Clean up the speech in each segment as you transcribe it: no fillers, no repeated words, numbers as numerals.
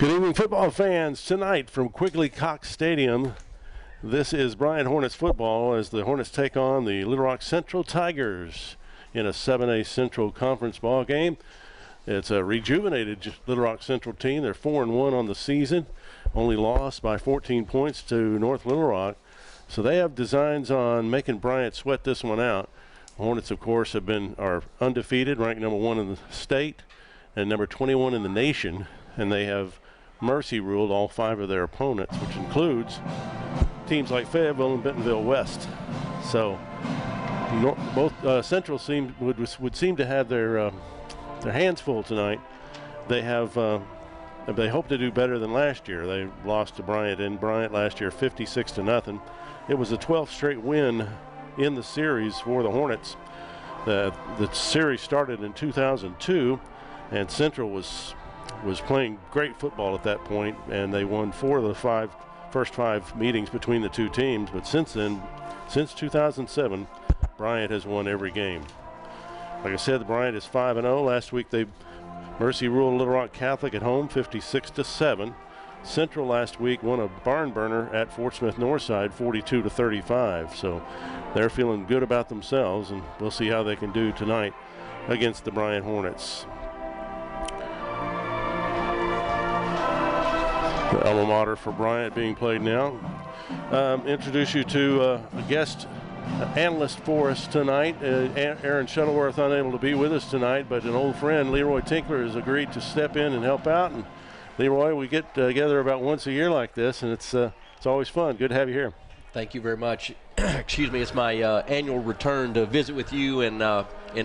Good evening, football fans. Tonight from Quigley Cox Stadium, this is Bryant Hornets football as the Hornets take on the Little Rock Central Tigers in a 7A Central Conference ball game. It's a rejuvenated Little Rock Central team. They're 4-1 on the season, only lost by 14 points to North Little Rock. So they have designs on making Bryant sweat this one out. Hornets, of course, are undefeated, ranked number 1 in the state and number 21 in the nation, and they have mercy ruled all 5 of their opponents, which includes teams like Fayetteville and Bentonville West. So both Central would seem to have their hands full tonight. They hope to do better than last year. They lost to Bryant in Bryant last year 56-0. It was the 12th straight win in the series for the Hornets. The series started in 2002, and Central was playing great football at that point, and they won 4 of the first 5 meetings between the two teams. But since then, since 2007, Bryant has won every game. Like I said, the Bryant is 5-0. Last week they mercy ruled Little Rock Catholic at home 56-7. Central last week won a barn burner at Fort Smith Northside 42-35. So they're feeling good about themselves, and we'll see how they can do tonight against the Bryant Hornets. The alma mater for Bryant being played now. Introduce you to a guest analyst for us tonight. Aaron Shuttleworth unable to be with us tonight, but an old friend, Leroy Tinkler, has agreed to step in and help out. And Leroy, we get together about once a year like this, and it's always fun. Good to have you here. Thank you very much. Excuse me, it's my annual return to visit with you and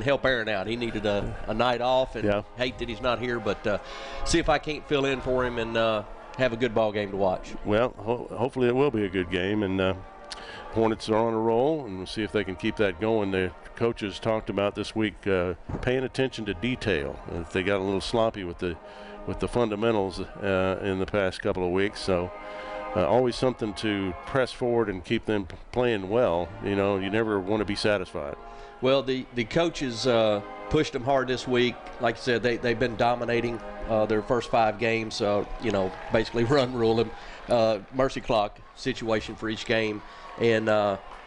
help Aaron out. He needed a night off, and hate that he's not here, but see if I can't fill in for him and have a good ball game to watch. Well, hopefully it will be a good game, and Hornets are on a roll, and we'll see if they can keep that going. The coaches talked about this week paying attention to detail. They got a little sloppy with the fundamentals in the past couple of weeks, so always something to press forward and keep them playing well. You know, you never want to be satisfied. Well, the coaches pushed them hard this week. Like I said, they've been dominating their first 5 games, basically run rule them, mercy clock situation for each game. And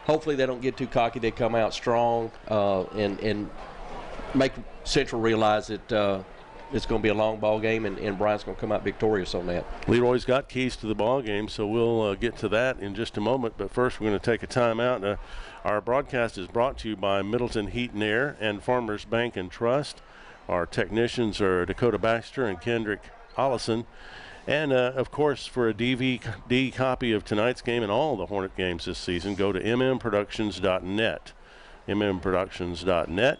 hopefully they don't get too cocky. They come out strong and make Central realize that it's going to be a long ball game, and Bryant's going to come out victorious on that. Leroy's got keys to the ball game, so we'll get to that in just a moment. But first, we're going to take a timeout. Our broadcast is brought to you by Middleton Heat and Air and Farmers Bank and Trust. Our technicians are Dakota Baxter and Kendrick Ollison. And, of course, for a DVD copy of tonight's game and all the Hornet games this season, go to mmproductions.net. mmproductions.net.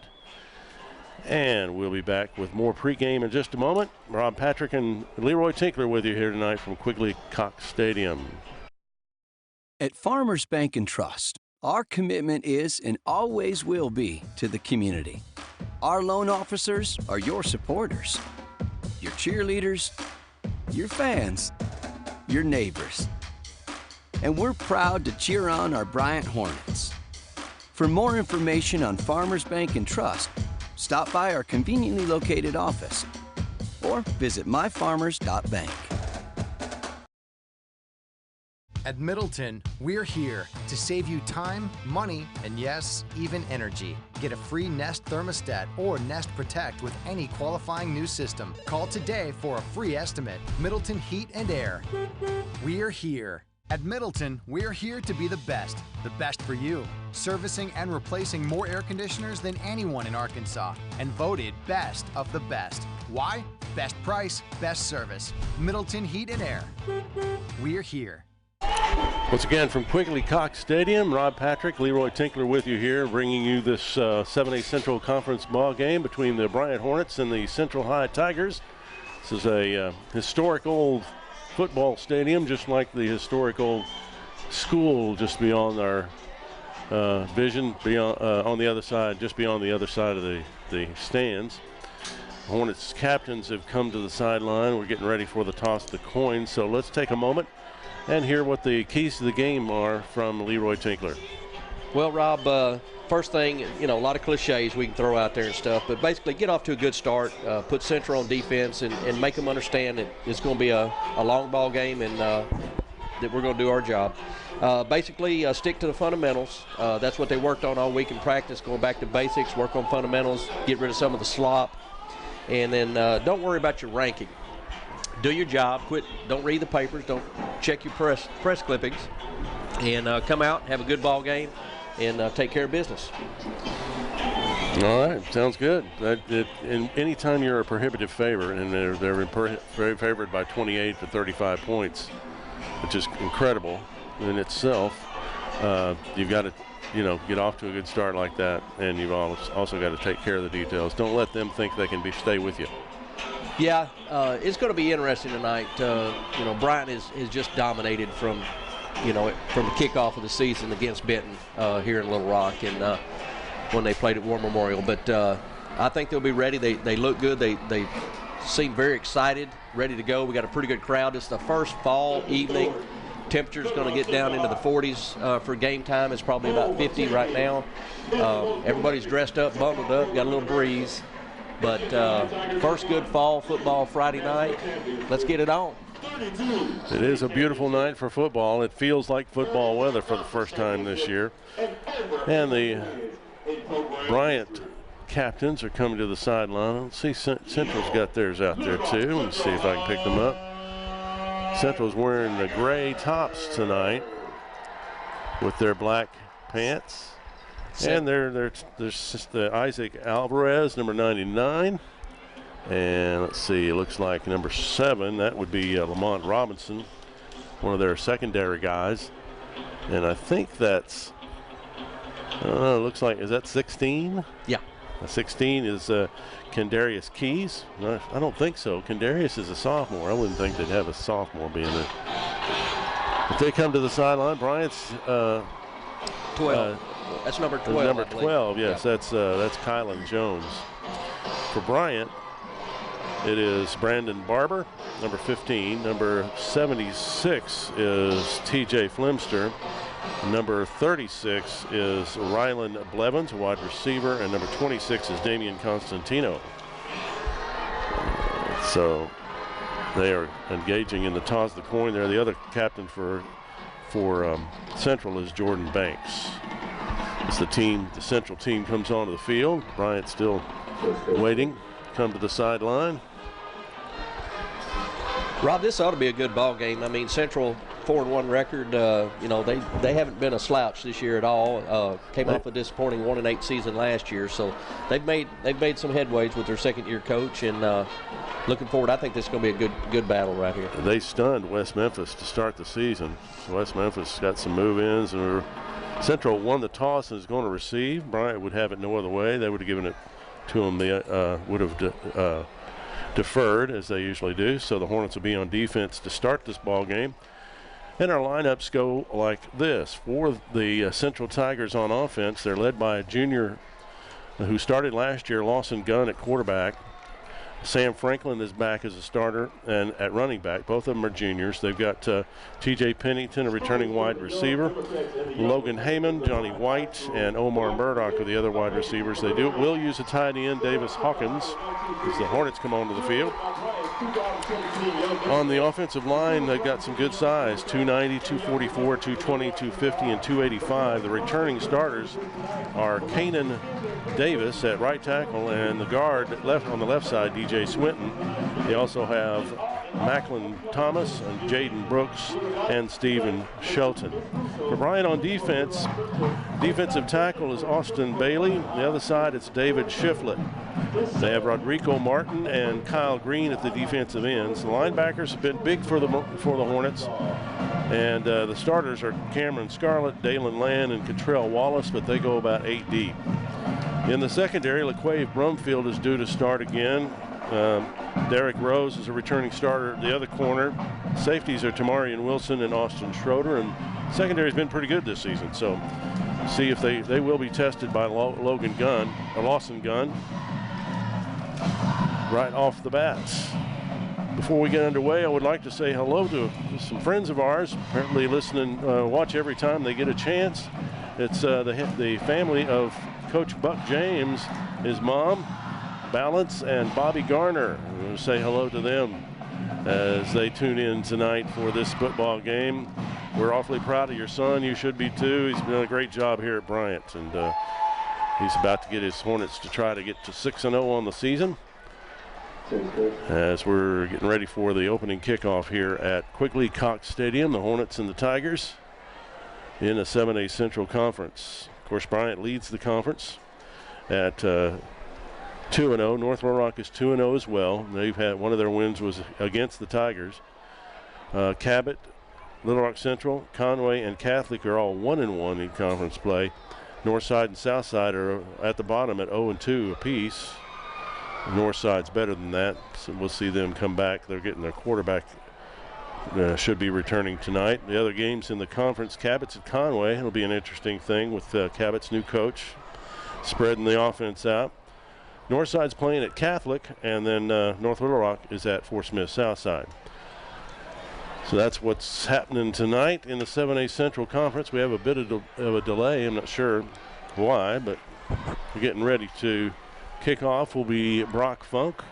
And we'll be back with more pregame in just a moment. Rob Patrick and Leroy Tinkler with you here tonight from Quigley Cox Stadium. At Farmers Bank and Trust, our commitment is and always will be to the community. Our loan officers are your supporters, your cheerleaders, your fans, your neighbors. And we're proud to cheer on our Bryant Hornets. For more information on Farmers Bank and Trust, stop by our conveniently located office or visit myfarmers.bank. At Middleton, we're here to save you time, money, and yes, even energy. Get a free Nest thermostat or Nest Protect with any qualifying new system. Call today for a free estimate. Middleton Heat and Air. We're here. At Middleton, we're here to be the best for you. Servicing and replacing more air conditioners than anyone in Arkansas, and voted best of the best. Why? Best price, best service. Middleton Heat and Air. We're here. Once again, from Quigley Cox Stadium, Rob Patrick, Leroy Tinkler with you here, bringing you this 7A Central Conference ball game between the Bryant Hornets and the Central High Tigers. This is a historic old football stadium, just like the historic old school just beyond our vision, beyond on the other side, just beyond the other side of the stands. Hornets captains have come to the sideline. We're getting ready for the toss of the coin, so let's take a moment and hear what the keys to the game are from Leroy Tinkler. Well, Rob, first thing, a lot of cliches we can throw out there and stuff, but basically get off to a good start, put Central on defense, and make them understand that it's going to be a long ball game and that we're going to do our job. Basically, stick to the fundamentals. That's what they worked on all week in practice, going back to basics, work on fundamentals, get rid of some of the slop, and then don't worry about your ranking. Do your job. Don't read the papers. Don't check your press clippings, and come out, have a good ball game, and take care of business. All right, sounds good. Anytime you're a prohibitive favorite, and they're favored by 28 to 35 points, which is incredible in itself, you've got to, get off to a good start like that, and you've also got to take care of the details. Don't let them think they can stay with you. Yeah, it's going to be interesting tonight. Bryant is just dominated from the kickoff of the season against Benton here in Little Rock, and when they played at War Memorial. But I think they'll be ready. They look good. They seem very excited, ready to go. We got a pretty good crowd. It's the first fall evening. Temperature's going to get down into the 40s for game time. It's probably about 50 right now. Everybody's dressed up, bundled up, got a little breeze. But first good fall football Friday night. Let's get it on. It is a beautiful night for football. It feels like football weather for the first time this year. And the Bryant captains are coming to the sideline. Let's see, Central's got theirs out there too. Let's see if I can pick them up. Central's wearing the gray tops tonight with their black pants. And there's Isaac Alvarez, number 99. And let's see, it looks like number 7, that would be Lamont Robinson, one of their secondary guys. And I think that's, I don't know, it looks like, is that 16? Yeah. 16 is Kendarius Keys. No, I don't think so. Kendarius is a sophomore. I wouldn't think they'd have a sophomore being there. If they come to the sideline, Bryant's 12. That's number 12. Number 12, yes. Yeah. That's Kylan Jones. For Bryant, it is Brandon Barber, number 15. Number 76 is T.J. Flemster. Number 36 is Rylan Blevins, a wide receiver, and number 26 is Damian Constantino. So they are engaging in the toss of the coin there. The other captain for Central is Jordan Banks. As the Central team comes onto the field, Bryant still waiting, come to the sideline. Rob, this ought to be a good ball game. I mean, Central 4-1 record. They haven't been a slouch this year at all. Came off a disappointing 1-8 season last year, so they've made some headways with their second-year coach, and looking forward. I think this is going to be a good battle right here. They stunned West Memphis to start the season. So West Memphis got some move-ins, and Central won the toss and is going to receive. Bryant would have it no other way. They would have given it to them. They would have deferred, as they usually do. So the Hornets will be on defense to start this ball game. And our lineups go like this. For the Central Tigers on offense, they're led by a junior who started last year, Lawson Gunn at quarterback. Sam Franklin is back as a starter and at running back. Both of them are juniors. They've got T.J. Pennington, a returning wide receiver. Logan Heyman, Johnny White, and Omar Murdoch are the other wide receivers. They will use a tight end, Davis Hawkins, as the Hornets come onto the field. On the offensive line, they've got some good size, 290, 244, 220, 250, and 285. The returning starters are Kanan Davis at right tackle, and the guard on the left side, DJ Swinton. They also have Macklin Thomas and Jaden Brooks and Stephen Shelton. For Bryant on defense, defensive tackle is Austin Bailey. On the other side, it's David Shiflett. They have Rodrigo Martin and Kyle Green at the defensive ends. The linebackers have been big for the Hornets. And the starters are Cameron Scarlett, Dalen Land, and Cottrell Wallace, but they go about 8 deep. In the secondary, LaQuave Brumfield is due to start again. Derek Rose is a returning starter at the other corner. Safeties are Tamarian Wilson and Austin Schroeder, and secondary has been pretty good this season. So see if they will be tested by Lawson Gunn right off the bat. Before we get underway, I would like to say hello to some friends of ours, apparently listening, watch every time they get a chance. It's the family of Coach Buck James, his mom, Balance, and Bobby Garner. We'll say hello to them as they tune in tonight for this football game. We're awfully proud of your son. You should be too. He's done a great job here at Bryant, and he's about to get his Hornets to try to get to 6-0 on the season as we're getting ready for the opening kickoff here at Quigley Cox Stadium, the Hornets and the Tigers in a 7A Central Conference. Of course, Bryant leads the conference at 2-0. North Little Rock is 2-0 as well. They've had one of their wins was against the Tigers. Cabot, Little Rock Central, Conway, and Catholic are all 1-1 in conference play. Northside and Southside are at the bottom at 0-2 apiece. Northside's better than that, so we'll see them come back. They're getting their quarterback, should be returning tonight. The other games in the conference, Cabot's at Conway. It'll be an interesting thing with Cabot's new coach spreading the offense out. Northside's playing at Catholic, and then North Little Rock is at Fort Smith Southside. So that's what's happening tonight in the 7A Central Conference. We have a bit of a delay. I'm not sure why, but we're getting ready to kick off. Will be Brock Funk,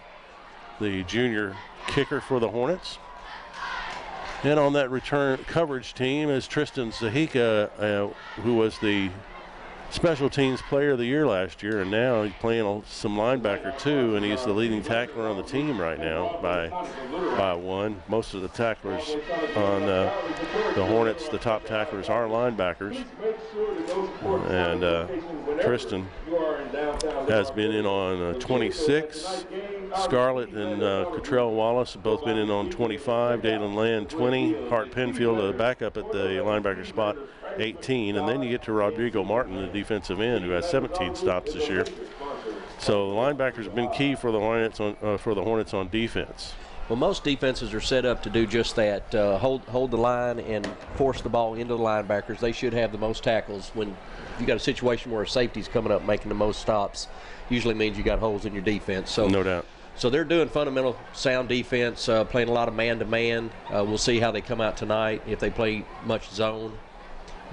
the junior kicker for the Hornets. And on that return coverage team is Tristan Zahika, who was the Special Teams Player of the Year last year, and now he's playing some linebacker too, and he's the leading tackler on the team right now by one. Most of the tacklers on the Hornets, the top tacklers are linebackers, and Tristan has been in on 26. Scarlett and Cottrell Wallace have both been in on 25. Dalen Land 20. Hart Penfield, a backup at the linebacker spot, 18. And then you get to Rodrigo Martin, the defensive end, who has 17 stops this year. So the linebackers have been key for the Hornets on defense. Well, most defenses are set up to do just that, hold the line and force the ball into the linebackers. They should have the most tackles. When you got a situation where a safety's coming up making the most stops, usually means you got holes in your defense. So no doubt. So they're doing fundamental sound defense, playing a lot of man-to-man. We'll see how they come out tonight, if they play much zone.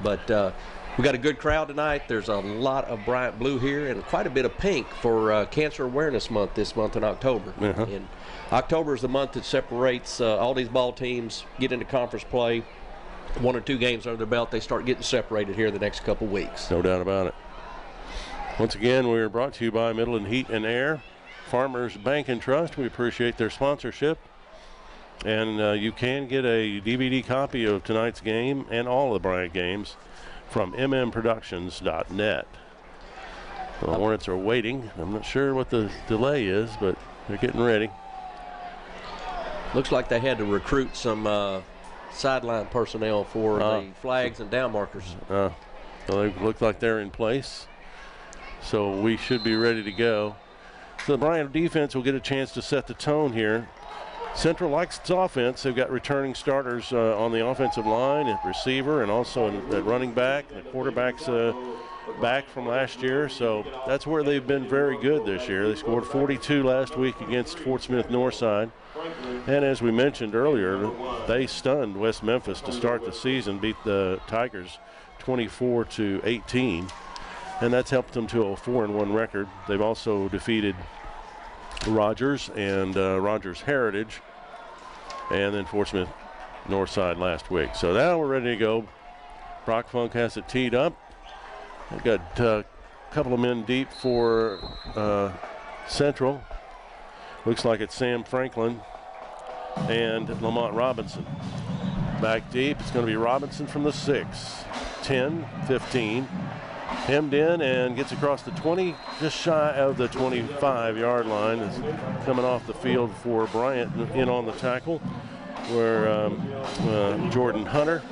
But we got a good crowd tonight. There's a lot of Bryant blue here and quite a bit of pink for Cancer Awareness Month this month in October. And October is the month that separates all these ball teams, get into conference play. 1 or 2 games under their belt, they start getting separated here the next couple weeks. No doubt about it. Once again, we're brought to you by Midland Heat and Air, Farmers Bank and Trust. We appreciate their sponsorship. And you can get a DVD copy of tonight's game and all the Bryant games from mmproductions.net. The Hornets are waiting. I'm not sure what the delay is, but they're getting ready. Looks like they had to recruit some sideline personnel for the flags and down markers. So they look like they're in place. So we should be ready to go. So the Bryant defense will get a chance to set the tone here. Central likes its offense. They've got returning starters on the offensive line at receiver and also at running back. The quarterback's back from last year, so that's where they've been very good this year. They scored 42 last week against Fort Smith Northside. And as we mentioned earlier, they stunned West Memphis to start the season, beat the Tigers 24-18. And that's helped them to a 4-1 record. They've also defeated Rogers and Rogers Heritage, and then Fort Smith Northside last week. So now we're ready to go. Brock Funk has it teed up. They've got a couple of men deep for Central. Looks like it's Sam Franklin and Lamont Robinson. Back deep, it's going to be Robinson from the 6, 10, 15. Hemmed in and gets across the 20, just shy of the 25-yard line. Is coming off the field for Bryant in on the tackle, where Jordan Hunter,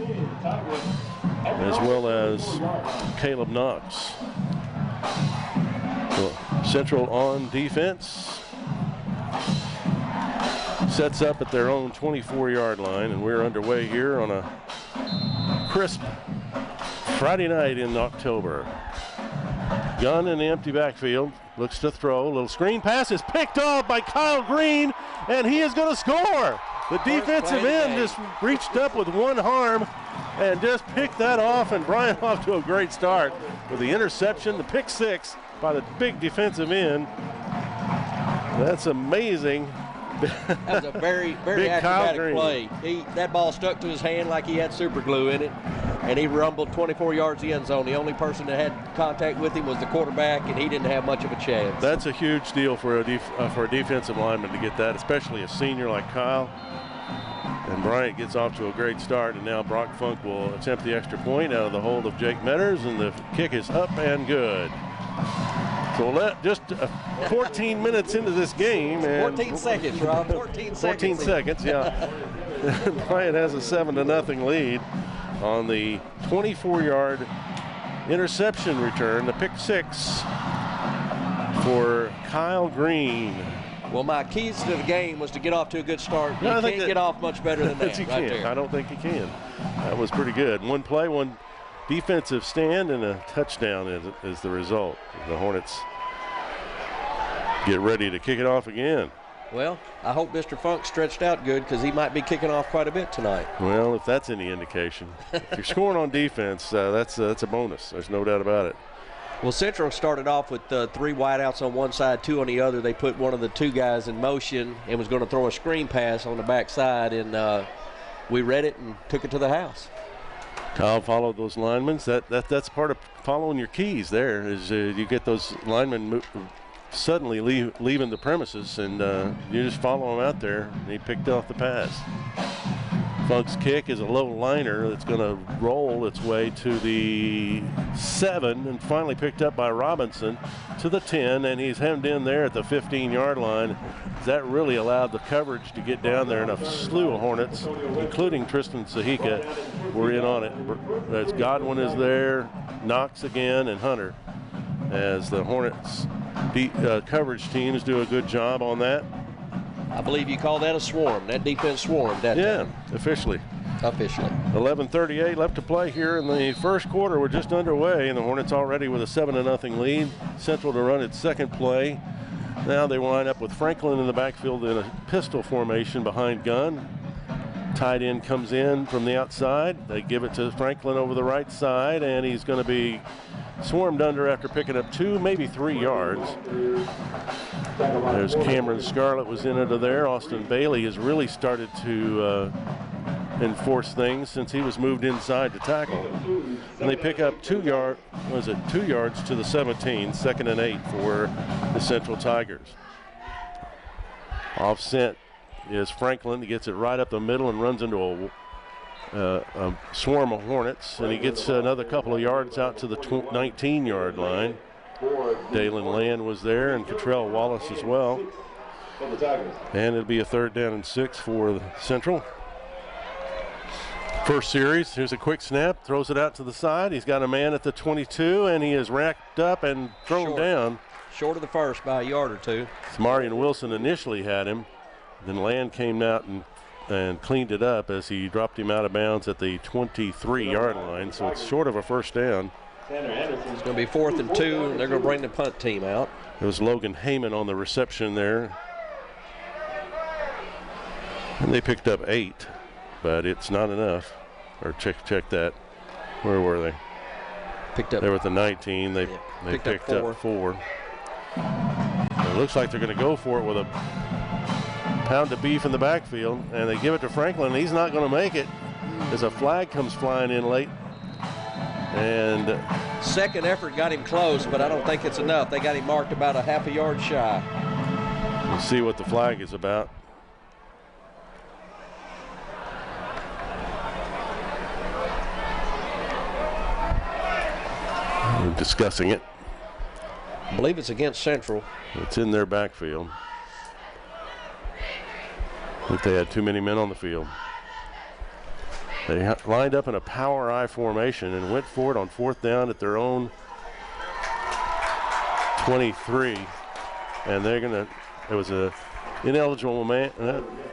as well as Caleb Knox. So Central on defense. Sets up at their own 24-yard line, and we're underway here on a crisp Friday night in October. Gunn in the empty backfield, looks to throw. A little screen pass is picked off by Kyle Green, and he is going to score. The defensive end just reached up with one arm and just picked that off, and Bryant off to a great start with the interception, the pick six by the big defensive end. That's amazing. That was a very, very acrobatic play. That ball stuck to his hand like he had super glue in it, and he rumbled 24 yards the end zone. The only person that had contact with him was the quarterback, and he didn't have much of a chance. That's a huge deal for a defensive lineman to get that, especially a senior like Kyle. And Bryant gets off to a great start, and now Brock Funk will attempt the extra point out of the hold of Jake Metters, and the kick is up and good. So just 14 minutes into this game. And 14 seconds, Rob. 14 seconds, yeah. Bryant has a 7-0 lead on the 24-yard interception return, the pick six for Kyle Green. Well, my keys to the game was to get off to a good start. You can't get off much better than that. Right there. I don't think you can. That was pretty good. One play, one defensive stand, and a touchdown is the result. The Hornets get ready to kick it off again. Well, I hope Mr. Funk stretched out good, because he might be kicking off quite a bit tonight. Well, if that's any indication. If you're scoring on defense, that's a bonus. There's no doubt about it. Well, Central started off with 3 wideouts on one side, 2 on the other. They put one of the 2 guys in motion and was going to throw a screen pass on the backside, and we read it and took it to the house. Kyle followed those linemen. That's part of following your keys there, is you get those linemen suddenly leaving the premises, and you just follow him out there, and he picked off the pass. Funk's kick is a low liner that's going to roll its way to the 7 and finally picked up by Robinson to the 10, and he's hemmed in there at the 15-yard line. That really allowed the coverage to get down there, and a slew of Hornets, including Tristan Sahika, were in on it. There's Godwin is there, Knox again, and Hunter, as the Hornets coverage teams do a good job on that. I believe you call that a swarm. That defense swarmed that time. Officially. 11:38 left to play here in the first quarter. We're just underway, and the Hornets already with a 7-0 lead. Central to run its second play. Now they line up with Franklin in the backfield in a pistol formation behind gun. Tight end comes in from the outside. They give it to Franklin over the right side, and he's going to be swarmed under after picking up 2, maybe 3 yards. There's Cameron Scarlett was in under there. Austin Bailey has really started to enforce things since he was moved inside to tackle. And they pick up 2 yards to the 17, 2nd and 8 for the Central Tigers. Offset is Franklin. He gets it right up the middle and runs into a swarm of Hornets, and he gets another couple of yards out to the 19-yard line. Dalen Land was there, and Cottrell Wallace as well. And it'll be a 3rd down and 6 for Central. First series, here's a quick snap, throws it out to the side. He's got a man at the 22, and he is racked up and thrown down. Short of the first by a yard or 2. Marion Wilson initially had him. Then Land came out and cleaned it up as he dropped him out of bounds at the 23-yard line, so it's short of a first down. It's going to be 4th and 2, and they're going to bring the punt team out. It was Logan Heyman on the reception there. And they picked up 8, but it's not enough. Or check that. Where were they? Picked up. They were at the 19. They picked up 4. It looks like they're going to go for it with a pound of beef in the backfield, and they give it to Franklin. He's not going to make it as a flag comes flying in late. And second effort got him close, but I don't think it's enough. They got him marked about a half a yard shy. We'll see what the flag is about. We're discussing it. I believe it's against Central. It's in their backfield. I think they had too many men on the field. They lined up in a power I formation and went for it on 4th down at their own 23. And they're going to, it was a ineligible man,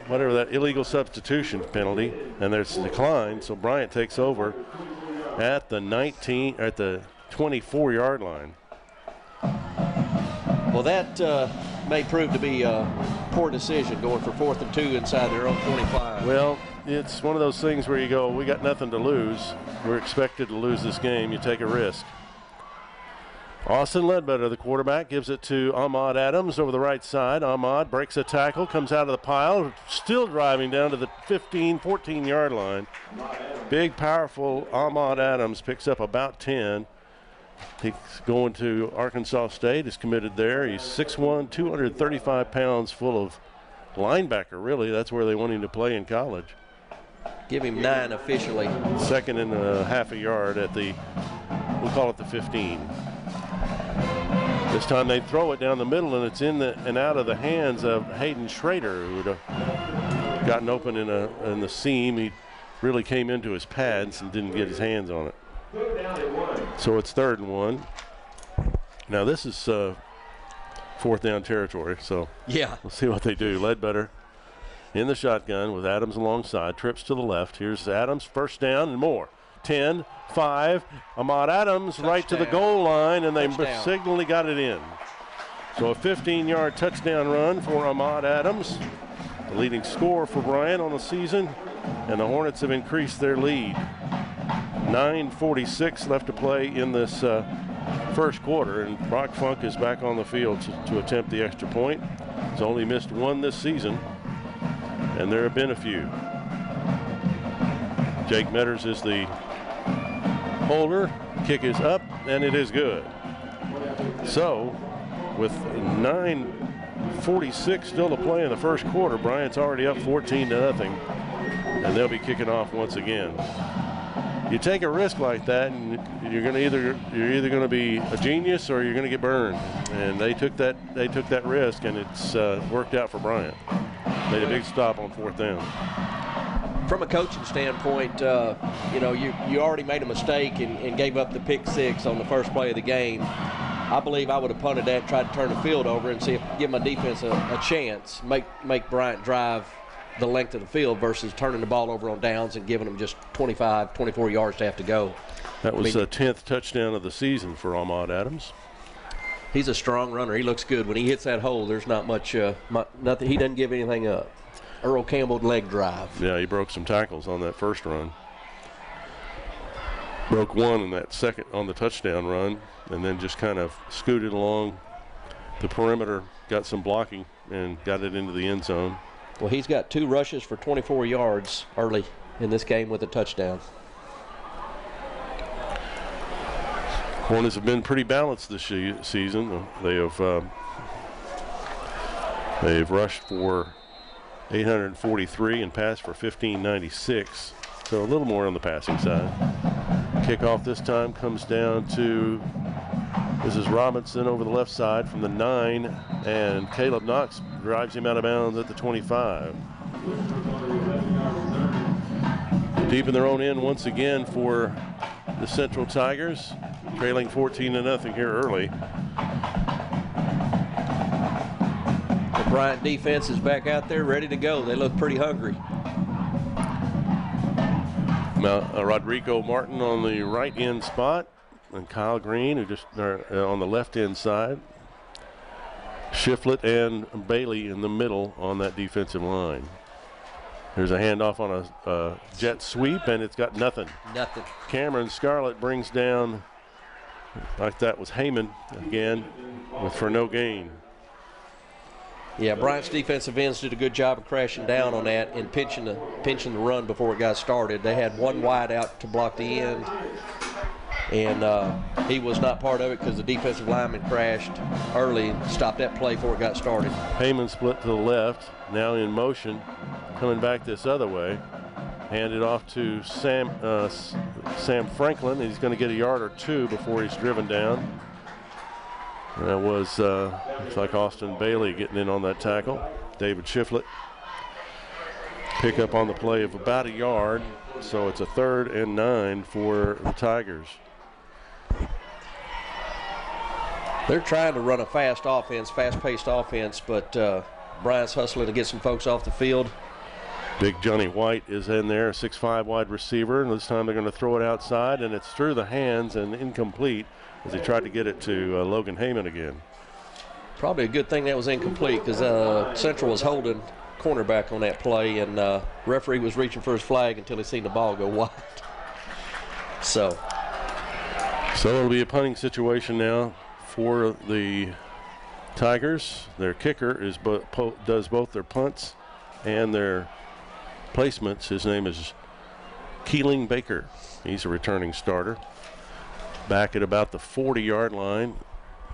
whatever that illegal substitution penalty, and there's a decline. So Bryant takes over at the 24-yard line. Well, that may prove to be a poor decision going for 4th and 2 inside their own 25. Well, it's one of those things where you go, we got nothing to lose. We're expected to lose this game. You take a risk. Austin Ledbetter, the quarterback, gives it to Ahmad Adams over the right side. Ahmad breaks a tackle, comes out of the pile, still driving down to the 15, 14-yard line. Big, powerful Ahmad Adams picks up about 10. He's going to Arkansas State. He's committed there. He's 6'1", 235 pounds, full of linebacker, really. That's where they want him to play in college. Give him 9 officially. Second and a half a yard at the, we'll call it the 15. This time they throw it down the middle, and it's in and out of the hands of Hayden Schrader, who would have gotten open in the seam. He really came into his pads and didn't get his hands on it. So it's 3rd and 1. Now this is 4th down territory, so yeah, we'll see what they do. Ledbetter in the shotgun with Adams alongside, trips to the left. Here's Adams, 1st down and more. 10, 5, Ahmad Adams touchdown. Right to the goal line, and they signally got it in. So a 15-yard touchdown run for Ahmad Adams, the leading scorer for Bryant on the season, and the Hornets have increased their lead. 9:46 left to play in this first quarter, and Brock Funk is back on the field to attempt the extra point. He's only missed 1 this season, and there have been a few. Jake Metters is the holder. Kick is up, and it is good. So, with 9:46 still to play in the first quarter, Bryant's already up 14-0, and they'll be kicking off once again. You take a risk like that, and you're either going to be a genius or you're going to get burned. And they took that risk, and it's worked out for Bryant. Made a big stop on 4th down. From a coaching standpoint, you already made a mistake and gave up the pick 6 on the first play of the game. I believe I would have punted that and tried to turn the field over and give my defense a chance, make Bryant drive the length of the field versus turning the ball over on downs and giving them just 25, 24 yards to have to go. That was the 10th touchdown of the season for Ahmad Adams. He's a strong runner. He looks good. When he hits that hole, there's not much, nothing. He doesn't give anything up. Earl Campbell leg drive. Yeah, he broke some tackles on that first run. Broke one in that second on the touchdown run, and then just kind of scooted along the perimeter, got some blocking, and got it into the end zone. Well, he's got 2 rushes for 24 yards early in this game with a touchdown. Hornets have been pretty balanced this season. They've rushed for 843 and passed for 1596, so a little more on the passing side. Kickoff this time comes down to, this is Robinson over the left side from the 9, and Caleb Knox drives him out of bounds at the 25. Deep in their own end once again for the Central Tigers, trailing 14-0 here early. The Bryant defense is back out there ready to go. They look pretty hungry. Now, Rodrigo Martin on the right end spot, and Kyle Green who just on the left end side. Shiflett and Bailey in the middle on that defensive line. There's a handoff on a jet sweep, and it's got nothing. Nothing. Cameron Scarlett brings down, like that was Heyman again, for no gain. Yeah, Bryant's defensive ends did a good job of crashing down on that and pinching the run before it got started. They had one wide out to block the end, and he was not part of it because the defensive lineman crashed early and stopped that play before it got started. Heyman split to the left, now in motion, coming back this other way. Handed off to Sam Franklin, and he's going to get a yard or 2 before he's driven down. That was, looks like Austin Bailey getting in on that tackle. David Shiflett. Pick up on the play of about a yard, so it's a 3rd and 9 for the Tigers. They're trying to run a fast-paced offense, but Bryant's hustling to get some folks off the field. Big Johnny White is in there, a 6'5" wide receiver, and this time they're going to throw it outside, and it's through the hands and incomplete as he tried to get it to Logan Heyman again. Probably a good thing that was incomplete because Central was holding cornerback on that play, and referee was reaching for his flag until he seen the ball go wide. So it'll be a punting situation now for the Tigers. Their kicker does both their punts and their placements. His name is Keeling Baker. He's a returning starter. Back at about the 40-yard line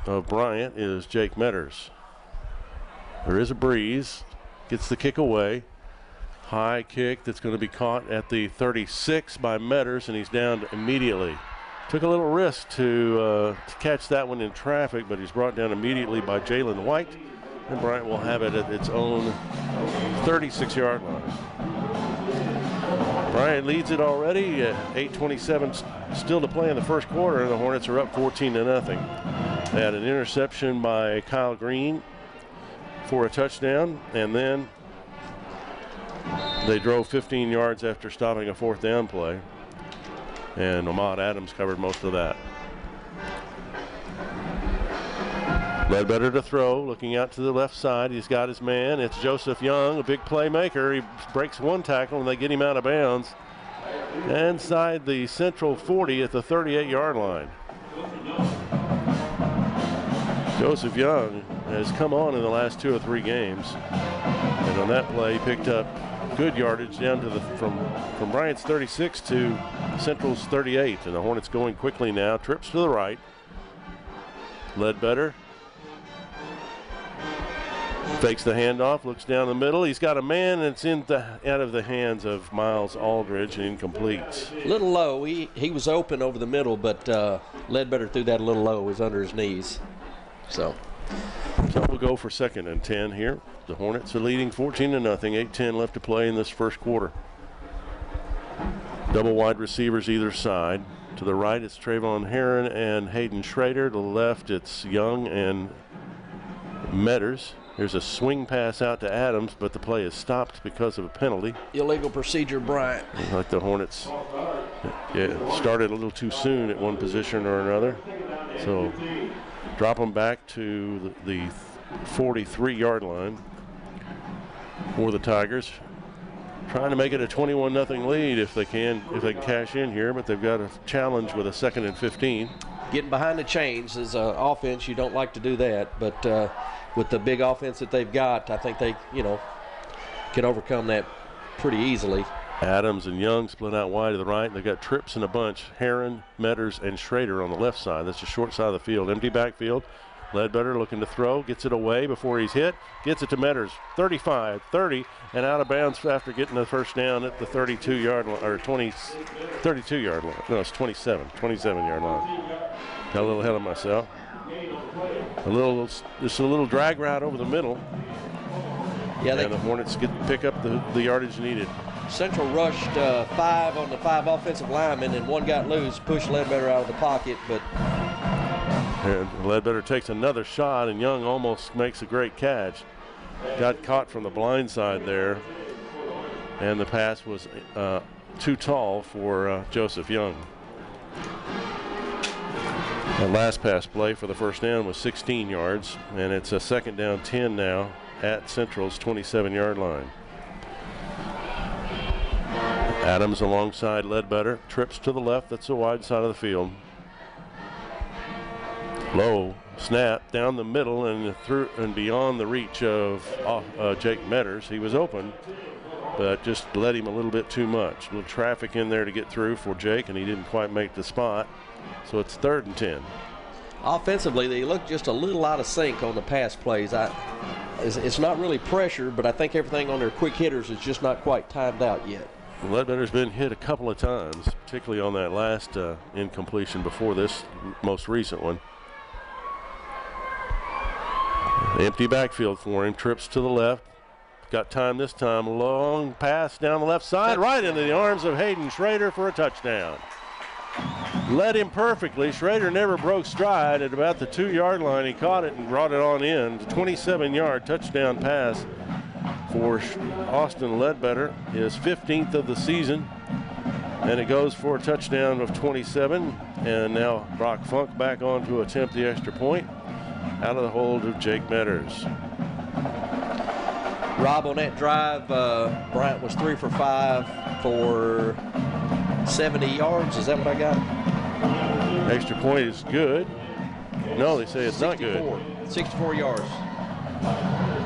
of Bryant is Jake Metters. There is a breeze. Gets the kick away. High kick that's going to be caught at the 36 by Metters, and he's down immediately. Took a little risk to catch that one in traffic, but he's brought down immediately by Jalen White, and Bryant will have it at its own 36-yard line. Bryant leads it already at 8:27 still to play in the first quarter, and the Hornets are up 14-0. They had an interception by Kyle Green for a touchdown, and then they drove 15 yards after stopping a fourth down play. And Ahmad Adams covered most of that. Ledbetter to throw, looking out to the left side. He's got his man. It's Joseph Young, a big playmaker. He breaks one tackle, and they get him out of bounds inside the central 40 at the 38-yard line. Joseph Young has come on in the last 2 or 3 games, and on that play he picked up good yardage down to from Bryant's 36 to Central's 38, and the Hornets going quickly now. Trips to the right. Ledbetter fakes the handoff, looks down the middle. He's got a man, and it's out of the hands of Miles Aldridge and incomplete. A little low. He was open over the middle, but Ledbetter threw that a little low. It was under his knees. So we'll go for 2nd and 10 here. The Hornets are leading 14-0. 8:10 left to play in this first quarter. Double wide receivers either side. To the right, it's Trayvon Heron and Hayden Schrader. To the left, it's Young and Metters. There's a swing pass out to Adams, but the play is stopped because of a penalty. Illegal procedure, Bryant. Like the Hornets started a little too soon at one position or another. So drop them back to the 43-yard line for the Tigers. Trying to make it a 21-0 lead if they can cash in here, but they've got a challenge with a 2nd and 15. Getting behind the chains is an offense. You don't like to do that, but with the big offense that they've got, I think they, can overcome that pretty easily. Adams and Young split out wide to the right. They've got trips in a bunch. Heron, Metters, and Schrader on the left side. That's the short side of the field. Empty backfield. Ledbetter looking to throw. Gets it away before he's hit. Gets it to Metters. 35, 30, and out of bounds after getting the first down at the 32-yard line, or 32-yard line. No, it's 27-yard line. Got a little ahead of myself. Just a little drag route over the middle. Yeah, and the Hornets pick up the yardage needed. Central rushed 5 on the 5 offensive linemen, and one got loose, pushed Ledbetter out of the pocket, but and Ledbetter takes another shot, and Young almost makes a great catch. Got caught from the blind side there, and the pass was too tall for Joseph Young. The last pass play for the first down was 16 yards, and it's a 2nd down 10 now at Central's 27-yard line. Adams alongside Ledbetter, trips to the left. That's the wide side of the field. Low snap down the middle and through and beyond the reach of Jake Metters. He was open, but just led him a little bit too much. A little traffic in there to get through for Jake, and he didn't quite make the spot. So it's 3rd and 10. Offensively, they look just a little out of sync on the pass plays. It's not really pressure, but I think everything on their quick hitters is just not quite timed out yet. Ledbetter's been hit a couple of times, particularly on that last incompletion before this most recent one. Empty backfield for him. Trips to the left. Got time this time. Long pass down the left side, right into the arms of Hayden Schrader for a touchdown. Led him perfectly. Schrader never broke stride. At about the 2-yard line, he caught it and brought it on in. 27-yard touchdown pass for Austin Ledbetter, his 15th of the season. And it goes for a touchdown of 27. And now Brock Funk back on to attempt the extra point out of the hold of Jake Metters. Rob, on that drive, Bryant was 3 for 5 for 70 yards. Is that what I got? Extra point is good. No, they say it's not good. 64 yards.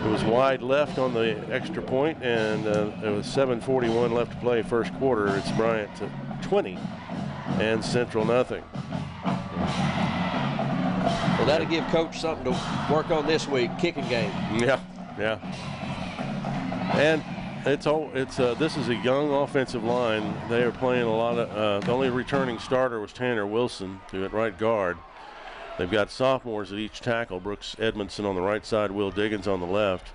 It was wide left on the extra point, and it was 7:41 left to play first quarter. It's Bryant 20 and Central nothing. Well, that'll give Coach something to work on this week, kicking game. Yeah. And this is a young offensive line. They are playing a lot of. The only returning starter was Tanner Wilson at right guard. They've got sophomores at each tackle. Brooks Edmondson on the right side, Will Diggins on the left.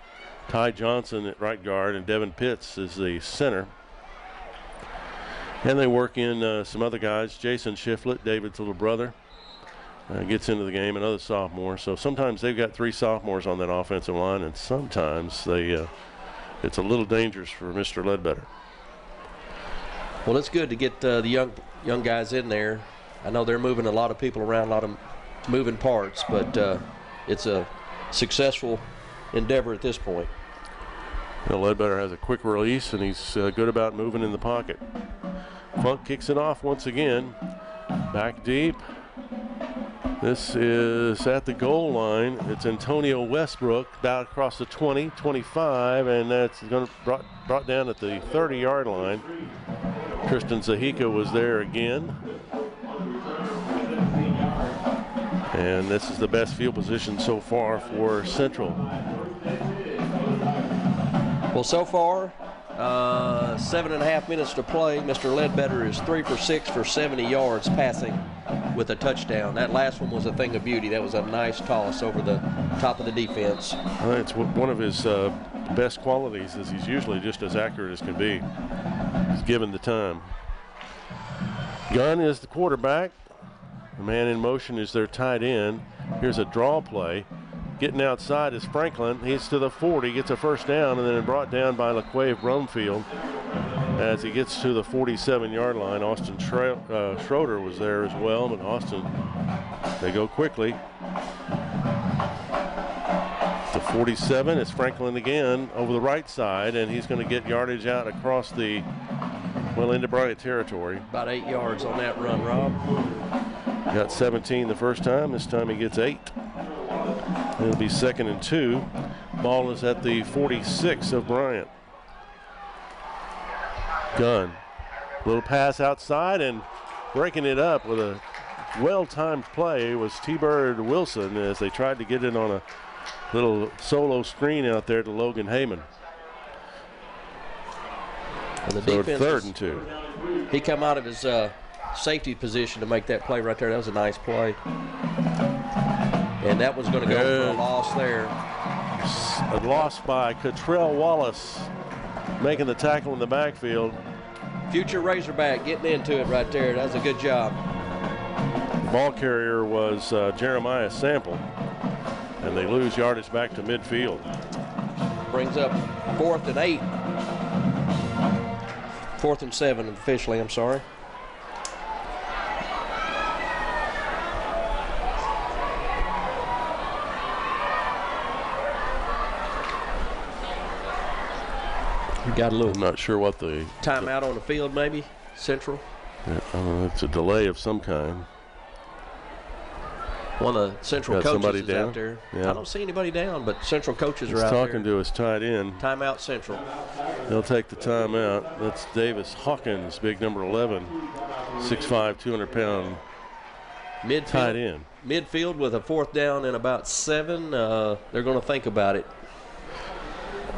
Ty Johnson at right guard, and Devin Pitts is the center. And they work in some other guys. Jason Shiflett, David's little brother, gets into the game, another sophomore. So sometimes they've got 3 sophomores on that offensive line, and sometimes it's a little dangerous for Mr. Ledbetter. Well, it's good to get the young guys in there. I know they're moving a lot of people around, a lot of moving parts, but it's a successful endeavor at this point. Ledbetter has a quick release, and he's good about moving in the pocket. Funk kicks it off once again. Back deep. This is at the goal line. It's Antonio Westbrook down across the 20, 25, and that's going to brought down at the 30-yard line. Tristan Zahika was there again. And this is the best field position so far for Central. Well, so far, 7.5 minutes to play. Mr. Ledbetter is 3 for 6 for 70 yards passing with a touchdown. That last one was a thing of beauty. That was a nice toss over the top of the defense. It's one of his best qualities is he's usually just as accurate as can be. He's given the time. Gunn is the quarterback. The man in motion is their tight end. Here's a draw play. Getting outside is Franklin. He's to the 40, gets a first down, and then brought down by LaQuave Brumfield as he gets to the 47-yard line. Austin Schroeder was there as well, but Austin, they go quickly. To 47, it's Franklin again over the right side, and he's going to get yardage out across the, into Bryant territory. About 8 yards on that run, Rob. Got 17 the first time. This time he gets 8. It'll be 2nd and 2. Ball is at the 46 of Bryant. Gunn. Little pass outside, and breaking it up with a well-timed play was T-Bird Wilson as they tried to get it on a little solo screen out there to Logan Heyman. And the so defense 3rd and 2. He come out of his safety position to make that play right there. That was a nice play. And that was going to go for a loss there. A loss by Cottrell Wallace, making the tackle in the backfield. Future Razorback getting into it right there. That was a good job. The ball carrier was Jeremiah Sample, and they lose yardage back to midfield. Brings up 4th and 8. 4th and 7 officially, I'm sorry. Got a little. I'm not sure what the timeout on the field, maybe Central. Yeah, it's a delay of some kind. One of the Central coaches is down out there. Yeah. I don't see anybody down, but Central coaches are out talking there. to his tight end. Timeout Central. They'll take the timeout. That's Davis Hawkins, big number 11, 6'5", 200-pound tight end. Midfield with a 4th down and about 7. They're going to think about it,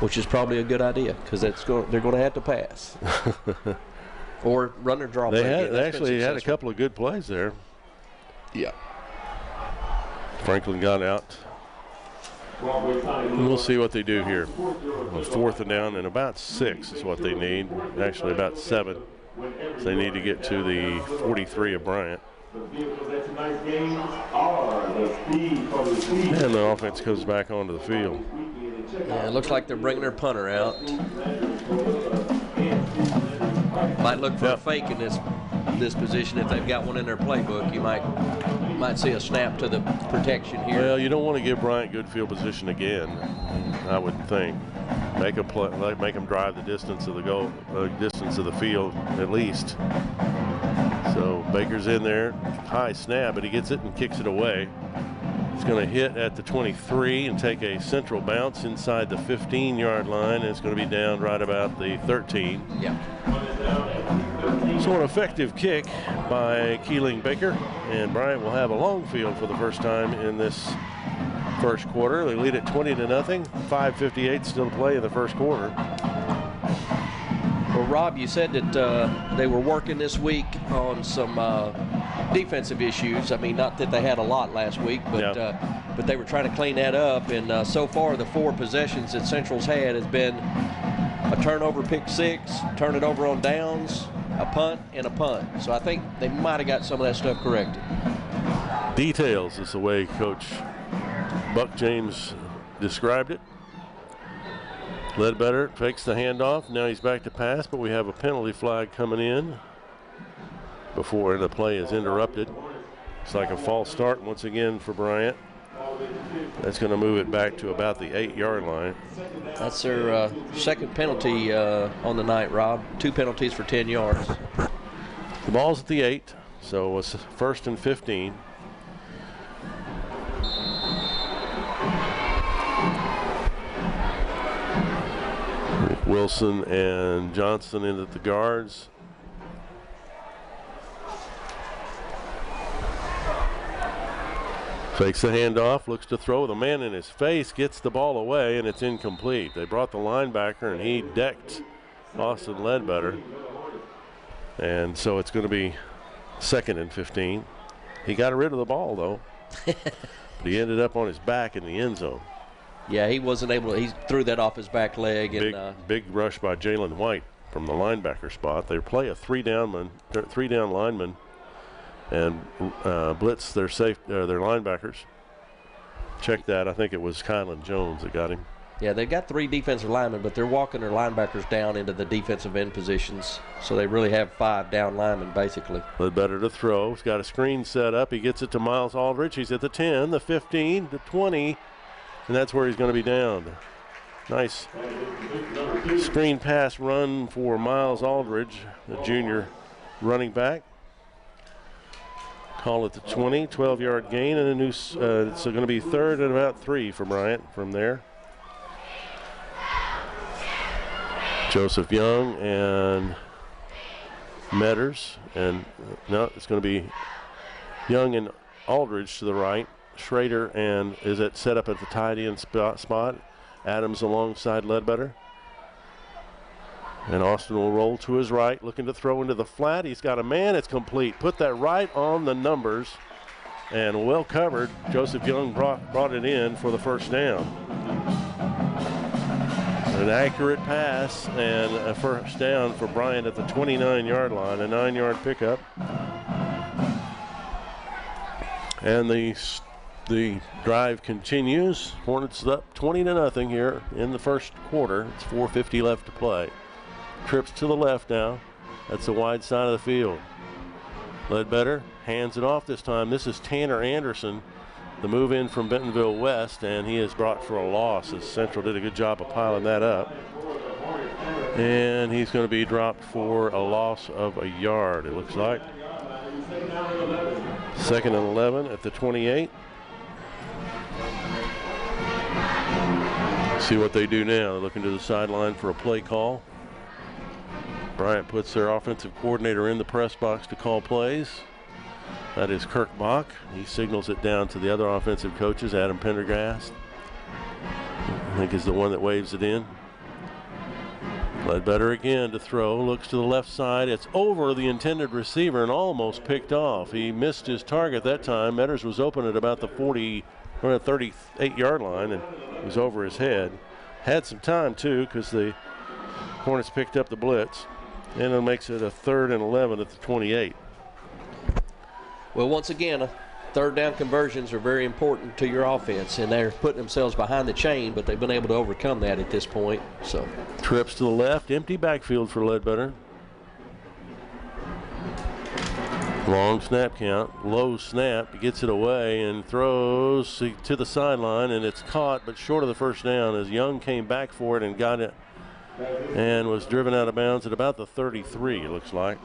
which is probably a good idea because they're going to have to pass or run their draw play. They actually had a couple of good plays there. Yeah. Franklin got out. We'll see what they do here. 4th and down and about 6 is what they need. Actually about 7. So they need to get to the 43 of Bryant. And the offense goes back onto the field. Yeah, it looks like they're bringing their punter out. Might look for a fake in this position. If they've got one in their playbook, you might see a snap to the protection here. Well, you don't want to give Bryant good field position again, I wouldn't think. Make them drive the distance of the goal, distance of the field at least. So Baker's in there, high snap, but he gets it and kicks it away. He's going to hit at the 23 and take a central bounce inside the 15-yard line, and it's going to be down right about the 13. Yeah. So an effective kick by Keeling Baker, and Bryant will have a long field for the first time in this first quarter. They lead at 20-0. 5:58 still to play in the first quarter. Well, Rob, you said that they were working this week on some defensive issues. I mean, not that they had a lot last week, but but they were trying to clean that up. And so far, the 4 possessions that Central's had has been a turnover, pick 6, turn it over on downs, a punt, and a punt. So I think they might have got some of that stuff corrected. Details is the way Coach Buck James described it. Ledbetter fakes the handoff. Now he's back to pass, but we have a penalty flag coming in before the play is interrupted. It's like a false start once again for Bryant. That's going to move it back to about the 8-yard line. That's their second penalty on the night, Rob. 2 penalties for 10 yards. The ball's at the 8, so it's 1st and 15. Wilson and Johnson in at the guards. Fakes the handoff, looks to throw with a man in his face, gets the ball away, and it's incomplete. They brought the linebacker, and he decked Austin Ledbetter. And so it's going to be 2nd and 15. He got rid of the ball, though. But he ended up on his back in the end zone. Yeah, he wasn't able to. He threw that off his back leg. And big rush by Jalen White from the linebacker spot. They play a 3-down lineman and blitz their linebackers. Check that. I think it was Kylan Jones that got him. Yeah, they've got 3 defensive linemen, but they're walking their linebackers down into the defensive end positions. So they really have 5 down linemen, basically. Ledbetter to throw. He's got a screen set up. He gets it to Miles Aldridge. He's at the 10, the 15, the 20. And that's where he's going to be down. Nice screen pass run for Miles Aldridge, the junior running back. Call it the 20, 12-yard gain, and a new. It's going to be 3rd and about 3 for Bryant from there. Joseph Young and Metters, and no, it's going to be Young and Aldridge to the right. Schrader and is it set up at the tight end spot. Adams alongside Ledbetter. And Austin will roll to his right, looking to throw into the flat. He's got a man. It's complete. Put that right on the numbers. And well covered. Joseph Young brought it in for the first down. An accurate pass and a first down for Bryant at the 29-yard line. A 9-yard pickup. And the drive continues. Hornets up 20-0 here in the first quarter. It's 4:50 left to play. Trips to the left now. That's the wide side of the field. Ledbetter hands it off this time. This is Tanner Anderson, the move in from Bentonville West, and he is brought for a loss as Central did a good job of piling that up. And he's going to be dropped for a loss of a yard, it looks like. 2nd and 11 at the 28. See what they do now. They're looking to the sideline for a play call. Bryant puts their offensive coordinator in the press box to call plays. That is Kirk Bach. He signals it down to the other offensive coaches. Adam Pendergast, I think, is the one that waves it in. Ledbetter again to throw. Looks to the left side. It's over the intended receiver and almost picked off. He missed his target that time. Metters was open at about the 38-yard line and was over his head. Had some time, too, because the Hornets picked up the blitz. And it makes it a 3rd and 11 at the 28. Well, once again, 3rd down conversions are very important to your offense, and they're putting themselves behind the chain, but they've been able to overcome that at this point. So trips to the left, empty backfield for Ledbetter. Long snap count, low snap, he gets it away and throws to the sideline, and it's caught but short of the first down as Young came back for it and got it and was driven out of bounds at about the 33, it looks like.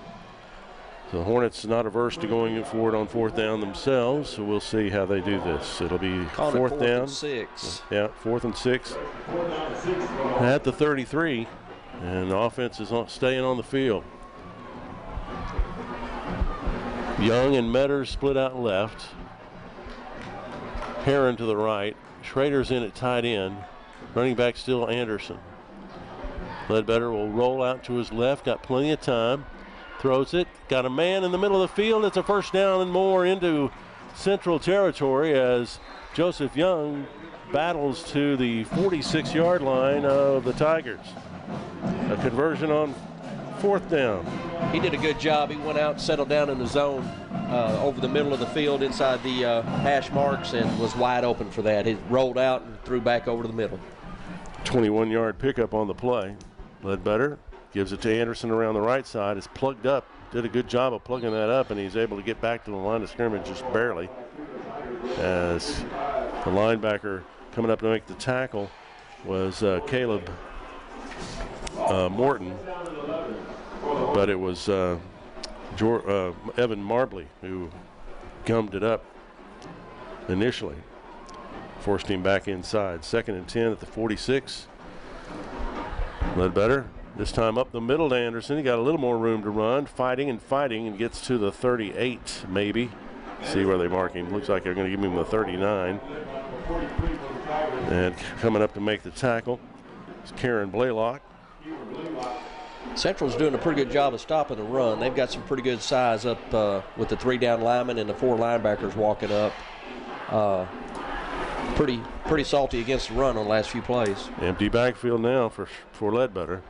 So the Hornets not averse to going for it on fourth down themselves, so we'll see how they do this. It'll be fourth down. And 6. Yeah, 4th and 6 at the 33, and the offense is staying on the field. Young and Metters split out left. Heron to the right. Schrader's in at tight end. Running back still Anderson. Ledbetter will roll out to his left. Got plenty of time. Throws it. Got a man in the middle of the field. It's a first down and more into Central territory as Joseph Young battles to the 46-yard line of the Tigers. A conversion on fourth down. He did a good job. He went out, settled down in the zone over the middle of the field inside the hash marks and was wide open for that. He rolled out and threw back over to the middle. 21-yard pickup on the play. Ledbetter gives it to Anderson around the right side. It's plugged up. Did a good job of plugging that up, and he's able to get back to the line of scrimmage just barely. As the linebacker coming up to make the tackle was Caleb Morton. But it was Evan Marbley who gummed it up initially. Forced him back inside. 2nd and 10 at the 46. Ledbetter, this time up the middle to Anderson. He got a little more room to run. Fighting and gets to the 38 maybe. See where they mark him. Looks like they're going to give him the 39. And coming up to make the tackle is Karen Blaylock. Central's doing a pretty good job of stopping the run. They've got some pretty good size up with the 3 down linemen and the 4 linebackers walking up. Pretty salty against the run on the last few plays. Empty backfield now for Ledbetter.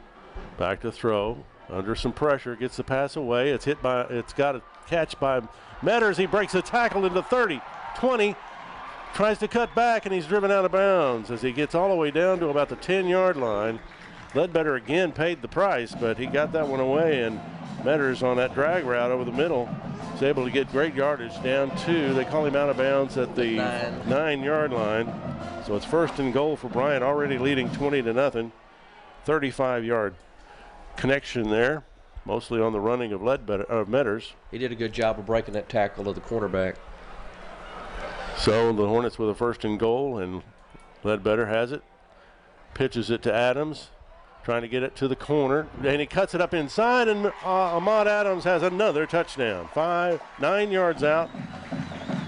Back to throw. Under some pressure. Gets the pass away. It's got a catch by Metters. He breaks a tackle into 30, 20. Tries to cut back, and he's driven out of bounds as he gets all the way down to about the 10-yard line. Ledbetter again paid the price, but he got that one away, and Metters on that drag route over the middle is able to get great yardage down to, they call him out of bounds at the 9-yard line. So it's 1st and goal for Bryant, already leading 20-0. 35-yard connection there, mostly on the running of Metters. He did a good job of breaking that tackle of the cornerback. So the Hornets with a 1st and goal, and Ledbetter has it. Pitches it to Adams. Trying to get it to the corner, and he cuts it up inside, and Ahmad Adams has another touchdown. 9 yards out,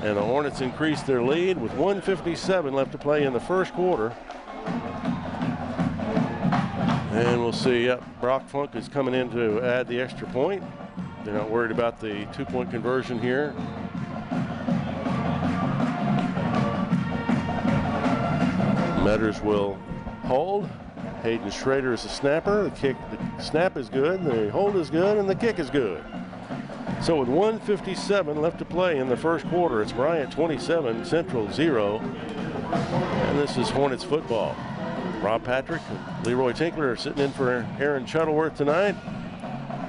and the Hornets increase their lead with 1:57 left to play in the first quarter. And we'll see, Brock Funk is coming in to add the extra point. They're not worried about the 2-point conversion here. Metters will hold. Hayden Schrader is the snapper. The snap is good, the hold is good, and the kick is good. So with 1:57 left to play in the first quarter, it's Bryant 27, Central 0. And this is Hornets football. Rob Patrick and Leroy Tinkler are sitting in for Aaron Shuttleworth tonight.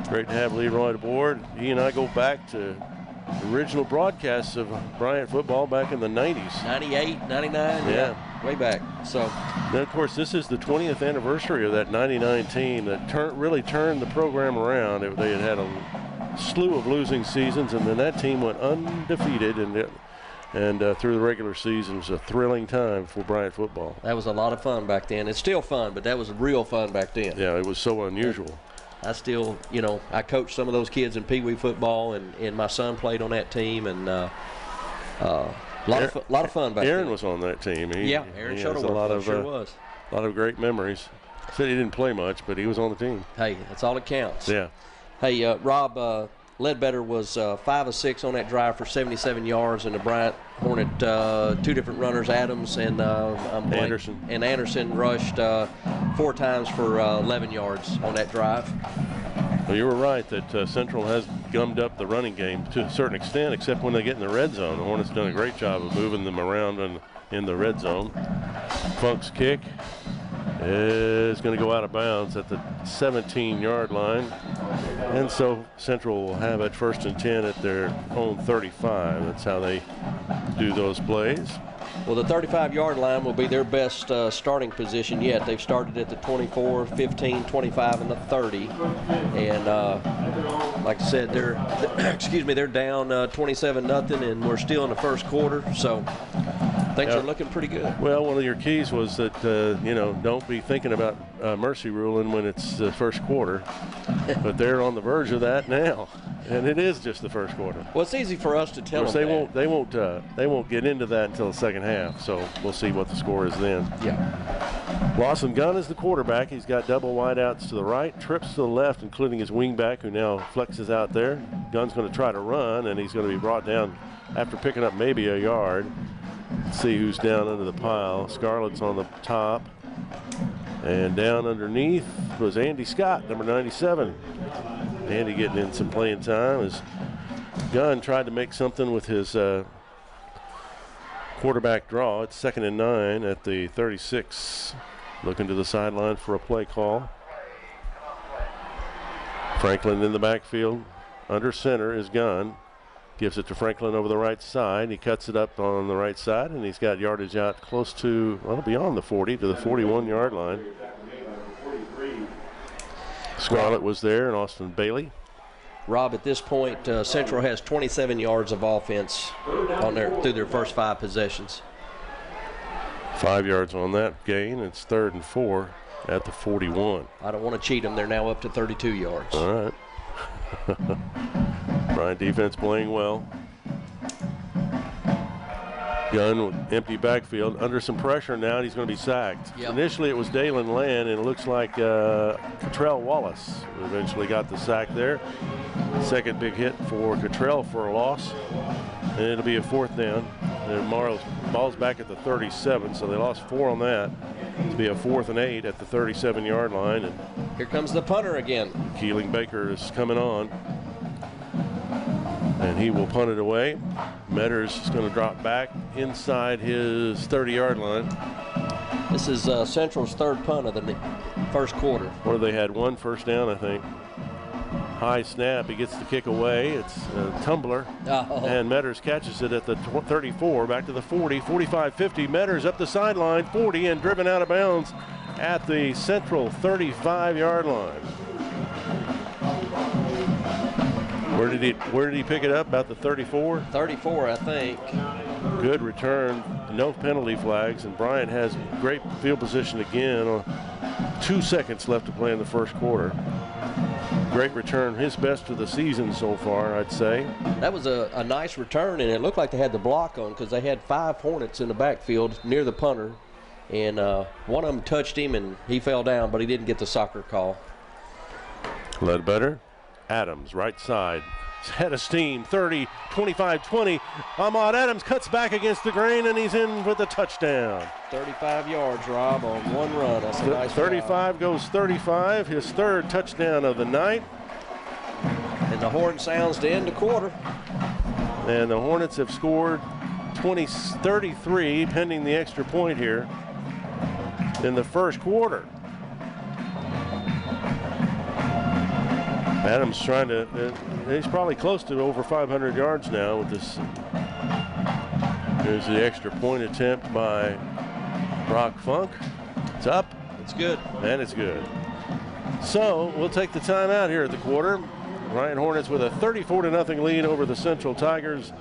Great to have Leroy aboard. He and I go back to the original broadcasts of Bryant football back in the 90s. 98, 99, yeah, way back. So then, of course, this is the 20th anniversary of that 99 team that really turned the program around. They had a slew of losing seasons, and then that team went undefeated, and through the regular season. It was a thrilling time for Bryant football. That was a lot of fun back then. It's still fun, but that was real fun back then. Yeah, it was so unusual. I still, I coached some of those kids in Pee Wee football, and my son played on that team, and a lot of fun back then. Aaron was on that team. Aaron Shuttleworth sure was. A lot of great memories. Said he didn't play much, but he was on the team. Hey, that's all that counts. Yeah. Hey, Rob, Ledbetter was 5 of 6 on that drive for 77 yards, and the Bryant Hornet 2 different runners, Adams and Anderson. And Anderson rushed 4 times for 11 yards on that drive. Well, you were right that Central has gummed up the running game to a certain extent, except when they get in the red zone. The Hornets done a great job of moving them around in the red zone. Funk's kick is going to go out of bounds at the 17-yard line. And so Central will have it 1st and 10 at their own 35. That's how they do those plays. Well, the 35-yard line will be their best starting position yet. They've started at the 24, 15, 25, and the 30. And like I said, they're they're down 27-0, and we're still in the first quarter. So things are looking pretty good. Well, one of your keys was that don't be thinking about mercy ruling when it's the first quarter, but they're on the verge of that now, and it is just the first quarter. Well, it's easy for us to tell them they won't get into that until the second half. So we'll see what the score is then. Yeah. Lawson Gunn is the quarterback. He's got double wideouts to the right, trips to the left, including his wingback, who now flexes out there. Gunn's going to try to run, and he's going to be brought down after picking up maybe a yard. Let's see who's down under the pile. Scarlett's on the top. And down underneath was Andy Scott, number 97. Andy getting in some playing time as Gunn tried to make something with his quarterback draw. It's 2nd and 9 at the 36. Looking to the sideline for a play call. Franklin in the backfield. Under center is Gunn. Gives it to Franklin over the right side. He cuts it up on the right side, and he's got yardage out close to, well, beyond the 40 to the 41-yard line. Scarlett was there, and Austin Bailey. Rob, at this point, Central has 27 yards of offense through their first 5 possessions. 5 yards on that gain. It's 3rd and 4 at the 41. I don't want to cheat them. They're now up to 32 yards. All right. Bryant defense playing well. Gunn with empty backfield, under some pressure now, and he's going to be sacked. Yep. Initially, it was Dalen Land, and it looks like Cottrell Wallace eventually got the sack there. Second big hit for Cottrell for a loss, and it'll be a 4th down. And Morrow's ball's back at the 37, so they lost 4 on that. To be a 4th and 8 at the 37-yard line. And here comes the punter again. Keeling Baker is coming on, and he will punt it away. Metters is going to drop back inside his 30-yard line. This is Central's 3rd punt of the first quarter. Where they had 1 first down, I think. High snap, he gets the kick away. It's a tumbler, and Metters catches it at the 34, back to the 40, 45, 50. Metters up the sideline, 40, and driven out of bounds at the Central 35-yard line. Where did he pick it up? About the 34? 34, I think. Good return, no penalty flags, and Bryant has great field position again. 2 seconds left to play in the first quarter. Great return, his best of the season so far, I'd say. That was a nice return, and it looked like they had the block on because they had 5 Hornets in the backfield near the punter, and one of them touched him and he fell down, but he didn't get the soccer call. Ledbetter, Adams, right side. Head of steam, 30, 25, 20. Ahmad Adams cuts back against the grain, and he's in with a touchdown. 35 yards, Rob, on 1 run. That's a nice 35 job. Goes 35, his 3rd touchdown of the night. And the horn sounds to end the quarter. And the Hornets have scored 33, pending the extra point here in the first quarter. Adams trying to, he's probably close to over 500 yards now with this. Here's the extra point attempt by Brock Funk. It's up. It's good. And it's good. So we'll take the time out here at the quarter. Bryant Hornets with a 34-0 lead over the Central Tigers.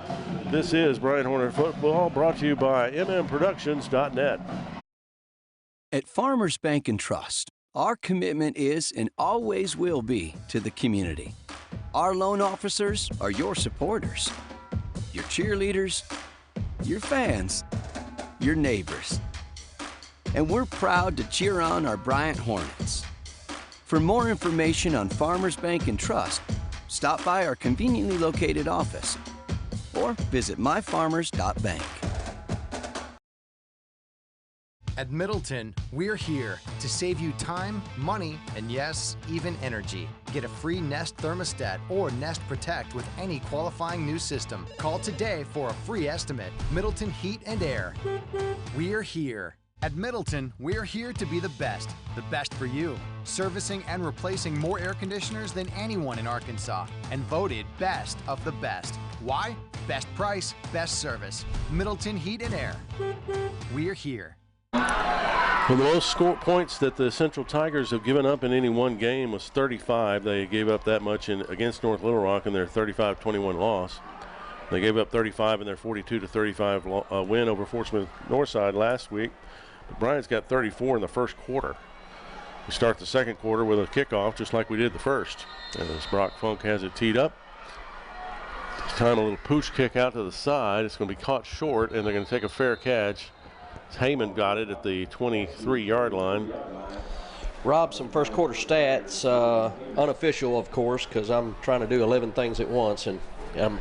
This is Bryant Hornet Football, brought to you by mmproductions.net. At Farmers Bank and Trust, our commitment is and always will be to the community. Our loan officers are your supporters, your cheerleaders, your fans, your neighbors. And we're proud to cheer on our Bryant Hornets. For more information on Farmers Bank and Trust, stop by our conveniently located office or visit myfarmers.bank. At Middleton, we're here to save you time, money, and yes, even energy. Get a free Nest thermostat or Nest Protect with any qualifying new system. Call today for a free estimate. Middleton Heat and Air. We're here. At Middleton, we're here to be the best for you. Servicing and replacing more air conditioners than anyone in Arkansas, and voted best of the best. Why? Best price, best service. Middleton Heat and Air. We're here. Well, the most points that the Central Tigers have given up in any one game was 35. They gave up that much against North Little Rock in their 35-21 loss. They gave up 35 in their 42-35 win over Fort Smith Northside last week. But Bryant's got 34 in the first quarter. We start the second quarter with a kickoff just like we did the first. And as Brock Funk has it teed up, this time a little pooch kick out to the side. It's going to be caught short, and they're going to take a fair catch. Heyman got it at the 23-yard line. Rob, some first quarter stats, unofficial, of course, because I'm trying to do 11 things at once, and I'm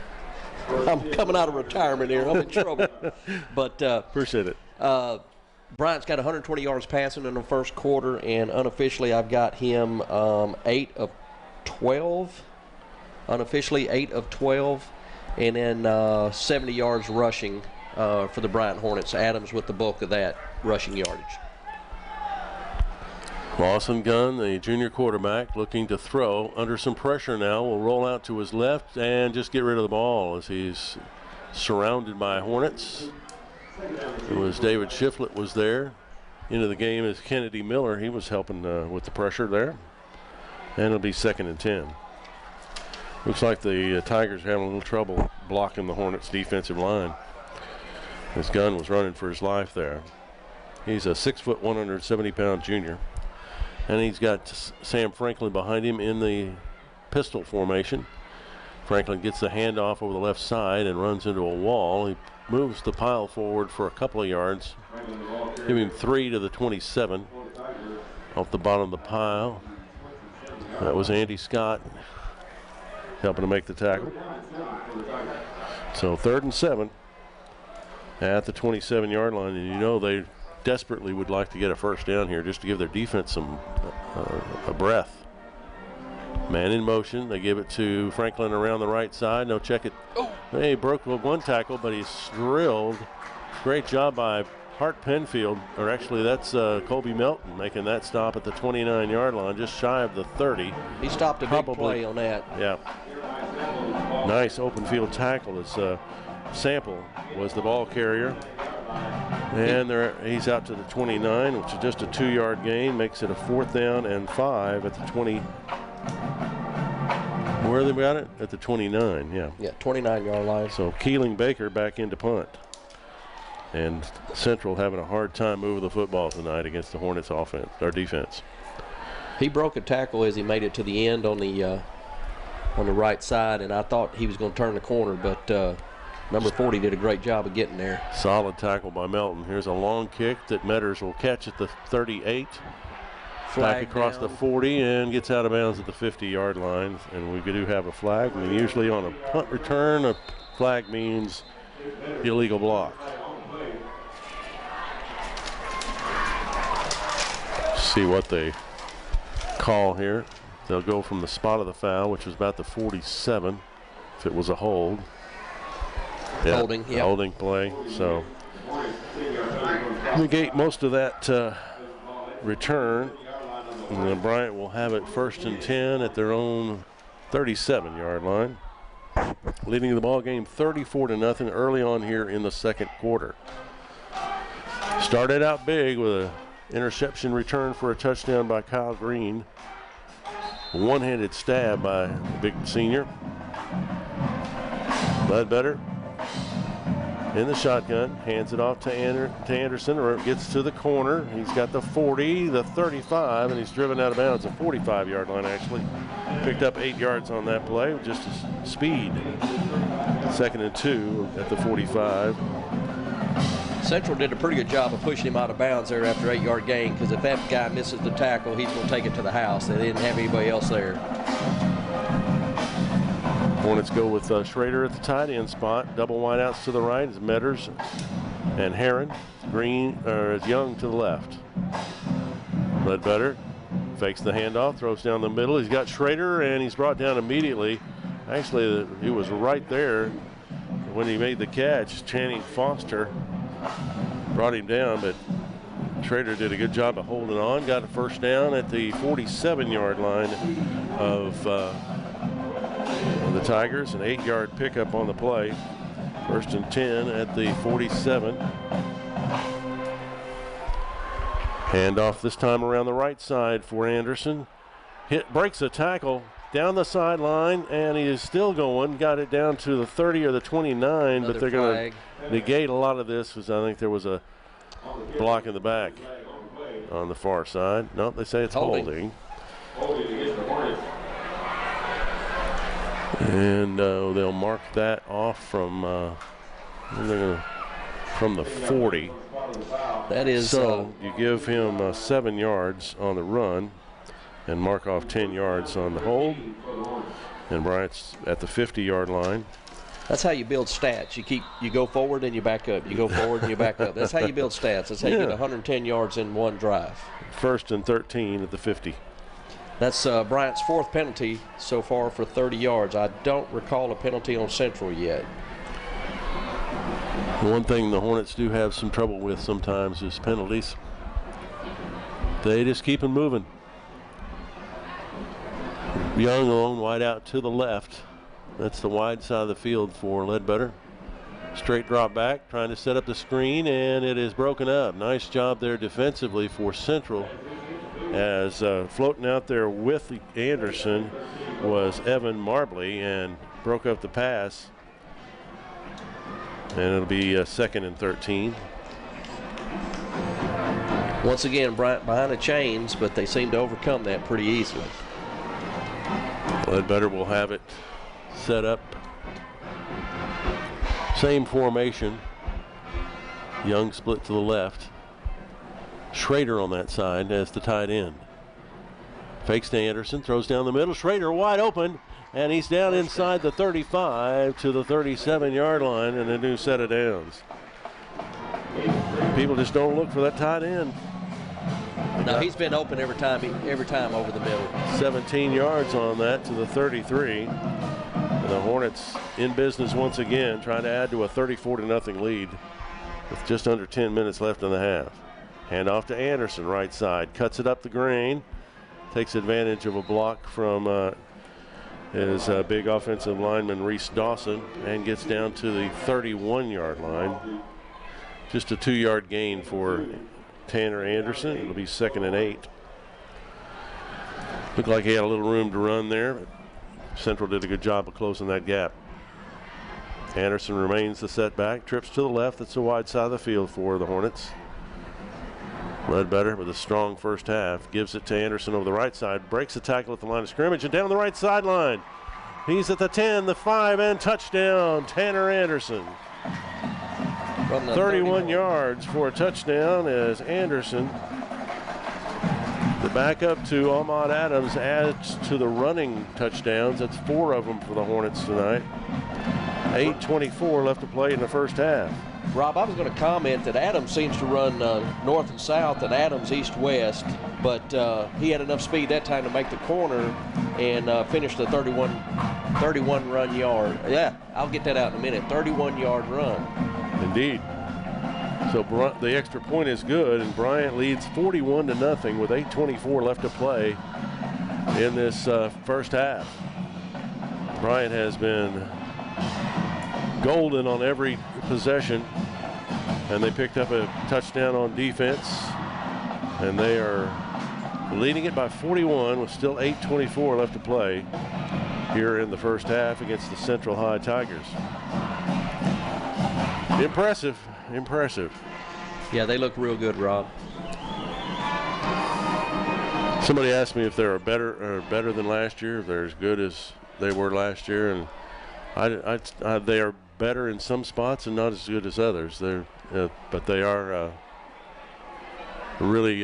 coming out of retirement here. I'm in trouble. But appreciate it. Bryant's got 120 yards passing in the first quarter, and unofficially I've got him 8 of 12. Unofficially 8 of 12, and then 70 yards rushing for the Bryant Hornets. Adams with the bulk of that rushing yardage. Lawson Gunn, the junior quarterback, looking to throw under some pressure now. Will roll out to his left and just get rid of the ball as he's surrounded by Hornets. It was David Shiflett was there. Into the game is Kennedy Miller. He was helping with the pressure there. And it'll be 2nd and 10. Looks like the Tigers are having a little trouble blocking the Hornets' defensive line. This Gunn was running for his life there. He's a 6', 170-pound junior. And he's got Sam Franklin behind him in the pistol formation. Franklin gets the handoff over the left side and runs into a wall. He moves the pile forward for a couple of yards. Give him 3 to the 27 off the bottom of the pile. That was Andy Scott helping to make the tackle. So 3rd and 7 at the 27-yard line, and you know they desperately would like to get a first down here just to give their defense some a breath. Man in motion. They give it to Franklin around the right side. No, check it. Oh. He broke one tackle, but he's drilled. Great job by Hart Penfield, or actually that's Colby Melton making that stop at the 29-yard line, just shy of the 30. He stopped a big play on that. Yeah. Nice open field tackle as Sample was the ball carrier. And he's out to the 29, which is just a 2-yard gain, makes it a 4th down and 5 at the 20. Where they got it? At the 29, yeah. Yeah, 29-yard line. So Keeling Baker back into punt. And Central having a hard time moving the football tonight against the Hornets offense, or defense. He broke a tackle as he made it to the end on the right side, and I thought he was going to turn the corner, but number 40 did a great job of getting there. Solid tackle by Melton. Here's a long kick that Metters will catch at the 38. Flag back across the 40 and gets out of bounds at the 50-yard line. And we do have a flag. And usually on a punt return, a flag means illegal block. See what they call here. They'll go from the spot of the foul, which was about the 47, if it was a hold. Yeah, holding, yeah. Holding play. So negate most of that return. And then Bryant will have it 1st and 10 at their own 37-yard line. Leading the ball game 34-0 early on here in the second quarter. Started out big with an interception return for a touchdown by Kyle Green. A one-handed stab by the big senior. Ledbetter in the shotgun, hands it off to Anderson, or gets to the corner. He's got the 40, the 35, and he's driven out of bounds, a 45-yard line actually. Picked up 8 yards on that play, just as speed. 2nd and 2 at the 45. Central did a pretty good job of pushing him out of bounds there after 8-yard gain, because if that guy misses the tackle, he's going to take it to the house. They didn't have anybody else there. Hornets go with Schrader at the tight end spot. Double wideouts to the right is Metters and Heron. Young to the left. Ledbetter fakes the handoff, throws down the middle. He's got Schrader, and he's brought down immediately. Actually, he was right there when he made the catch. Channing Foster brought him down, but Schrader did a good job of holding on. Got a first down at the 47-yard line of the Tigers. An 8-yard pickup on the play. First and 10 at the 47. Handoff this time around the right side for Anderson. Breaks a tackle down the sideline, and he is still going. Got it down to the 30 or the 29, but they're going to negate a lot of this because I think there was a block in the back on the far side. No, they say it's holding. And they'll mark that off from the 40. That is so you give him 7 yards on the run and mark off 10 yards on the hold. And Bryant's at the 50-yard line. That's how you build stats. You go forward and you back up. You go forward and you back up. That's how you build stats. That's how you get 110 yards in one drive. First and 13 at the 50. That's Bryant's 4th penalty so far for 30 yards. I don't recall a penalty on Central yet. One thing the Hornets do have some trouble with sometimes is penalties. They just keep them moving. Young alone, wide out to the left. That's the wide side of the field for Ledbetter. Straight drop back, trying to set up the screen, and it is broken up. Nice job there defensively for Central. As floating out there with Anderson was Evan Marbley and broke up the pass. And it'll be 2nd and 13. Once again, Bryant behind the chains, but they seem to overcome that pretty easily. Ledbetter will have it set up. Same formation. Young split to the left. Schrader on that side as the tight end. Fakes to Anderson, throws down the middle. Schrader wide open, and he's down inside the 35 to the 37-yard line, and a new set of downs. People just don't look for that tight end. No, he's been open every time over the middle. 17 yards on that to the 33. And the Hornets in business once again, trying to add to a 34-0 lead with just under 10 minutes left in the half. Hand off to Anderson, right side. Cuts it up the grain. Takes advantage of a block from his big offensive lineman, Reese Dawson, and gets down to the 31-yard line. Just a 2-yard gain for Tanner Anderson. It'll be 2nd and 8. Looked like he had a little room to run there, but Central did a good job of closing that gap. Anderson remains the setback. Trips to the left. That's the wide side of the field for the Hornets. Ledbetter with a strong first half. Gives it to Anderson over the right side. Breaks the tackle at the line of scrimmage and down the right sideline. He's at the 10, the 5, and touchdown. Tanner Anderson. 31 yards for a touchdown as Anderson, the backup to Ahmad Adams, adds to the running touchdowns. That's 4 of them for the Hornets tonight. 8:24 left to play in the first half. Rob, I was going to comment that Adams seems to run north and south and Adams east-west, but he had enough speed that time to make the corner and finish the 31 run yard. Yeah, I'll get that out in a minute. 31-yard run. Indeed. So the extra point is good, and Bryant leads 41-0 with 8:24 left to play in this first half. Bryant has been golden on every possession, and they picked up a touchdown on defense, and they are leading it by 41 with still 8:24 left to play here in the first half against the Central High Tigers. Impressive. Yeah, they look real good, Rob. Somebody asked me if they're better than last year, if they're as good as they were last year, and they are better in some spots and not as good as others. But they are really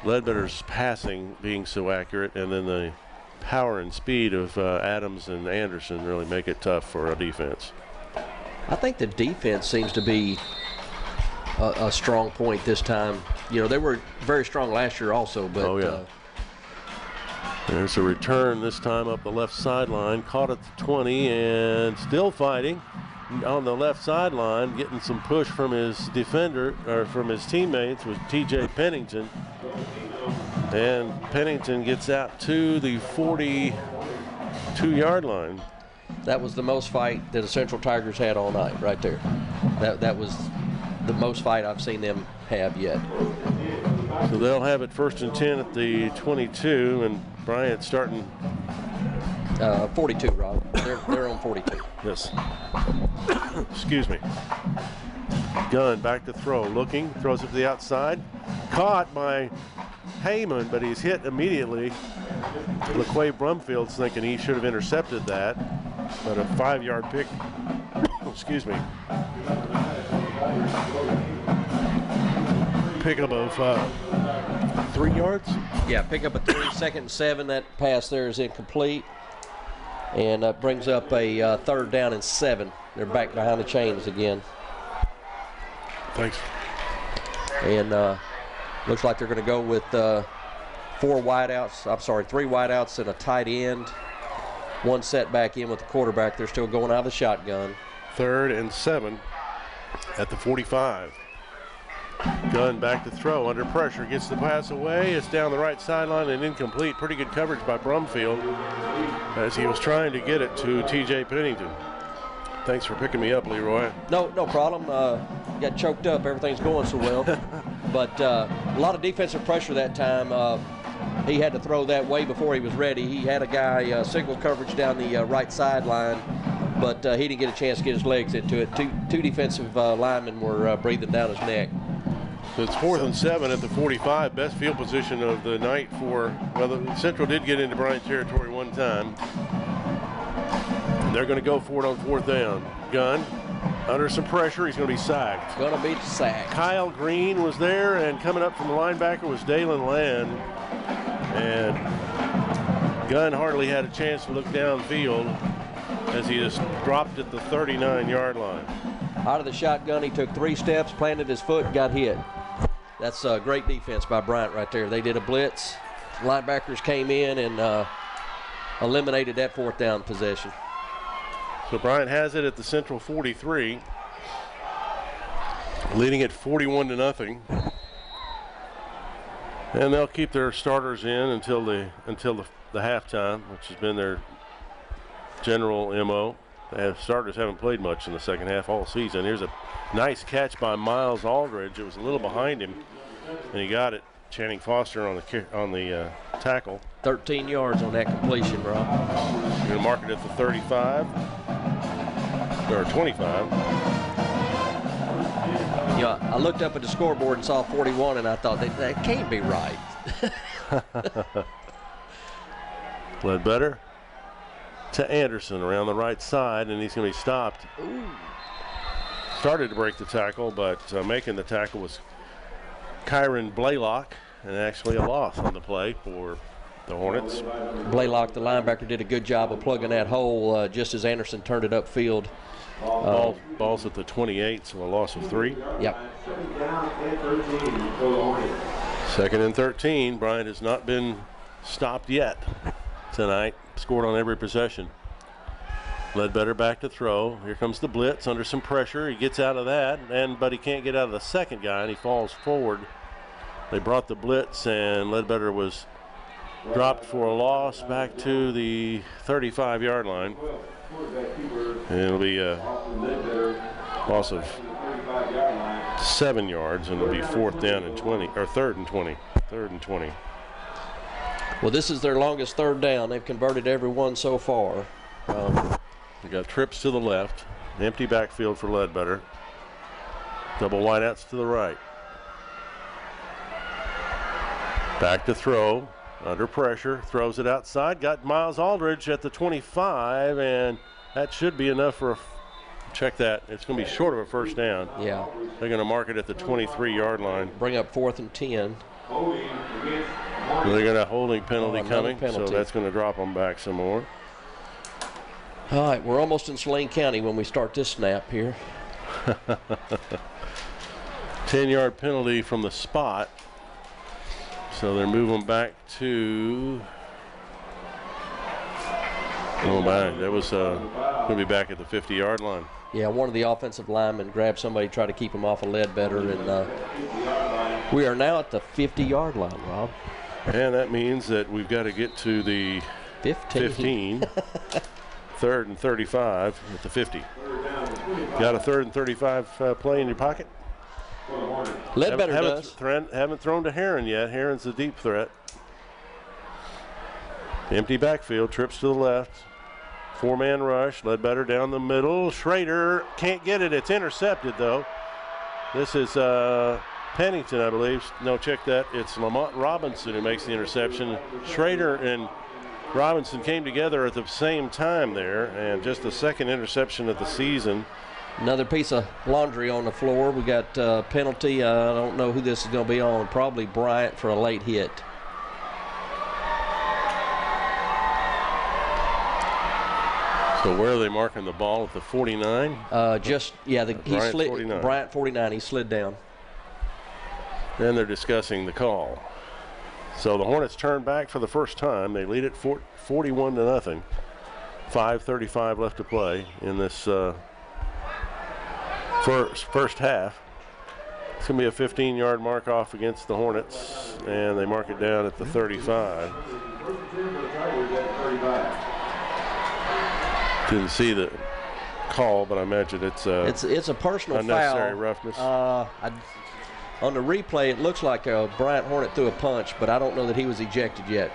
Ledbetter's passing being so accurate, and then the power and speed of Adams and Anderson really make it tough for a defense. I think the defense seems to be a strong point this time. You know, they were very strong last year also, but oh, yeah. There's a return this time up the left sideline, caught at the 20 and still fighting. on the left sideline, getting some push from his defender, or from his teammates, was T.J. Pennington. And Pennington gets out to the 42-yard line. That was the most fight that the Central Tigers had all night right there. That was the most fight I've seen them have yet. So they'll have it 1st and 10 at the 22, and Bryant starting. 42, Rob. They're on 42. Yes. Excuse me. Gunn back to throw. Looking. Throws it to the outside. Caught by Heyman, but he's hit immediately. LaQuay Brumfield's thinking he should have intercepted that. But a 5-yard pick. Excuse me. Pickup of 3 yards? Yeah, pick up a 3, 2nd and 7. That pass there is incomplete. And brings up a 3rd down and 7. They're back behind the chains again. Thanks. And looks like they're going to go with 3 wideouts and a tight end. 1 set back in with the quarterback. They're still going out of the shotgun. 3rd and 7 at the 45. Gunn back to throw, under pressure, gets the pass away. It's down the right sideline and incomplete. Pretty good coverage by Brumfield as he was trying to get it to T.J. Pennington. Thanks for picking me up, Leroy. No problem. Got choked up. Everything's going so well. But a lot of defensive pressure that time. He had to throw that way before he was ready. He had a guy single coverage down the right sideline, but he didn't get a chance to get his legs into it. Two defensive linemen were breathing down his neck. So it's 4th and 7 at the 45. Best field position of the night for, well, the Central did get into Bryant territory one time. And they're going to go for it on 4th down. Gunn under some pressure. He's going to be sacked. Going to be sacked. Kyle Green was there, and coming up from the linebacker was Dalen Land. And Gunn hardly had a chance to look downfield as he just dropped at the 39-yard line. Out of the shotgun, he took 3 steps, planted his foot, and got hit. That's a great defense by Bryant right there. They did a blitz. Linebackers came in and eliminated that 4th down possession. So Bryant has it at the Central 43, leading it 41-0. And they'll keep their starters in until the halftime, which has been their general MO. Starters haven't played much in the second half all season. Here's a nice catch by Miles Aldridge. It was a little behind him, and he got it. Channing Foster on the tackle. 13 yards on that completion, Rob. You're going to mark it at the 35 or 25. Yeah, I looked up at the scoreboard and saw 41, and I thought that can't be right. Ledbetter to Anderson around the right side, and he's going to be stopped. Ooh. Started to break the tackle, but making the tackle was Kyron Blaylock, and actually a loss on the play for the Hornets. Blaylock, the linebacker, did a good job of plugging that hole just as Anderson turned it upfield. Ball's at the 28, so a loss of 3. Yep. 2nd and 13. Bryant has not been stopped yet tonight. Scored on every possession. Ledbetter back to throw. Here comes the blitz under some pressure. He gets out of that, but he can't get out of the second guy, and he falls forward. They brought the blitz, and Ledbetter was dropped for a loss back to the 35-yard line. And it'll be a loss of 7 yards, and it'll be 4th down and 20, or 3rd and 20. 3rd and 20. Well, this is their longest 3rd down. They've converted every one so far. We got trips to the left, empty backfield for Ledbetter. Double wideouts to the right. Back to throw, under pressure, throws it outside. Got Miles Aldridge at the 25, and that should be enough for check that. It's going to be short of a 1st down. Yeah. They're going to mark it at the 23-yard line. Bring up 4th and 10. They got a holding penalty coming, so that's going to drop them back some more. All right, we're almost in Saline County when we start this snap here. 10-yard penalty from the spot. So they're moving back to Oh, my. That was going to be back at the 50-yard line. Yeah, one of the offensive linemen grabbed somebody, tried to keep him off of Ledbetter, and we are now at the 50-yard line, Rob. And that means that we've got to get to the 15. Third and 35 at the 50. Got a third and 35 play in your pocket? Ledbetter does. Haven't thrown to Heron yet. Heron's the deep threat. Empty backfield, trips to the left. 4-man rush, Ledbetter down the middle. Schrader can't get it. It's intercepted, though. This is Pennington, I believe. No, check that. It's Lamont Robinson who makes the interception. Schrader and Robinson came together at the same time there, and just the second interception of the season. Another piece of laundry on the floor. We got penalty. I don't know who this is going to be on. Probably Bryant for a late hit. So where are they marking the ball? At the 49? He slid. 49. Bryant 49. He slid down. Then they're discussing the call. So the Hornets turn back for the first time. They lead it 41-0. 5:35 left to play in this first half. It's going to be a 15-yard mark off against the Hornets, and they mark it down at the 35. Didn't see the call, but I imagine it's a personal unnecessary foul. roughness. On the replay, it looks like Bryant Hornet threw a punch, but I don't know that he was ejected yet.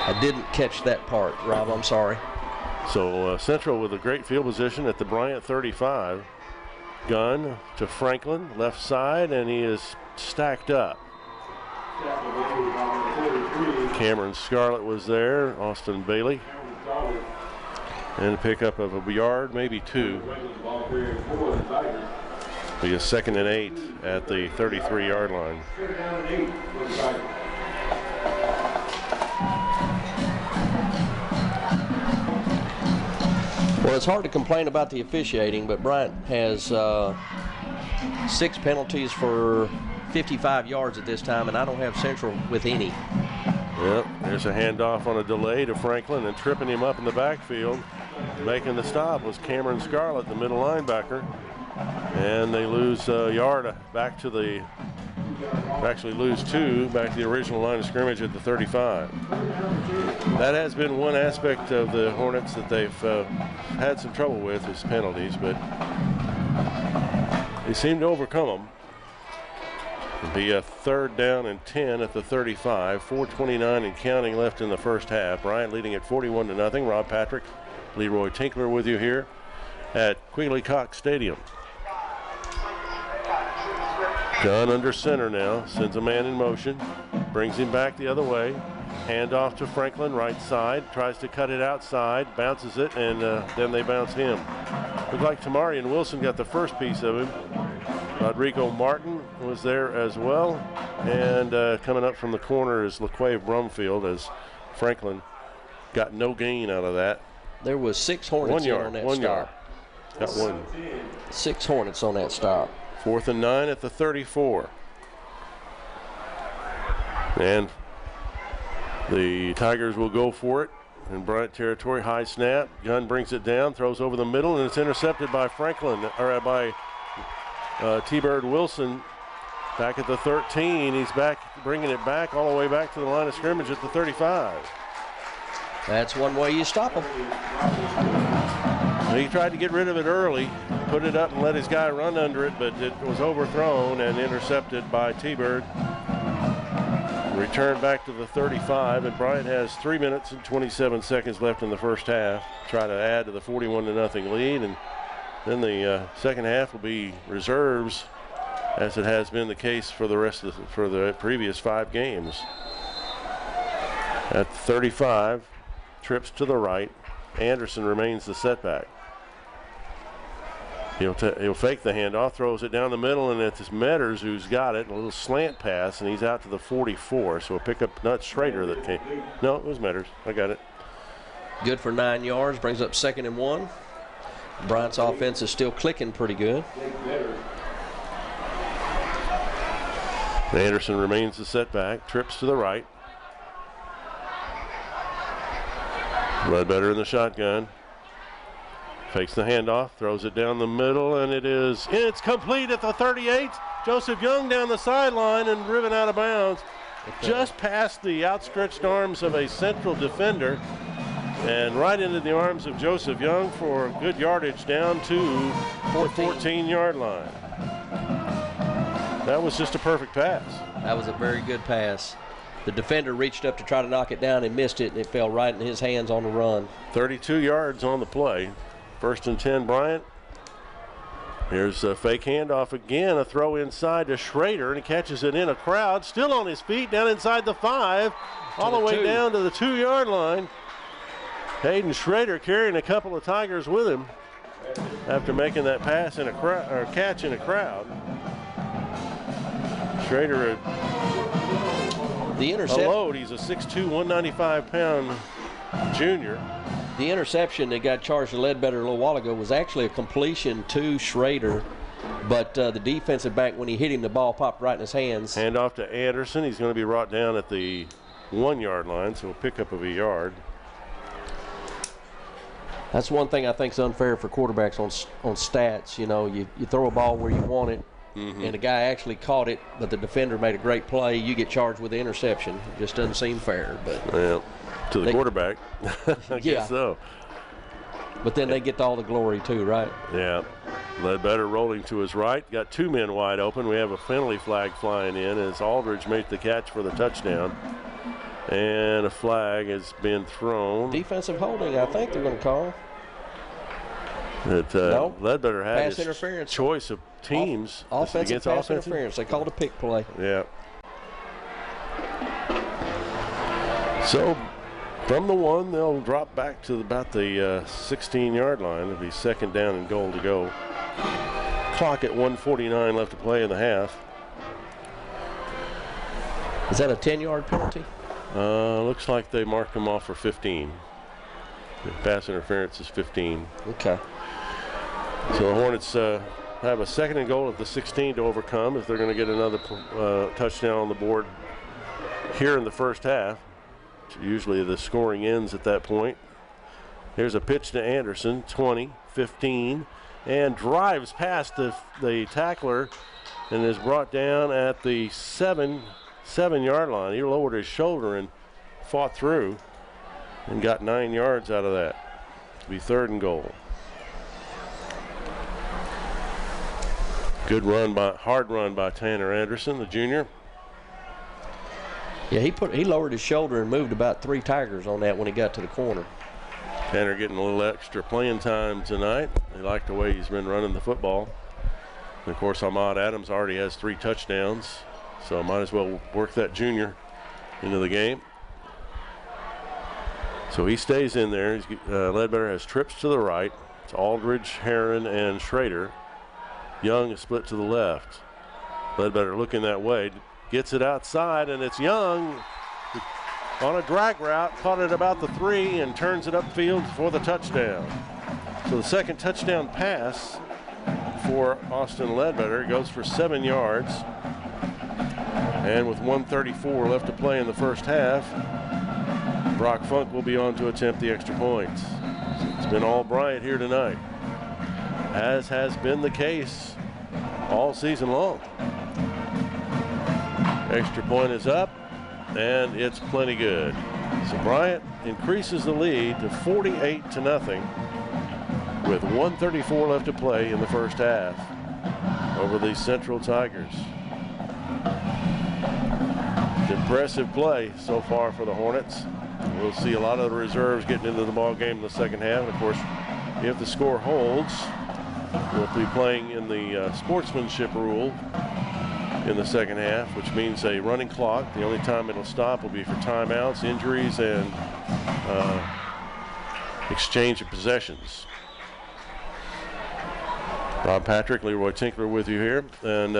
I didn't catch that part, Rob. I'm sorry. So Central with a great field position at the Bryant 35. Gun to Franklin, left side, and he is stacked up. Cameron Scarlett was there, Austin Bailey. And a pickup of a yard, maybe two. Be a 2nd and 8 at the 33-yard line. Well, it's hard to complain about the officiating, but Bryant has 6 penalties for 55 yards at this time, and I don't have Central with any. Yep, there's a handoff on a delay to Franklin, and tripping him up in the backfield. Making the stop was Cameron Scarlett, the middle linebacker. And they lose a yard back to the, actually lose 2 back to the original line of scrimmage at the 35. That has been one aspect of the Hornets that they've had some trouble with, is penalties, but they seem to overcome them. It'll be a 3rd down and 10 at the 35. 4:29 and counting left in the first half. Bryant leading at 41-0. Rob Patrick, Leroy Tinkler with you here at Quigley Cox Stadium. Gunn under center now, sends a man in motion, brings him back the other way. Handoff to Franklin, right side, tries to cut it outside, bounces it, and then they bounce him. Looked like Tamarian Wilson got the first piece of him. Rodrigo Martin was there as well. And coming up from the corner is LaQuave Brumfield, as Franklin got no gain out of that. There was 6 Hornets on that stop. Got one. 6 Hornets on that stop. 4th and 9 at the 34. And the Tigers will go for it in Bryant territory. High snap. Gunn brings it down, throws over the middle, and it's intercepted by Franklin, or by T-Bird Wilson. Back at the 13. He's back, bringing it back all the way back to the line of scrimmage at the 35. That's one way you stop him. He tried to get rid of it early, put it up and let his guy run under it, but it was overthrown and intercepted by T-Bird. Returned back to the 35, and Bryant has 3 minutes and 27 seconds left in the first half. Try to add to the 41-0 lead, and then the second half will be reserves, as it has been the case for the previous 5 games. At 35, trips to the right. Anderson remains the setback. He'll fake the handoff, throws it down the middle, and it's Metters who's got it. A little slant pass, and he's out to the 44. So a pickup, not Schrader that came. No, it was Metters. I got it. Good for 9 yards, brings up 2nd and 1. Bryant's offense is still clicking pretty good. Anderson remains the setback, trips to the right. Ledbetter in the shotgun. Fakes the handoff, throws it down the middle, and it's complete at the 38. Joseph Young down the sideline and driven out of bounds. Just past the outstretched arms of a Central defender and right into the arms of Joseph Young for good yardage down to the 14-yard line. That was just a perfect pass. That was a very good pass. The defender reached up to try to knock it down and missed it, and it fell right in his hands on the run. 32 yards on the play. 1st and 10, Bryant. Here's a fake handoff again, a throw inside to Schrader, and he catches it in a crowd, still on his feet, down inside the 5, all the way down to the 2-yard line. Hayden Schrader carrying a couple of Tigers with him after making that pass in a catch in a crowd. Schrader, the interception. A load. He's a 6'2", 195-pound junior. The interception that got charged to Ledbetter a little while ago was actually a completion to Schrader, but the defensive back, when he hit him, the ball popped right in his hands. Hand off to Anderson. He's going to be brought down at the 1-yard line, so a pickup of a yard. That's one thing I think is unfair for quarterbacks on stats. You know, you throw a ball where you want it, and the guy actually caught it, but the defender made a great play. You get charged with the interception. It just doesn't seem fair. But well, to the quarterback, I guess so. But then they get all the glory too, right? Yeah. Ledbetter rolling to his right. Got 2 men wide open. We have a penalty flag flying in as Aldridge makes the catch for the touchdown. And a flag has been thrown. Defensive holding, I think they're going to call. No. Ledbetter had pass his interference. Choice of teams. Offensive pass interference. They called a pick play. Yeah. So from the 1, they'll drop back to about the 16-yard line. It'll be 2nd down and goal to go. Clock at 1:49 left to play in the half. Is that a 10-yard penalty? Looks like they marked him off for 15. The pass interference is 15. Okay. So the Hornets have a 2nd and goal at the 16 to overcome if they're going to get another touchdown on the board here in the first half. Usually the scoring ends at that point. Here's a pitch to Anderson, 20, 15, and drives past the tackler and is brought down at the 7-yard line. He lowered his shoulder and fought through and got 9 yards out of that. It'll be 3rd and goal. Good run hard run by Tanner Anderson, the junior. Yeah, he lowered his shoulder and moved about 3 Tigers on that when he got to the corner. Tanner getting a little extra playing time tonight. They like the way he's been running the football. And of course, Ahmad Adams already has 3 touchdowns, so might as well work that junior into the game. So he stays in there. Ledbetter has trips to the right. It's Aldridge, Heron, and Schrader. Young is split to the left. Ledbetter looking that way. Gets it outside, and it's Young on a drag route. Caught it about the 3 and turns it upfield for the touchdown. So the 2nd touchdown pass for Austin Ledbetter goes for 7 yards. And with 1:34 left to play in the first half, Brock Funk will be on to attempt the extra points. It's been all Bryant here tonight, as has been the case all season long. Extra point is up, and it's plenty good. So Bryant increases the lead to 48-0 with 1:34 left to play in the first half over the Central Tigers. Impressive play so far for the Hornets. We'll see a lot of the reserves getting into the ball game in the second half. And of course, if the score holds, we'll be playing in the sportsmanship rule in the second half, which means a running clock. The only time it'll stop will be for timeouts, injuries, and exchange of possessions. Bob Patrick, Leroy Tinkler with you here, and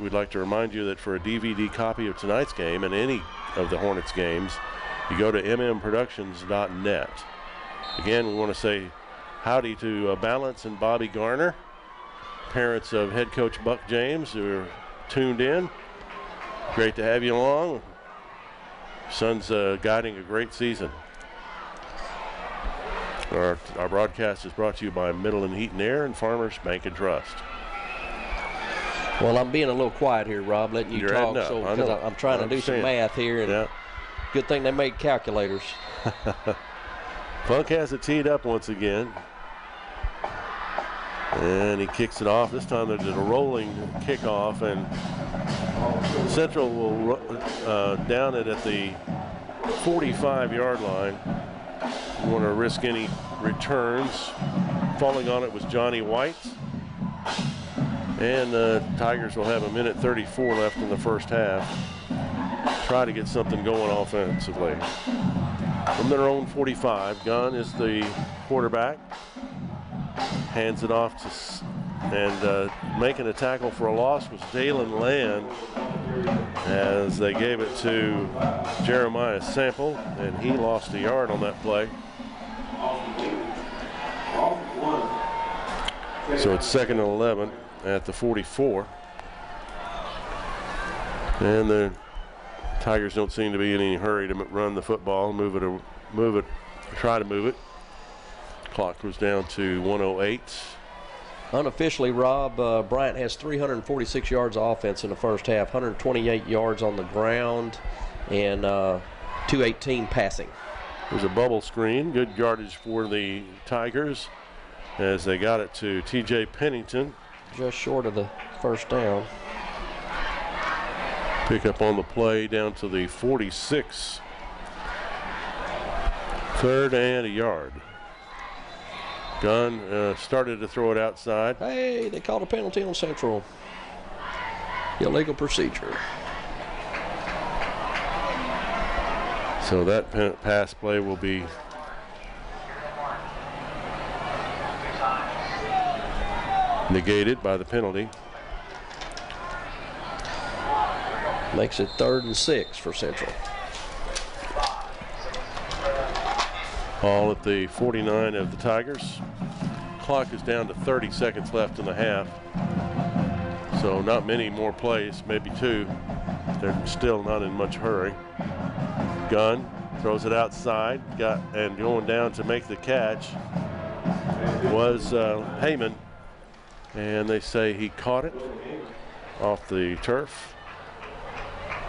we'd like to remind you that for a DVD copy of tonight's game and any of the Hornets games, you go to mmproductions.net. Again, we want to say howdy to Balance and Bobby Garner, parents of head coach Buck James, who are tuned in. Great to have you along. Son's guiding a great season. Our broadcast is brought to you by Middleton Heat and Air and Farmers Bank and Trust. Well, I'm being a little quiet here, Rob, letting you talk. So because I'm trying to do some math here. And good thing they made calculators. Funk has it teed up once again. And he kicks it off. This time there's a rolling kickoff, and Central will down it at the 45-yard line. You want to risk any returns. Falling on it was Johnny White. And the Tigers will have 1:34 left in the first half. Try to get something going offensively. From their own 45, Gunn is the quarterback. Hands it off to, and making a tackle for a loss was Dalen Land, as they gave it to Jeremiah Sample, and he lost a yard on that play. So it's 2nd and 11 at the 44. And the Tigers don't seem to be in any hurry to run the football, try to move it. Clock was down to 1:08. Unofficially, Rob, Bryant has 346 yards of offense in the first half, 128 yards on the ground, and 218 passing. There's a bubble screen. Good yardage for the Tigers as they got it to T.J. Pennington. Just short of the first down. Pick up on the play down to the 46. 3rd and a yard. Gunn started to throw it outside. Hey, they called a penalty on Central. Illegal procedure. So that pass play will be negated by the penalty. Makes it 3rd and 6 for Central. Ball at the 49 of the Tigers. Clock is down to 30 seconds left in the half. So not many more plays, maybe 2. They're still not in much hurry. Gunn throws it outside, and going down to make the catch was Heyman. And they say he caught it off the turf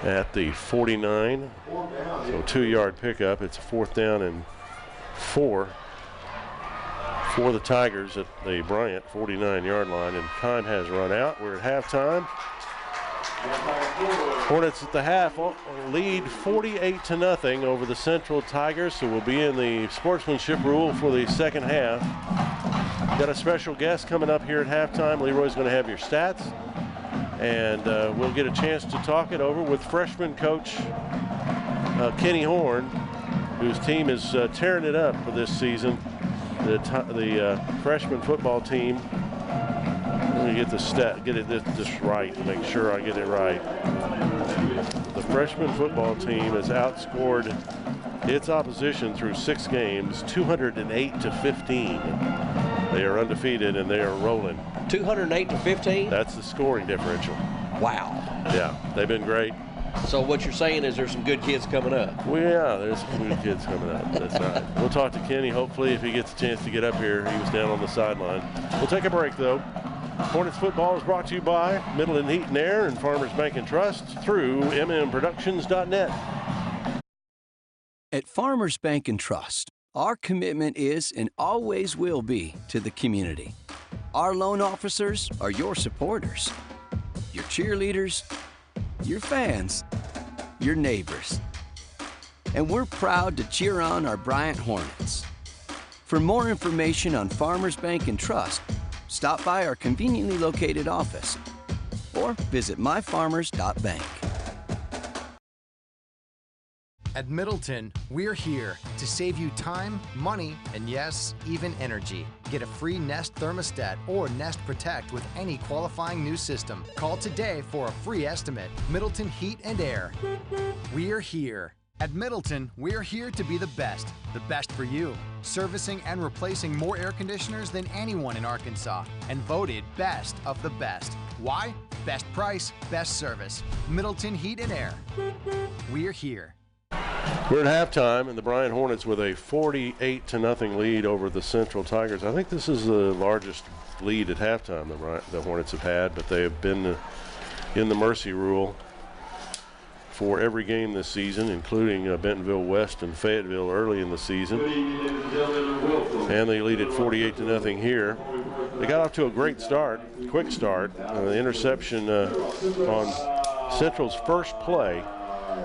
at the 49. So 2-yard pickup. It's a 4th down and 4 for the Tigers at the Bryant 49-yard line, and time has run out. We're at halftime. Hornets at the half lead 48-0 over the Central Tigers, so we'll be in the sportsmanship rule for the second half. Got a special guest coming up here at halftime. Leroy's going to have your stats, and we'll get a chance to talk it over with freshman coach Kenny Horn, whose team is tearing it up for this season. The freshman football team. Let me get this right. Make sure I get it right. The freshman football team has outscored its opposition through 6 games, 208-15. They are undefeated and they are rolling. 208-15. That's the scoring differential. Wow. Yeah, they've been great. So what you're saying is there's some good kids coming up. Well, yeah, there's some good kids coming up. That's right. We'll talk to Kenny, hopefully, if he gets a chance to get up here. He was down on the sideline. We'll take a break, though. Hornets football is brought to you by Middleton Heat and Air and Farmers Bank and Trust through mmproductions.net. At Farmers Bank and Trust, our commitment is and always will be to the community. Our loan officers are your supporters, your cheerleaders, your fans, your neighbors. And we're proud to cheer on our Bryant Hornets. For more information on Farmers Bank and Trust, stop by our conveniently located office or visit myfarmers.bank. At Middleton, we're here to save you time, money, and yes, even energy. Get a free Nest thermostat or Nest Protect with any qualifying new system. Call today for a free estimate. Middleton Heat and Air. We're here. At Middleton, we're here to be the best for you. Servicing and replacing more air conditioners than anyone in Arkansas, and voted best of the best. Why? Best price, best service. Middleton Heat and Air. We're here. We're at halftime, and the Bryant Hornets with a 48-0 lead over the Central Tigers. I think this is the largest lead at halftime the Hornets have had, but they have been in the mercy rule for every game this season, including Bentonville West and Fayetteville early in the season. And they lead at 48-0 here. They got off to a great start, quick start. The interception on Central's first play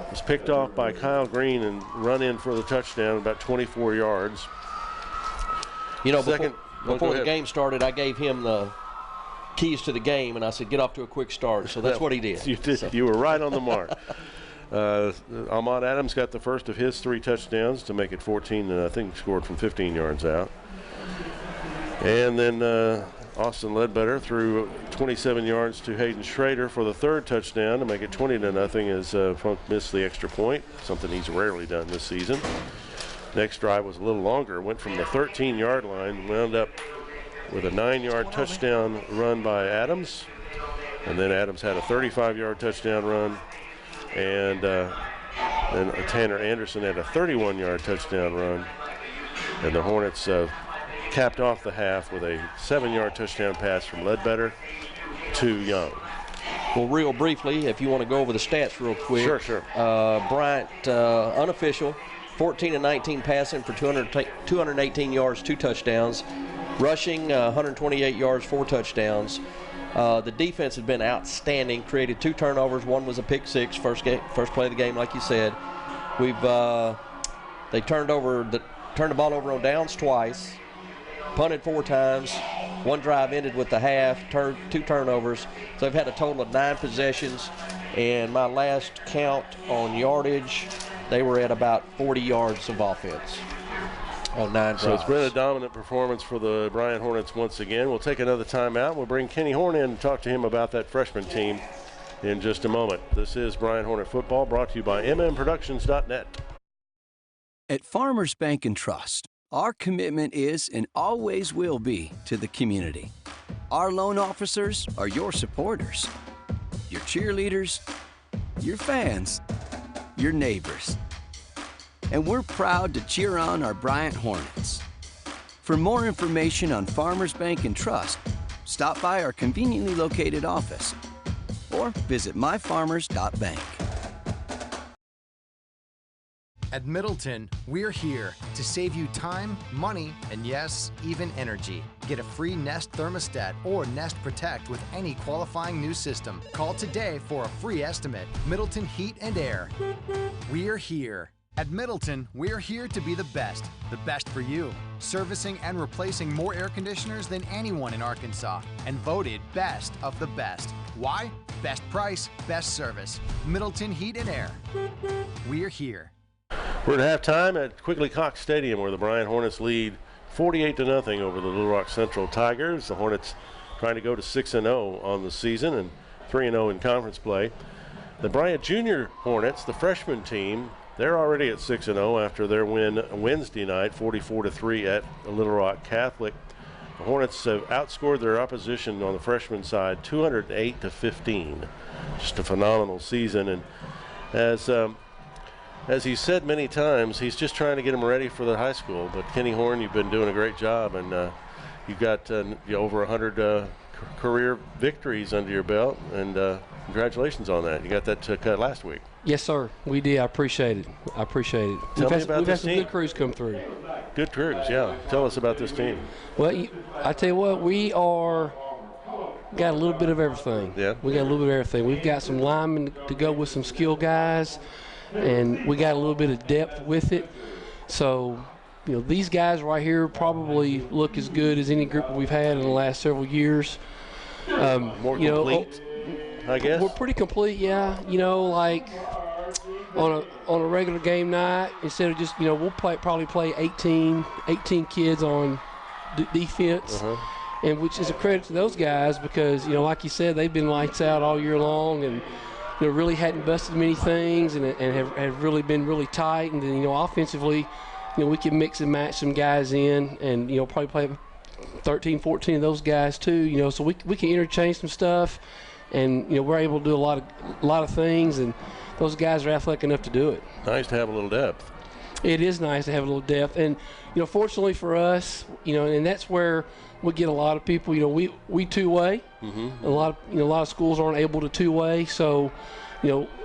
was picked off by Kyle Green and run in for the touchdown about 24 yards. You know, before the game started, I gave him the keys to the game, and I said, get off to a quick start. So that's what he did. You did. So. You were right on the mark. Ahmad Adams got the first of his 3 touchdowns to make it 14, and I think scored from 15 yards out. And then Austin Ledbetter threw 27 yards to Hayden Schrader for the 3rd touchdown to make it 20-0 as Funk missed the extra point, something he's rarely done this season. Next drive was a little longer, went from the 13-yard line, wound up with a 9-yard touchdown run by Adams. And then Adams had a 35-yard touchdown run. And then Tanner Anderson had a 31-yard touchdown run. And the Hornets capped off the half with a 7-yard touchdown pass from Ledbetter to Young. Well, real briefly, if you want to go over the stats real quick. Sure. Bryant, unofficial, 14-19 passing for 218 yards, 2 touchdowns. Rushing, 128 yards, 4 touchdowns. The defense has been outstanding, created 2 turnovers. One was a pick 6, first play of the game, like you said. They turned the ball over on downs twice, punted 4 times. One drive ended with the half, 2 turnovers. So they've had a total of 9 possessions. And my last count on yardage, they were at about 40 yards of offense on 9 drives. So it's been a dominant performance for the Bryant Hornets once again. We'll take another timeout. We'll bring Kenny Horn in and talk to him about that freshman team in just a moment. This is Bryant Hornet Football, brought to you by mmproductions.net. At Farmers Bank and Trust, our commitment is and always will be to the community. Our loan officers are your supporters, your cheerleaders, your fans, your neighbors. And we're proud to cheer on our Bryant Hornets. For more information on Farmers Bank and Trust, stop by our conveniently located office or visit myfarmers.bank. At Middleton, we're here to save you time, money, and yes, even energy. Get a free Nest thermostat or Nest Protect with any qualifying new system. Call today for a free estimate. Middleton Heat and Air. We're here. At Middleton, we're here to be the best for you. Servicing and replacing more air conditioners than anyone in Arkansas, and voted best of the best. Why? Best price, best service. Middleton Heat and Air. We're here. We're at halftime at Quigley Cox Stadium, where the Bryant Hornets lead 48-0 over the Little Rock Central Tigers. The Hornets trying to go to 6-0 on the season and 3-0 in conference play. The Bryant Junior Hornets, the freshman team, they're already at 6-0 after their win Wednesday night, 44-3 at Little Rock Catholic. The Hornets have outscored their opposition on the freshman side 208-15. Just a phenomenal season. And as he said many times, he's just trying to get them ready for the high school. But Kenny Horn, you've been doing a great job, and you've got over 100 career victories under your belt, and congratulations on that. You got that cut last week. Yes, sir. We did. I appreciate it. Tell me about we've had this some team. good crews come through. Good crews, yeah. Tell us about this team. Well, I tell you what, we got a little bit of everything. Yeah. We got a little bit of everything. We've got some linemen to go with some skill guys, and we got a little bit of depth with it. So, these guys right here probably look as good as any group we've had in the last several years. More complete, I guess. We're pretty complete, yeah. Like on a regular game night, instead of just, we'll probably play 18 kids on defense, and which is a credit to those guys because, like you said, they've been lights out all year long and really hadn't busted many things and have really been really tight. And then, offensively, we can mix and match some guys in and, probably play 13, 14 of those guys too, so we can interchange some stuff, and we're able to do a lot of things. And those guys are athletic enough to do it. Nice to have a little depth. It is nice to have a little depth, and fortunately for us, and that's where we get a lot of people. We two-way. Mm-hmm. A lot of schools aren't able to two-way, so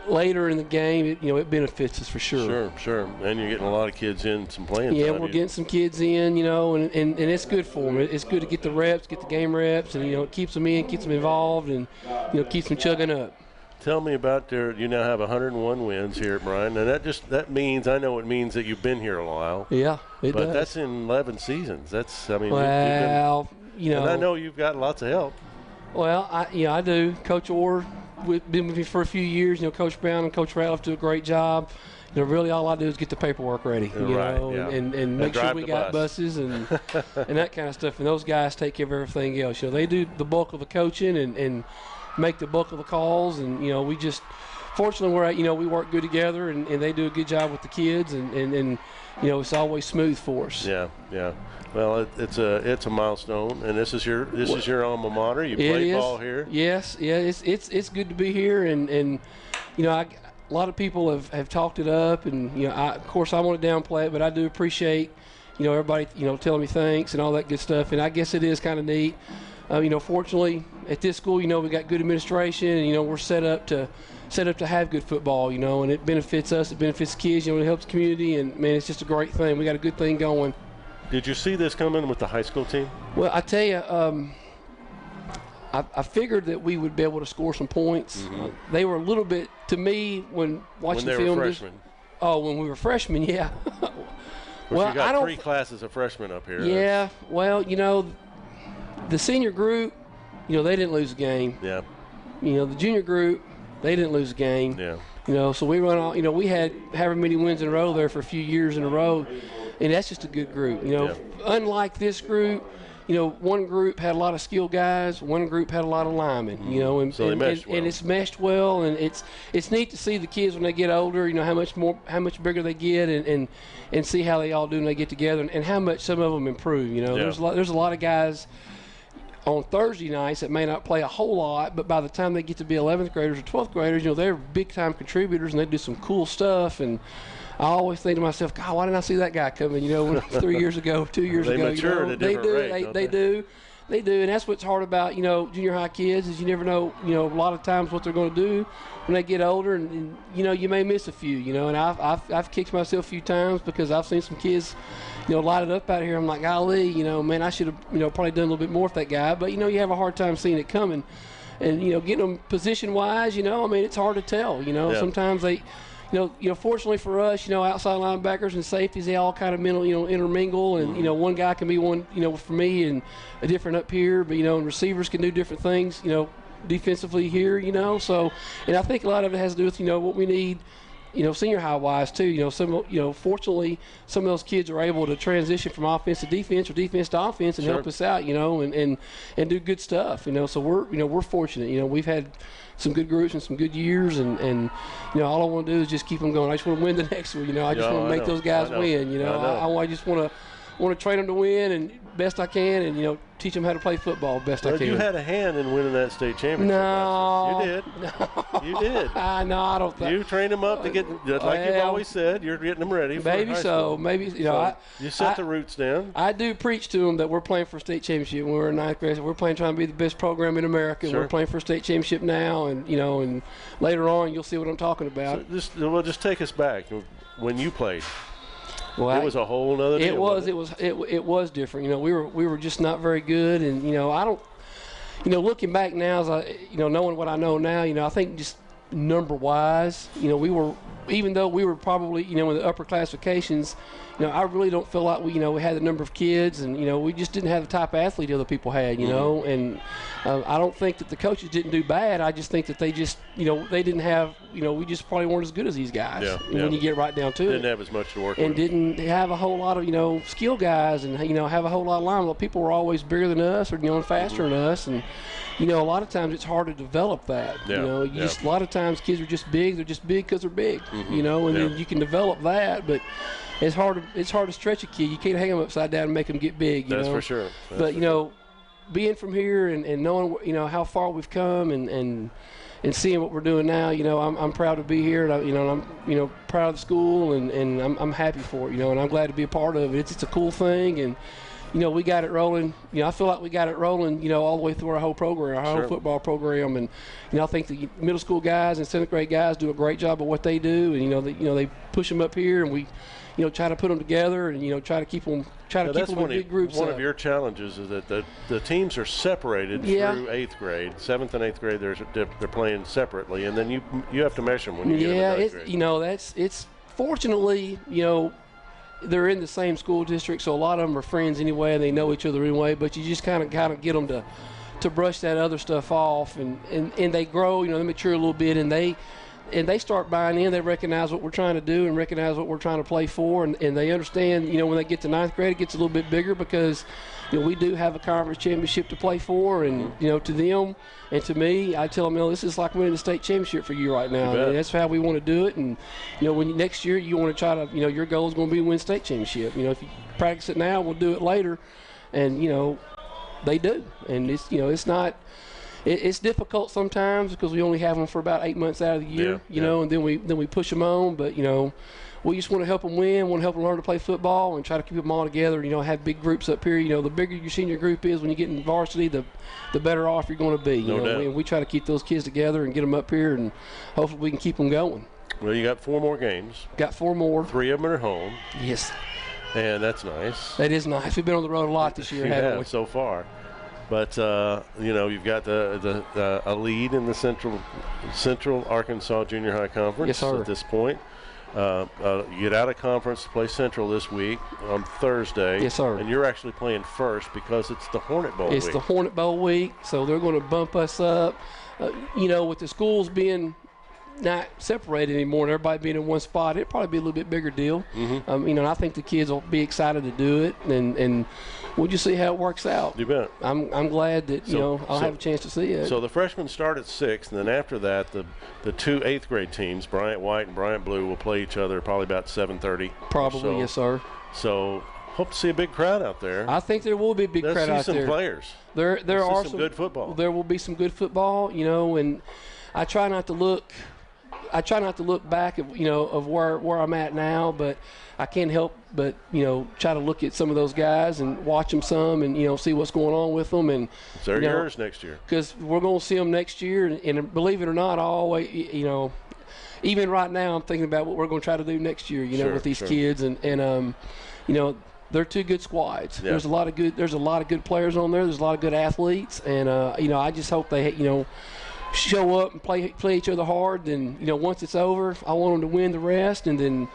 later in the game, it benefits us for sure. Sure. And you're getting a lot of kids in some playing time. Yeah, we're getting some kids in, and it's good for them. It's good to get the reps, get the game reps, and it keeps them in, keeps them involved, and keeps them chugging up. Tell me about you now have 101 wins here at Bryant, and that means, I know it means that you've been here a while. Yeah, it does. But that's in 11 seasons. That's, I mean, well, and I know you've got lots of help. Well, I do. Coach Orr, been with me for a few years. Coach Brown and Coach Ratliff do a great job. Really all I do is get the paperwork ready, and make sure we got buses and and that kind of stuff. And those guys take care of everything else. They do the bulk of the coaching and make the bulk of the calls, and we just fortunately we work good together, and they do a good job with the kids, and it's always smooth for us. Yeah. Well, it's a milestone, and this is your alma mater. You play ball here. Yes, yeah, it's good to be here, and a lot of people have talked it up, and of course I want to downplay it, but I do appreciate everybody telling me thanks and all that good stuff, and I guess it is kind of neat. Fortunately at this school, we got good administration, and we're set up to have good football, and it benefits us, it benefits the kids, it helps the community, and man, it's just a great thing. We got a good thing going. Did you see this coming with the high school team? Well, I tell you, I figured that we would be able to score some points. Mm-hmm. They were a little bit, to me, when watching when they film. Were freshmen. When we were freshmen, yeah. Well, you got 3 classes of freshmen up here. Yeah, well, the senior group, they didn't lose a game. Yeah. The junior group, they didn't lose a game. Yeah. So we run all, we had however many wins in a row there for a few years in a row, and that's just a good group. Unlike this group, one group had a lot of skilled guys, one group had a lot of linemen, and so they meshed well. And it's meshed well, and it's neat to see the kids when they get older, how much bigger they get, and see how they all do when they get together, and how much some of them improve. There's a lot of guys on Thursday nights that may not play a whole lot, but by the time they get to be 11th graders or 12th graders, they're big-time contributors, and they do some cool stuff. And I always think to myself, God, why didn't I see that guy coming, 3 years ago, 2 years ago. They mature at a different rate, they do. They do, and that's what's hard about, junior high kids is you never know, a lot of times what they're going to do when they get older, and you may miss a few, and I've kicked myself a few times because I've seen some kids, light it up out here. I'm like, golly, man, I should have, probably done a little bit more with that guy, but, you have a hard time seeing it coming, and, getting them position-wise, it's hard to tell, sometimes they, fortunately for us, outside linebackers and safeties, they all kind of intermingle, and one guy can be one, for me, and a different up here, but and receivers can do different things, defensively here, so, and I think a lot of it has to do with what we need, senior high wise too. Fortunately, some of those kids are able to transition from offense to defense or defense to offense and help us out, and do good stuff, So we're fortunate. We've had some good groups and some good years, and all I want to do is just keep them going. I just want to win the next one. I just want to make those guys win. I just want to train them to win and best I can, and teach them how to play football best I can. You had a hand in winning that state championship. No, you did. No. You did. No, I don't think. You trained them up to get, like you've always said, you're getting them ready. Maybe for high so. school. Maybe you set the roots down. I do preach to them that we're playing for a state championship when we're in ninth grade. We're trying to be the best program in America. Sure. We're playing for a state championship now, and and later on you'll see what I'm talking about. So just take us back when you played. Well, it was a whole other deal. It was different. We were just not very good, and I don't. Looking back now, as knowing what I know now, I think just number wise, we were, even though we were probably in the upper classifications, I really don't feel like we had the number of kids, and we just didn't have the type of athlete other people had, and I don't think that the coaches didn't do bad. I just think that they just they didn't have we just probably weren't as good as these guys when you get right down to it. Didn't have as much to work and with. Didn't have a whole lot of skill guys, and have a whole lot of linemen. People were always bigger than us or and faster than us, and a lot of times it's hard to develop that. A lot of times kids are just big. They're just big because they're big. Then you can develop that, but it's hard to stretch a kid. You can't hang them upside down and make them get big. That's for sure. But being from here and knowing how far we've come and seeing what we're doing now, I'm proud to be here, and I'm proud of the school, and I'm happy for it, and I'm glad to be a part of it. It's a cool thing, and we got it rolling. I feel like we got it rolling, all the way through our whole program, our whole football program, and I think the middle school guys and 7th grade guys do a great job of what they do, and they push them up here, and we try to put them together, and try to keep them in big groups. One of your challenges is that the teams are separated through 8th grade. 7th and 8th grade, they're playing separately, and then you have to mesh them when you get into 9th grade. It's fortunately, they're in the same school district, so a lot of them are friends anyway, and they know each other anyway. But you just kind of get them to brush that other stuff off, and they grow, they mature a little bit, and they start buying in. They recognize what we're trying to do and recognize what we're trying to play for, and they understand, when they get to 9th grade, it gets a little bit bigger because, we do have a conference championship to play for, and, to them and to me, I tell them, this is like winning the state championship for you right now. And that's how we want to do it, and, when next year you want to try to, your goal is going to be to win state championship. If you practice it now, we'll do it later, and, they do. And it's, it's not – it's difficult sometimes because we only have them for about 8 months out of the year, and then we push them on. But, we just want to help them win, want to help them learn to play football, and try to keep them all together, have big groups up here. The bigger your senior group is when you get in varsity, the better off you're going to be. No doubt. We try to keep those kids together and get them up here, and hopefully we can keep them going. Well, you got 4 more games. Got 4 more. 3 of them are at home. Yes. And that's nice. That is nice. We've been on the road a lot this year, haven't we? So far. But you've got a lead in the Central Arkansas Junior High Conference. Yes, sir. At this point. You get out of conference to play Central this week on Thursday. Yes, sir. And you're actually playing first because it's the Hornet Bowl week. It's the Hornet Bowl week, so they're going to bump us up. With the schools being not separated anymore and everybody being in one spot, it'd probably be a little bit bigger deal. And I think the kids will be excited to do it, and we'll just see how it works out. You bet. I'm glad that I'll have a chance to see it. So the freshmen start at 6, and then after that, the 2 8th grade teams, Bryant White and Bryant Blue, will play each other probably about 7:30. Probably, yes, sir. So hope to see a big crowd out there. I think there will be a big crowd out there. Some players. There are some good football. There will be some good football, and I try not to look back at of where I'm at now, but I can't help but try to look at some of those guys and watch them some, and see what's going on with them. And they're yours next year, because we're going to see them next year. And believe it or not, I always even right now I'm thinking about what we're going to try to do next year. With these kids, and they're 2 good squads. Yeah. There's a lot of good players on there. There's a lot of good athletes, and I just hope they show up and play each other hard. Then once it's over, I want them to win the rest, and then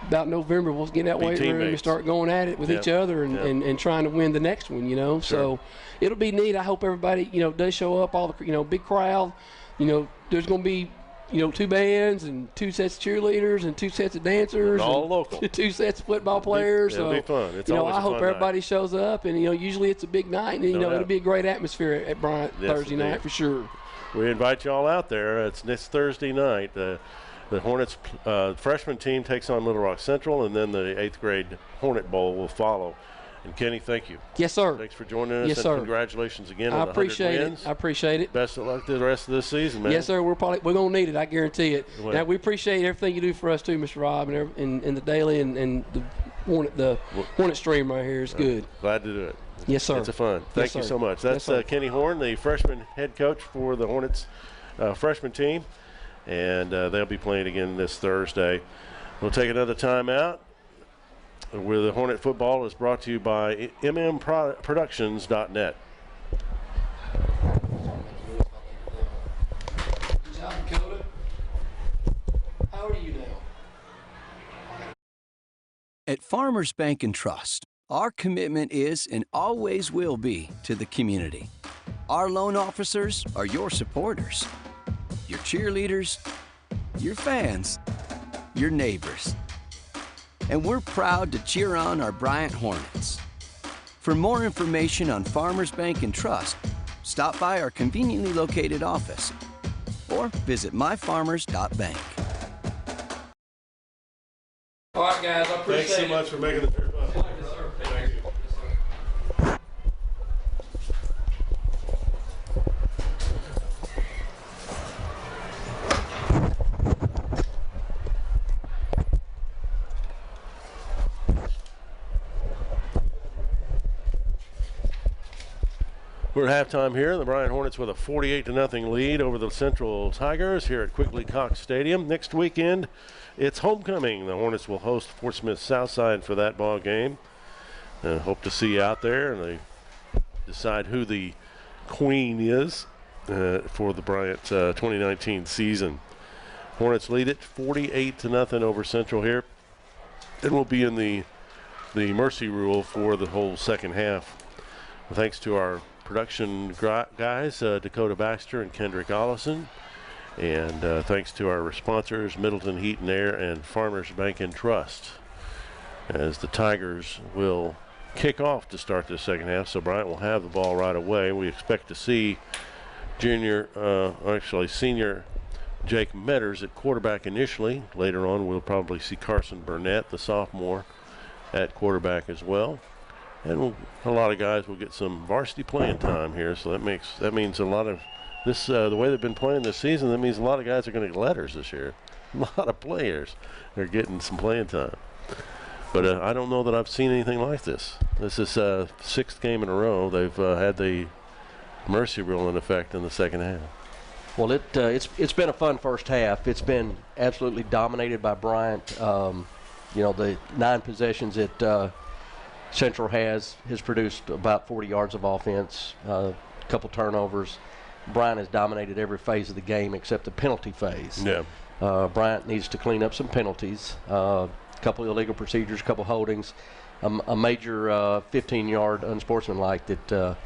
about November we'll get that weight room and start going at it with each other and trying to win the next one. Sure. So it'll be neat. I hope everybody does show up. All the big crowd. There's going to be 2 bands and 2 sets of cheerleaders and 2 sets of dancers, and all and local. 2 sets of football players. It'll be fun. It's always I a hope fun everybody night. shows up, and usually it's a big night, and it'll be a great atmosphere at Bryant Thursday night for sure. We invite you all out there. It's this Thursday night. The Hornets freshman team takes on Little Rock Central, and then the 8th grade Hornet Bowl will follow. And Kenny, thank you. Yes, sir. Thanks for joining us. Yes, and sir. Congratulations again on the 100 appreciate wins. it. I appreciate it. Best of luck to the rest of this season, man. Yes, sir. We're going to need it. I guarantee it. Well, now, we appreciate everything you do for us too, Mr. Rob, and the Daily and the Hornet stream right here is good. Glad to do it. Yes, sir. It's a fun. Thank you so much. That's Kenny Horn, the freshman head coach for the Hornets freshman team, and they'll be playing again this Thursday. We'll take another timeout. Where the Hornet football is brought to you by mmproductions.net. How old are you now? At Farmers Bank and Trust, our commitment is and always will be to the community. Our loan officers are your supporters, your cheerleaders, your fans, your neighbors. And we're proud to cheer on our Bryant Hornets. For more information on Farmers Bank and Trust, stop by our conveniently located office or visit myfarmers.bank. All right, guys, I appreciate it. Thanks so much for making the trip up. Yes, sir. Thank you. We're at halftime here. The Bryant Hornets with a 48-0 lead over the Central Tigers here at Quigley Cox Stadium. Next weekend, it's homecoming. The Hornets will host Fort Smith Southside for that ball game. Hope to see you out there, and they decide who the queen is for the Bryant 2019 season. Hornets lead it 48-0 over Central here. It will be in the mercy rule for the whole second half. Thanks to our production guys, Dakota Baxter and Kendrick Ollison. And thanks to our sponsors, Middleton Heat and Air and Farmers Bank and Trust, as the Tigers will kick off to start the second half. So Bryant will have the ball right away. We expect to see senior Jake Metters at quarterback initially. Later on, we'll probably see Carson Burnett, the sophomore, at quarterback as well. And a lot of guys will get some varsity playing time here, so that means a lot of this. The way they've been playing this season, that means a lot of guys are going to get letters this year. A lot of players are getting some playing time. But I don't know that I've seen anything like this. This is sixth game in a row they've had the mercy rule in effect in the second half. Well, it's been a fun first half. It's been absolutely dominated by Bryant. The 9 possessions that Central has produced about 40 yards of offense, a couple turnovers. Bryant has dominated every phase of the game except the penalty phase. Yeah. Bryant needs to clean up some penalties, a couple illegal procedures, a couple holdings, a major 15-yard unsportsmanlike that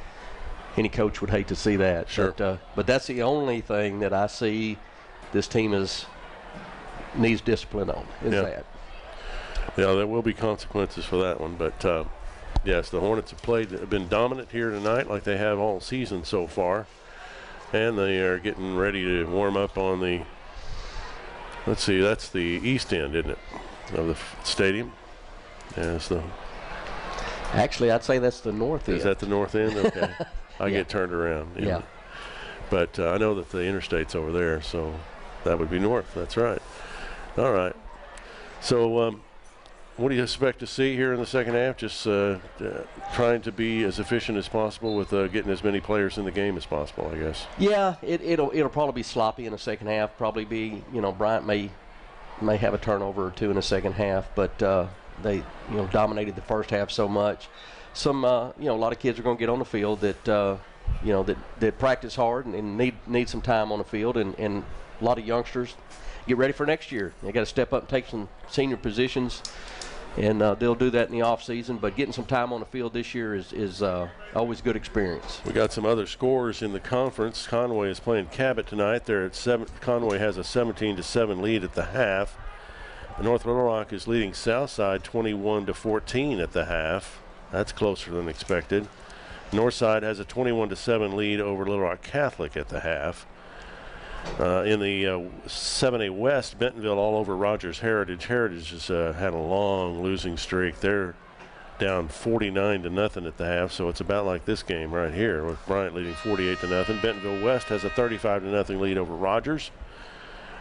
any coach would hate to see that. Sure. But that's the only thing that I see this team needs discipline on, is that. Yeah, there will be consequences for that one. But, yes, the Hornets have been dominant here tonight like they have all season so far. And they are getting ready to warm up on the, let's see, that's the east end, isn't it, of the stadium? Actually, I'd say that's the north end. Is that the north end? Okay. I get turned around. Yeah. But I know that the interstate's over there, so that would be north. That's right. All right. So what do you expect to see here in the second half? Just trying to be as efficient as possible with getting as many players in the game as possible, I guess. Yeah, it'll probably be sloppy in the second half. Probably be, Bryant may have a turnover or two in the second half, but they dominated the first half so much. A lot of kids are going to get on the field that that practice hard and need some time on the field, and a lot of youngsters get ready for next year. They got to step up and take some senior positions, and they'll do that in the off season. But getting some time on the field this year is always good experience. We got some other scores in the conference. Conway is playing Cabot tonight. They're at 7. Conway has a 17-7 lead at the half. North Little Rock is leading Southside 21-14 at the half. That's closer than expected. Northside has a 21-7 lead over Little Rock Catholic at the half. In the 7A West, Bentonville all over Rogers Heritage. Heritage has had a long losing streak. They're down 49-0 at the half, so it's about like this game right here with Bryant leading 48-0. Bentonville West has a 35-0 lead over Rogers.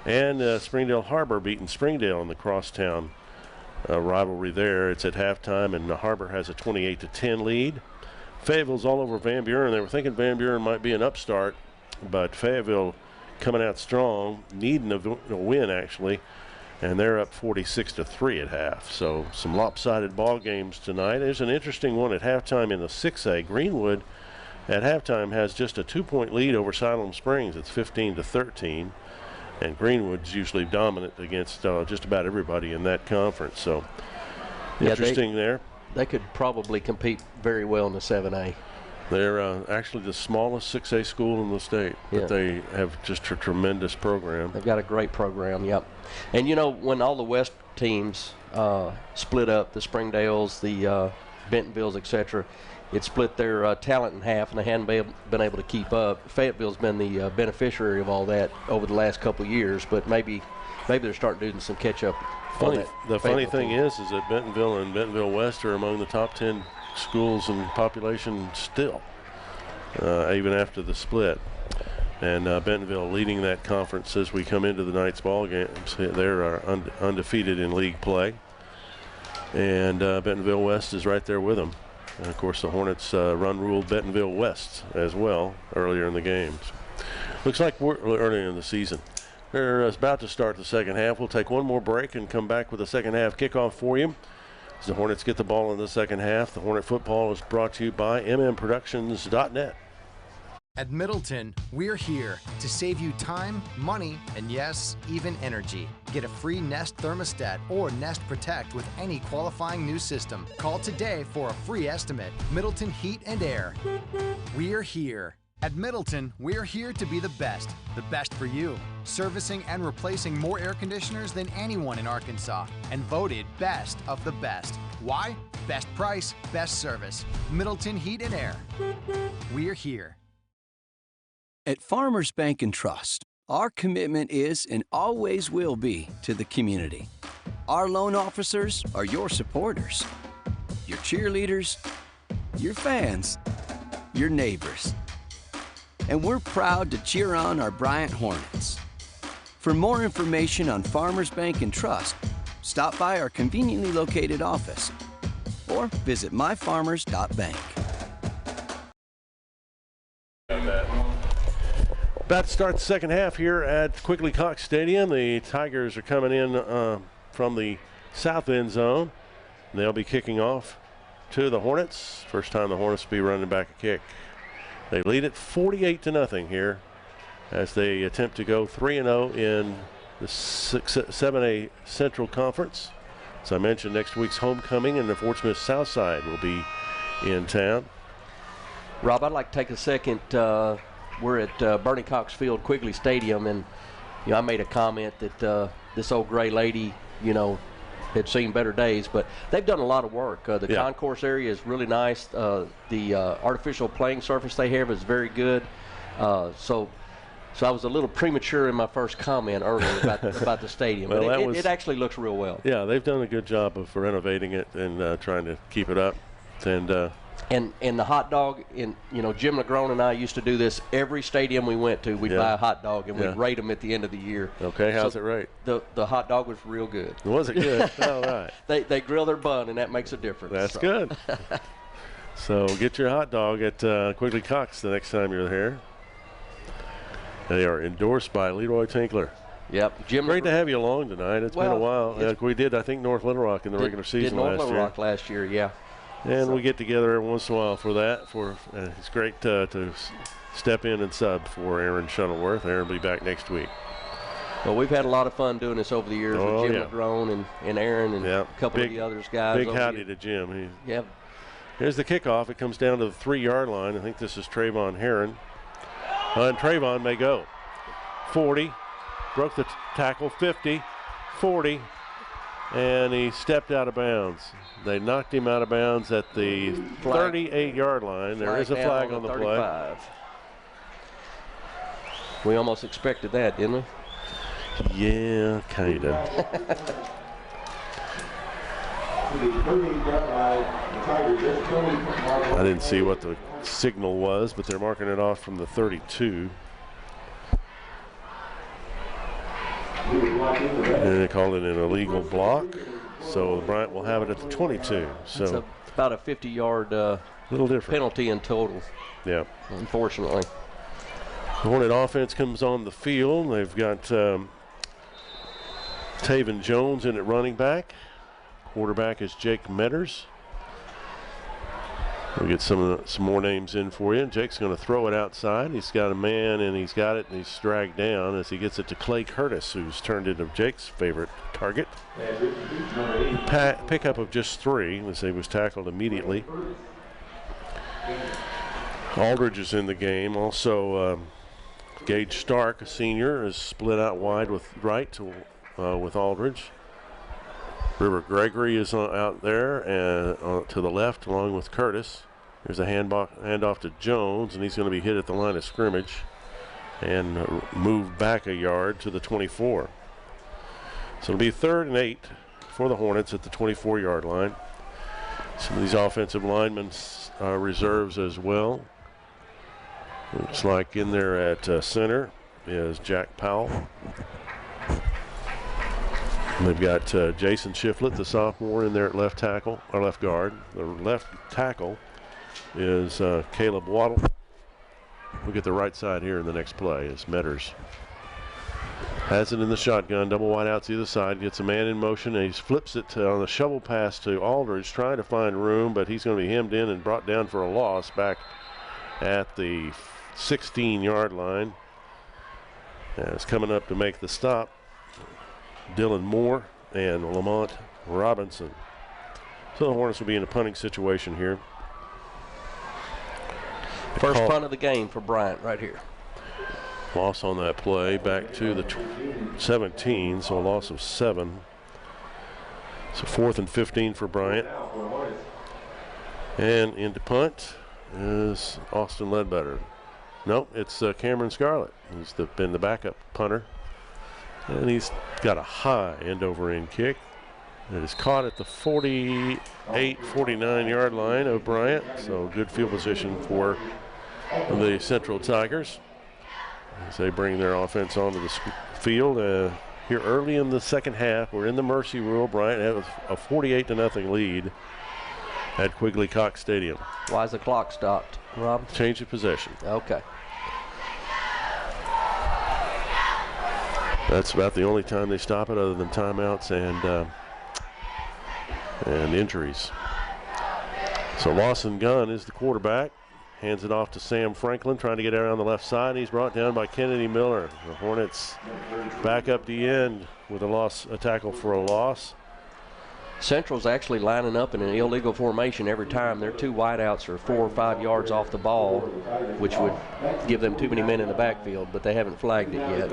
And Springdale Harbor beating Springdale in the crosstown rivalry there. It's at halftime, and Harbor has a 28-10 lead. Fayetteville's all over Van Buren. They were thinking Van Buren might be an upstart, but Fayetteville coming out strong, needing a win actually, and they're up 46-3 at half. So some lopsided ball games tonight. There's an interesting one at halftime in the 6A. Greenwood at halftime has just a 2-point lead over Siloam Springs. It's 15-13. And Greenwood's usually dominant against just about everybody in that conference. So interesting there. They could probably compete very well in the 7A. They're actually the smallest 6A school in the state, but they have just a tremendous program. They've got a great program, yep. And, when all the West teams split up, the Springdales, the Bentonvilles, etc., it split their talent in half, and they hadn't been able to keep up. Fayetteville's been the beneficiary of all that over the last couple of years, but maybe they're starting to do some catch-up. The funny thing is that Bentonville and Bentonville West are among the top 10 schools in population still, even after the split. And Bentonville leading that conference as we come into the night's ball games. They're undefeated in league play. And Bentonville West is right there with them. And of course, the Hornets run ruled Bentonville West as well earlier in the game. Looks like we're earlier in the season. They're about to start the second half. We'll take one more break and come back with the second half kickoff for you. As the Hornets get the ball in the second half, the Hornet football is brought to you by mmproductions.net. At Middleton, we're here to save you time, money, and yes, even energy. Get a free Nest thermostat or Nest Protect with any qualifying new system. Call today for a free estimate. Middleton Heat and Air. We're here. At Middleton, we're here to be the best for you. Servicing and replacing more air conditioners than anyone in Arkansas, and voted best of the best. Why? Best price, best service. Middleton Heat and Air. We're here. At Farmers Bank and Trust, our commitment is and always will be to the community. Our loan officers are your supporters, your cheerleaders, your fans, your neighbors. And we're proud to cheer on our Bryant Hornets. For more information on Farmers Bank and Trust, stop by our conveniently located office or visit myfarmers.bank. About to start the second half here at Quigley Cox Stadium. The Tigers are coming in from the south end zone. They'll be kicking off to the Hornets. First time the Hornets will be running back a kick. They lead it 48-0 here as they attempt to go 3-0 in the 7A Central Conference. As I mentioned, next week's homecoming and the Fort Smith Southside will be in town. Rob, I'd like to take a second. We're at Bernie Cox Field, Quigley Stadium, and I made a comment that this old gray lady, had seen better days, but they've done a lot of work. The concourse area is really nice. The artificial playing surface they have is very good. So I was a little premature in my first comment earlier about the stadium, well, but it actually looks real well. Yeah, they've done a good job of renovating it and trying to keep it up. And the hot dog, Jim Legrone and I used to do this every stadium we went to. We'd buy a hot dog and we'd rate them at the end of the year. Okay, how's it rate? The hot dog was real good. Was it good? All right. They grill their bun, and that makes a difference. That's good. So get your hot dog at Quigley Cox the next time you're here. They are endorsed by Leroy Tinkler. Yep. Great to have you along tonight. It's been a while. We did, I think, North Little Rock in the regular season last year. North Little Rock last year, yeah. And we get together every once in a while for that. It's great to step in and sub for Aaron Shuttleworth. Aaron will be back next week. Well, we've had a lot of fun doing this over the years with Jim Legrone and Aaron and a couple of the others guys. Big howdy to Jim. Here's the kickoff. It comes down to the 3-yard line. I think this is Trayvon Heron. And Trayvon may go. 40. Broke the tackle. 50. 40. And he stepped out of bounds. They knocked him out of bounds at the 38-yard line. There is a flag on the play. We almost expected that, didn't we? Yeah, kind of. I didn't see what the signal was, but they're marking it off from the 32. And they called it an illegal block, so Bryant will have it at the 22. So it's about a 50-yard little different penalty in total. Yeah, unfortunately. The Hornet offense comes on the field. They've got Taven Jones in at running back. Quarterback is Jake Metters. We'll get some more names in for you. Jake's going to throw it outside. He's got a man, and he's got it, and he's dragged down as he gets it to Clay Curtis, who's turned into Jake's favorite target. Pickup of just 3 as he was tackled immediately. Aldridge is in the game. Also, Gage Stark, a senior, is split out wide with with Aldridge. River Gregory is out there and to the left along with Curtis. There's a handoff to Jones, and he's going to be hit at the line of scrimmage and moved back a yard to the 24. So it'll be 3rd and 8 for the Hornets at the 24-yard line. Some of these offensive linemen are reserves as well. Looks like in there at center is Jack Powell. They've got Jason Shiflett, the sophomore, in there at left tackle, or left guard. The left tackle is Caleb Waddle. We'll get the right side here in the next play as Metters has it in the shotgun. Double wide out to the other side. Gets a man in motion, and he flips it on the shovel pass to Aldridge, trying to find room, but he's going to be hemmed in and brought down for a loss back at the 16-yard line. It's coming up to make the stop. Dylan Moore and Lamont Robinson. So the Hornets will be in a punting situation here. First punt of the game for Bryant right here. Loss on that play back to the 17, so a loss of 7. So 4th and 15 for Bryant. And into punt is Austin Ledbetter. Nope, it's Cameron Scarlett. He's been the backup punter. And he's got a high end-over-end kick. It is caught at the 48, 49-yard line of Bryant. So good field position for the Central Tigers as they bring their offense onto the field. Here early in the second half, we're in the Mercy Rule. Bryant has a 48-0 lead at Quigley Cox Stadium. Why is the clock stopped, Rob? Change of possession. Okay. That's about the only time they stop it, other than timeouts and injuries. So Lawson Gunn is the quarterback. Hands it off to Sam Franklin, trying to get around the left side. He's brought down by Kennedy Miller. The Hornets back up the end with a tackle for a loss. Central's actually lining up in an illegal formation every time. Their 2 wideouts are 4 or 5 yards off the ball, which would give them too many men in the backfield, but they haven't flagged it yet.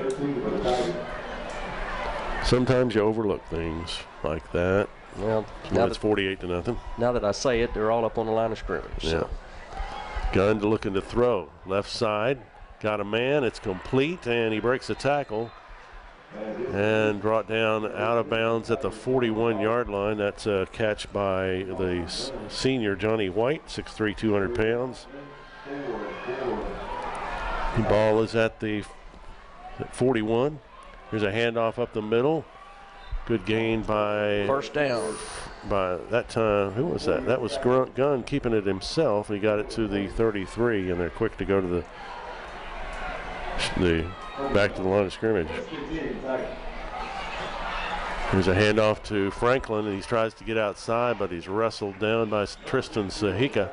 Sometimes you overlook things like that. Well, now it's 48-0. Now that I say it, they're all up on the line of scrimmage. Yeah. So. Gunn looking to throw. Left side, got a man. It's complete, and he breaks the tackle and brought down out of bounds at the 41-yard line. That's a catch by the senior Johnny White, 6'3", 200 pounds. The ball is at the 41. Here's a handoff up the middle. Good gain by... First down. By that time, who was that? That was Gunn keeping it himself. He got it to the 33, and they're quick to go to the back to the line of scrimmage. There's a handoff to Franklin, and he tries to get outside, but he's wrestled down by Tristan Sahika.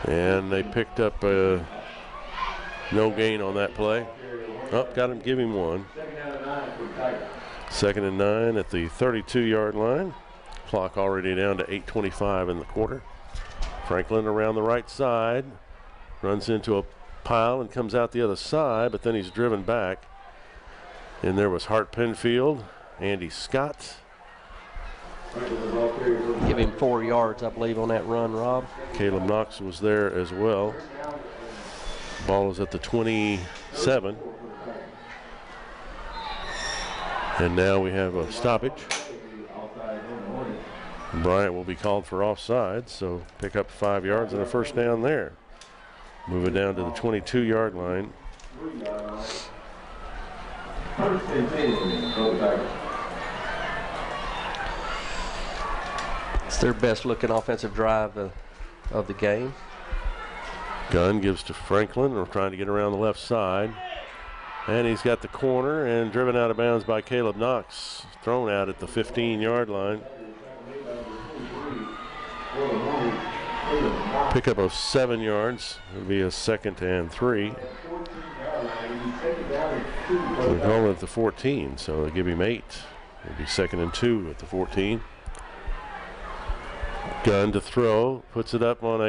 And they picked up no gain on that play. Oh, got him, give him one. 2nd and 9 at the 32-yard line. Clock already down to 8:25 in the quarter. Franklin around the right side. Runs into a pile and comes out the other side, but then he's driven back. And there was Hart Penfield, Andy Scott. Give him 4 yards, I believe, on that run, Rob. Caleb Knox was there as well. Ball is at the 27. And now we have a stoppage. Bryant will be called for offside, so pick up 5 yards and a first down there. Move it down to the 22-yard line. It's their best looking offensive drive of the game. Gunn gives to Franklin. We're trying to get around the left side. And he's got the corner and driven out of bounds by Caleb Knox. Thrown out at the 15-yard line. Pickup of 7 yards. It'll be a 2nd and 3. We call it at the 14, so they give him 8. It'll be 2nd and 2 at the 14. Gunn to throw, puts it up on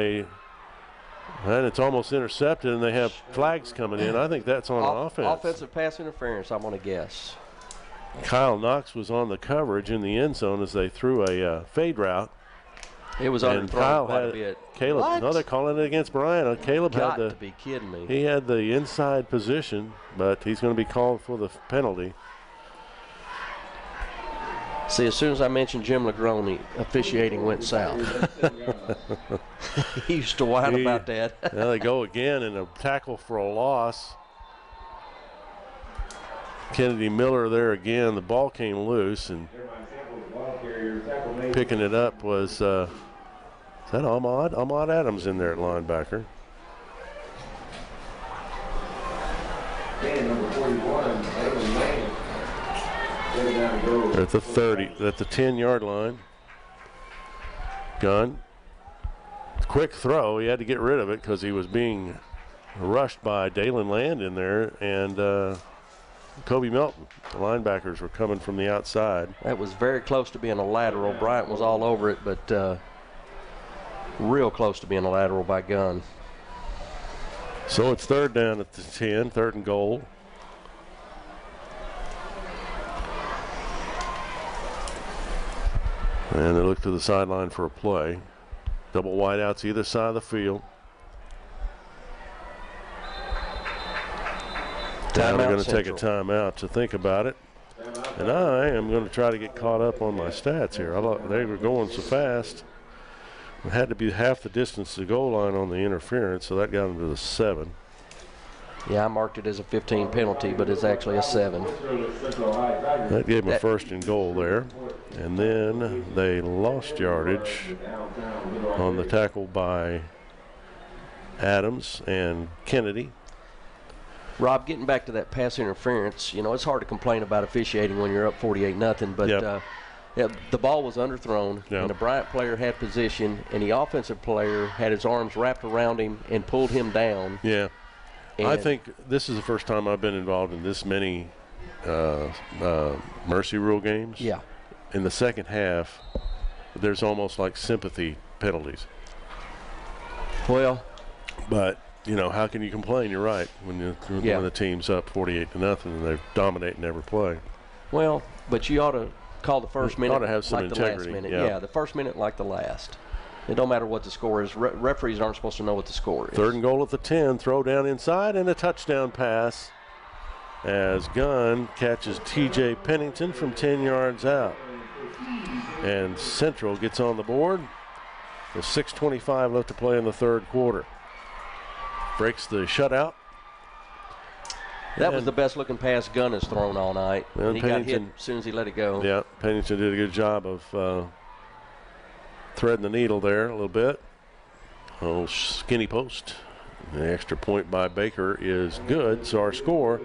and it's almost intercepted, and they have flags coming in. I think that's on offense. Offensive pass interference, I'm going to guess. Kyle Knox was on the coverage in the end zone as they threw a fade route. It was underthrown quite a bit. Caleb, what? No, they're calling it against Bryant. Caleb Got had to be kidding me. He had the inside position, but he's going to be called for the penalty. See, as soon as I mentioned Jim Legrone, officiating went south. He used to whine about that. Now they go again in a tackle for a loss. Kennedy Miller there again. The ball came loose, and picking it up was, is that Ahmad? Ahmad Adams in there at linebacker. Number 41, They're at the 30, at the 10-yard line. Gunn. Quick throw. He had to get rid of it because he was being rushed by Dalen Land in there and Kobe Melton. The linebackers were coming from the outside. That was very close to being a lateral. Bryant was all over it, but real close to being a lateral by Gunn. So it's third down at the 10, third and goal. And they look to the sideline for a play. Double wideouts either side of the field. Now they're going to take a timeout to think about it. And I am going to try to get caught up on my stats here. I thought they were going so fast. It had to be half the distance to the goal line on the interference, so that got them to the 7. Yeah, I marked it as a 15 penalty, but it's actually a 7. That gave them a first and goal there. And then they lost yardage on the tackle by Adams and Kennedy. Rob, getting back to that pass interference, you know, it's hard to complain about officiating when you're up 48-0, but yeah, the ball was underthrown, and the Bryant player had position, and the offensive player had his arms wrapped around him and pulled him down. Yeah. I think this is the first time I've been involved in this many mercy rule games. Yeah. In the second half, there's almost like sympathy penalties. Well. But, you know, how can you complain? You're right. When the team's up 48-0 and they dominate and never play. Well, but you ought to call the first minute ought to have some like integrity. the last minute. Yeah. Yeah, the first minute like the last. It don't matter what the score is. Referees aren't supposed to know what the score is. Third and goal at the 10. Throw down inside and a touchdown pass as Gunn catches T.J. Pennington from 10 yards out. And Central gets on the board with 6:25 left to play in the third quarter. Breaks the shutout. That was the best looking pass Gunn has thrown all night. And he got hit as soon as he let it go. Yeah, Pennington did a good job of threading the needle there a little bit. Oh, skinny post. The extra point by Baker is good. So our score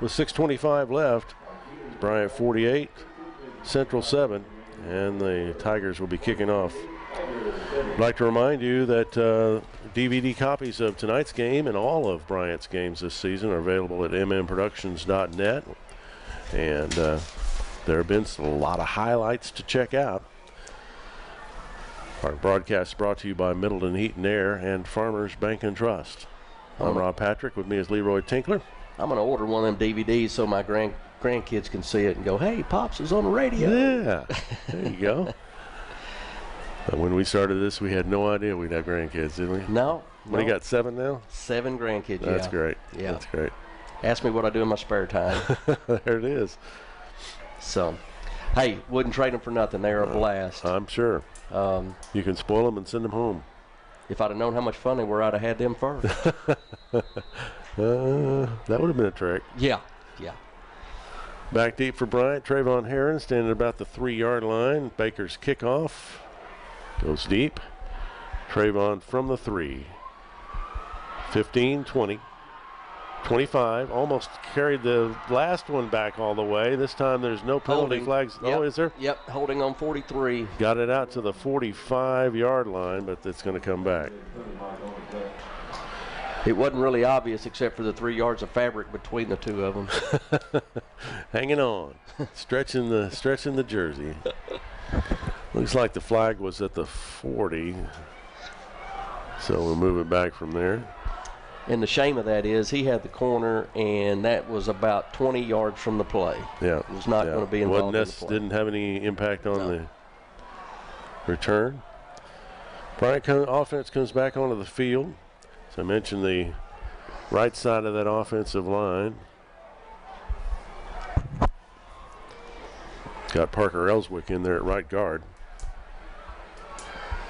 with 6:25 left, Bryant 48, Central 7, and the Tigers will be kicking off. I'd like to remind you that DVD copies of tonight's game and all of Bryant's games this season are available at mmproductions.net. And there have been a lot of highlights to check out. Our broadcast is brought to you by Middleton Heat and Air and Farmers Bank and Trust. I'm Rob Patrick. With me is Leroy Tinkler. I'm going to order one of them DVDs so my grandkids can see it and go, hey, Pops is on the radio. Yeah, there you go. When we started this, we had no idea we'd have grandkids, did we? No. You got 7 now? 7 grandkids, That's great. Yeah. That's great. Ask me what I do in my spare time. There it is. So, hey, wouldn't trade them for nothing. They're a blast. I'm sure. You can spoil them and send them home. If I'd have known how much fun they were, I'd have had them first. That would have been a trick. Yeah. Back deep for Bryant. Trayvon Heron standing about the 3-yard line. Baker's kickoff goes deep. Trayvon from the 3. 15, 20, 25. Almost carried the last one back all the way. This time there's no penalty flags. Yep. Oh, is there? Yep, holding on 43. Got it out to the 45-yard line, but it's going to come back. It wasn't really obvious except for the 3 yards of fabric between the two of them. Hanging on, stretching the jersey. Looks like the flag was at the 40, so we'll move it back from there. And the shame of that is he had the corner, and that was about 20 yards from the play. Yeah, it was not going to be involved in the play. Didn't have any impact on the return. Bryant offense comes back onto the field. So I mentioned the right side of that offensive line. Got Parker Ellswick in there at right guard.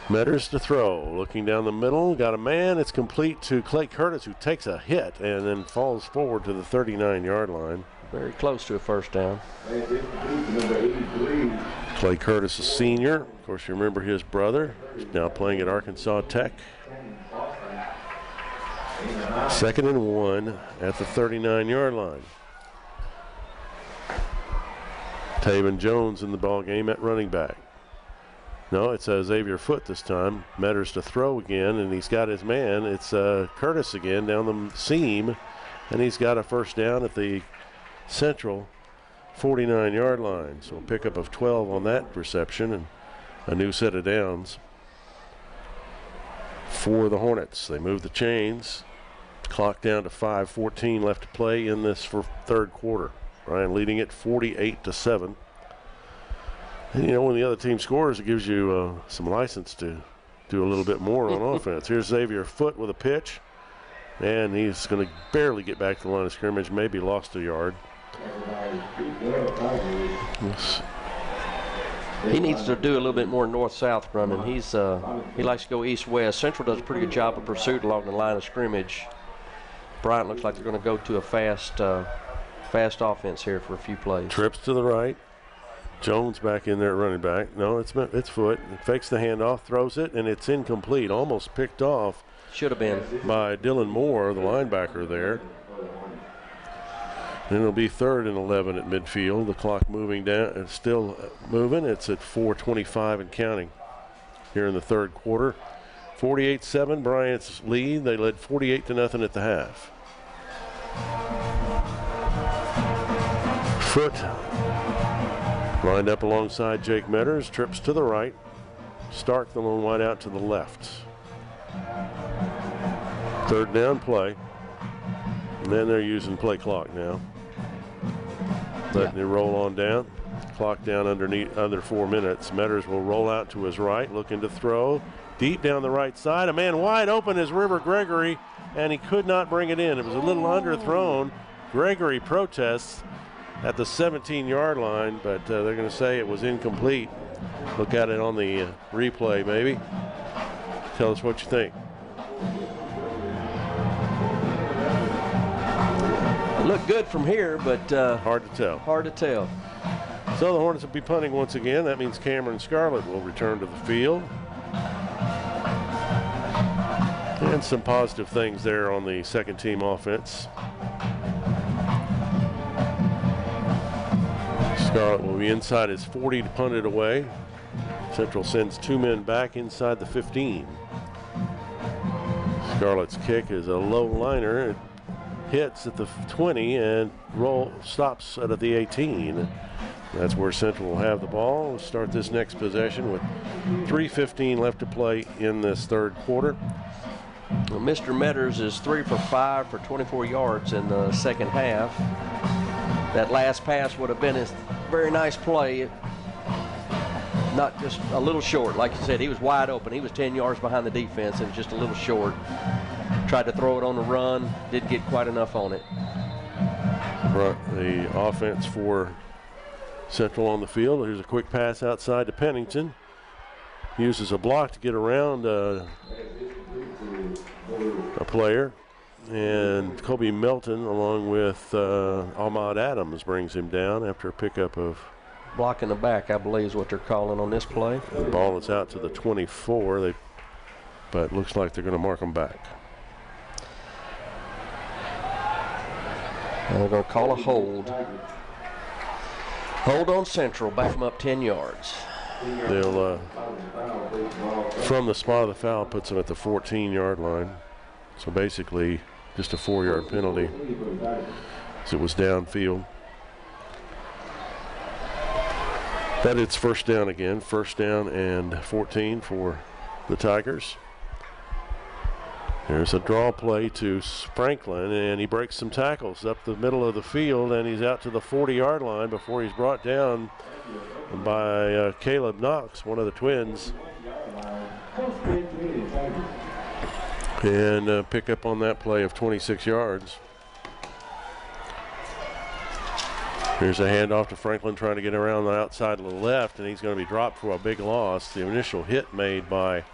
Metters to throw, looking down the middle, got a man. It's complete to Clay Curtis, who takes a hit and then falls forward to the 39-yard line. very close to a first down. Clay Curtis, a senior. Of course, you remember his brother. He's now playing at Arkansas Tech. 2nd and 1 at the 39-yard line. Taven Jones in the ball game at running back. No, it's Xavier Foote this time. Metters to throw again, and he's got his man. It's Curtis again down the seam, and he's got a first down at the Central 49-yard line. So a pickup of 12 on that reception and a new set of downs for the Hornets. They move the chains. Clock down to 5:14 left to play in this third quarter. Bryant leading it 48-7. And you know, when the other team scores, it gives you some license to do a little bit more on offense. Here's Xavier Foote with a pitch, and he's going to barely get back to the line of scrimmage, maybe lost a yard. He needs to do a little bit more north-south running. He likes to go east-west. Central does a pretty good job of pursuit along the line of scrimmage. Bryant looks like they're going to go to a fast offense here for a few plays. Trips to the right. Jones back in there at running back. No, it's Foote. It fakes the handoff, throws it, and it's incomplete. Almost picked off. Should have been. By Dylan Moore, the linebacker there. Then it'll be 3rd and 11 at midfield. The clock moving down. It's still moving. It's at 4:25 and counting here in the third quarter. 48-7, Bryant's lead. They led 48-0 at the half. Foote lined up alongside Jake Metters, trips to the right. Stark, the lone wide out to the left. 3rd down play. And then they're using play clock now. Letting it roll on down. Clock down under 4 minutes. Metters will roll out to his right, looking to throw. Deep down the right side. A man wide open is River Gregory, and he could not bring it in. It was a little underthrown. Gregory protests at the 17-yard line, but they're going to say it was incomplete. Look at it on the replay, maybe. Tell us what you think. It looked good from here, but hard to tell. Hard to tell. So the Hornets will be punting once again. That means Cameron Scarlett will return to the field. And some positive things there on the second team offense. Scarlett will be inside his 40 to punt it away. Central sends 2 men back inside the 15. Scarlett's kick is a low liner. It hits at the 20 and stops at the 18. That's where Central will have the ball. We'll start this next possession with 3:15 left to play in this third quarter. Well, Mr. Metters is 3 for 5 for 24 yards in the second half. That last pass would have been a very nice play. Not just a little short. Like you said, he was wide open. He was 10 yards behind the defense and just a little short. Tried to throw it on the run. Didn't get quite enough on it. The offense for Central on the field. Here's a quick pass outside to Pennington. Uses a block to get around a player. And Kobe Melton, along with Ahmad Adams, brings him down after a pickup of. Block in the back, I believe, is what they're calling on this play. The ball is out to the 24, but it looks like they're going to mark them back. And they're going to call a hold. Hold on Central, back them up 10 yards. They'll, from the spot of the foul, puts them at the 14-yard line. So basically, just a 4-yard penalty, as it was downfield. That it's first down again, 1st down and 14 for the Tigers. There's a draw play to Franklin, and he breaks some tackles up the middle of the field, and he's out to the 40-yard line before he's brought down by Caleb Knox, one of the twins. And pick up on that play of 26 yards. Here's a handoff to Franklin trying to get around the outside of the left, and he's going to be dropped for a big loss. The initial hit made by, I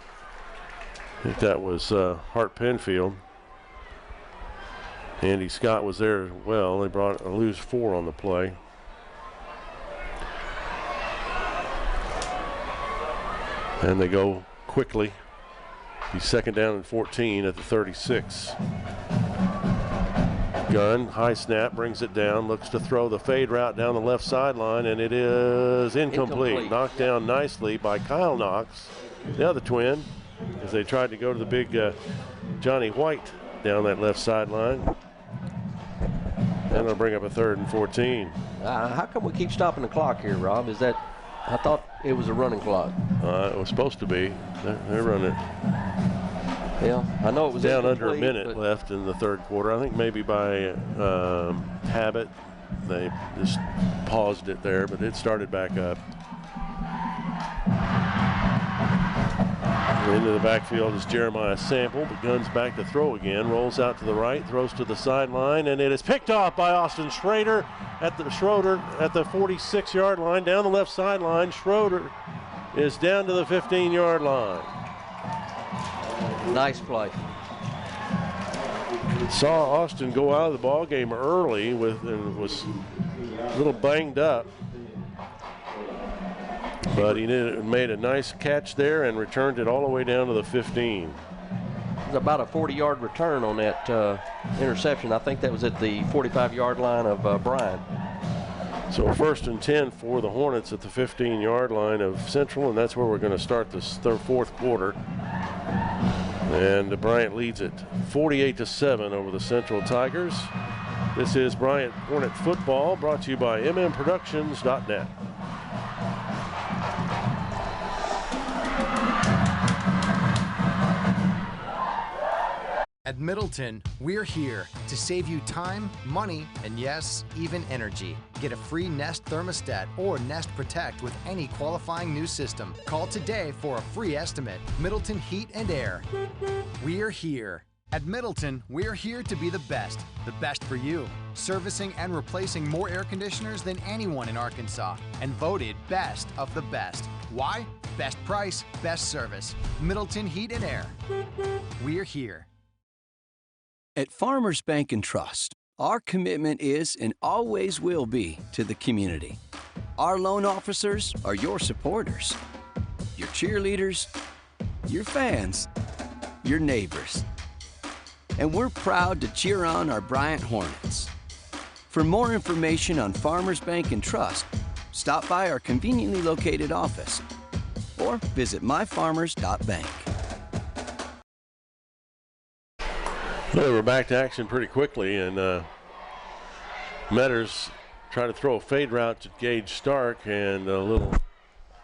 think that was Hart Penfield. Andy Scott was there as well. They brought a lose 4 on the play. And they go quickly. He's second down and 14 at the 36. Gunn, high snap, brings it down, looks to throw the fade route down the left sideline, and it is incomplete. Knocked down nicely by Kyle Knox, the other twin, as they tried to go to the big Johnny White down that left sideline. And they'll bring up a 3rd and 14. How come we keep stopping the clock here, Rob? Is that, I thought it was a running clock. It was supposed to be. They're running. Yeah, I know it was down under a minute left in the 3rd quarter. I think maybe by habit they just paused it there, but it started back up. Into the backfield is Jeremiah Sample. The Gun's back to throw again. Rolls out to the right, throws to the sideline, and it is picked off by Austin Schroeder at the 46-yard line, down the left sideline. Schroeder is down to the 15-yard line. Nice play. Saw Austin go out of the ball game early and was a little banged up. But he made a nice catch there and returned it all the way down to the 15. It was about a 40-yard return on that interception. I think that was at the 45-yard line of Bryant. So 1st and 10 for the Hornets at the 15-yard line of Central, and that's where we're going to start this 4th quarter. And Bryant leads it 48-7 over the Central Tigers. This is Bryant Hornet football, brought to you by mmproductions.net. At Middleton, we're here to save you time, money, and yes, even energy. Get a free Nest thermostat or Nest Protect with any qualifying new system. Call today for a free estimate. Middleton Heat and Air. We're here. At Middleton, we're here to be the best for you. Servicing and replacing more air conditioners than anyone in Arkansas, and voted best of the best. Why? Best price, best service. Middleton Heat and Air. We're here. At Farmers Bank and Trust, our commitment is and always will be to the community. Our loan officers are your supporters, your cheerleaders, your fans, your neighbors. And we're proud to cheer on our Bryant Hornets. For more information on Farmers Bank and Trust, stop by our conveniently located office or visit myfarmers.bank. Well, we're back to action pretty quickly, and Metters trying to throw a fade route to Gage Stark, and a little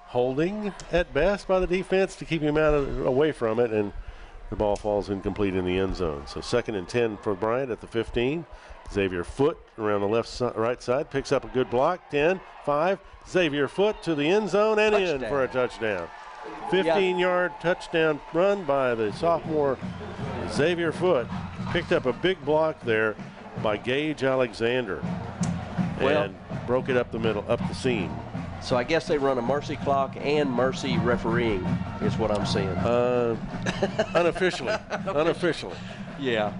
holding at best by the defense to keep him away from it, and the ball falls incomplete in the end zone. So 2nd and 10 for Bryant at the 15. Xavier Foote around the right side picks up a good block. 10, 5. Xavier Foote to the end zone and in for a touchdown. 15-yard touchdown run by the sophomore Xavier Foote. Picked up a big block there by Gage Alexander and broke it up the middle, up the seam. So I guess they run a mercy clock and mercy refereeing is what I'm seeing. Unofficially. Unofficially. Yeah.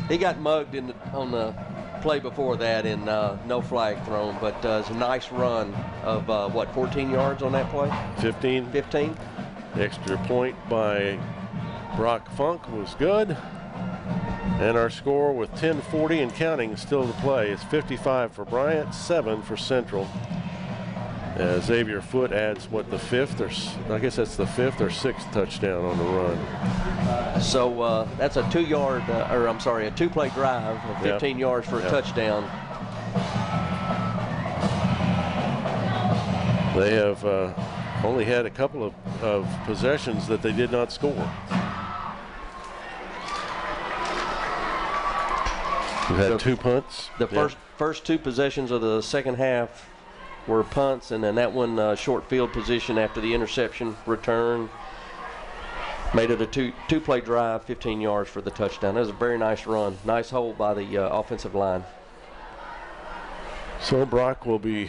He got mugged on the play before that and no flag thrown, but it's a nice run of, 14 yards on that play? 15. 15. Extra point by Brock Funk was good. And our score with 10:40 and counting still to play is 55 for Bryant, 7 for Central. Xavier Foote adds the 5th, or I guess that's the 5th or 6th touchdown on the run. So that's a 2-play drive of 15 yards for a touchdown. They have only had a couple of possessions that they did not score. We've had 2 punts. The first 2 possessions of the second half were punts, and then that one short field position after the interception return made it a two-play drive, 15 yards for the touchdown. That was a very nice run. Nice hold by the offensive line. So Brock will be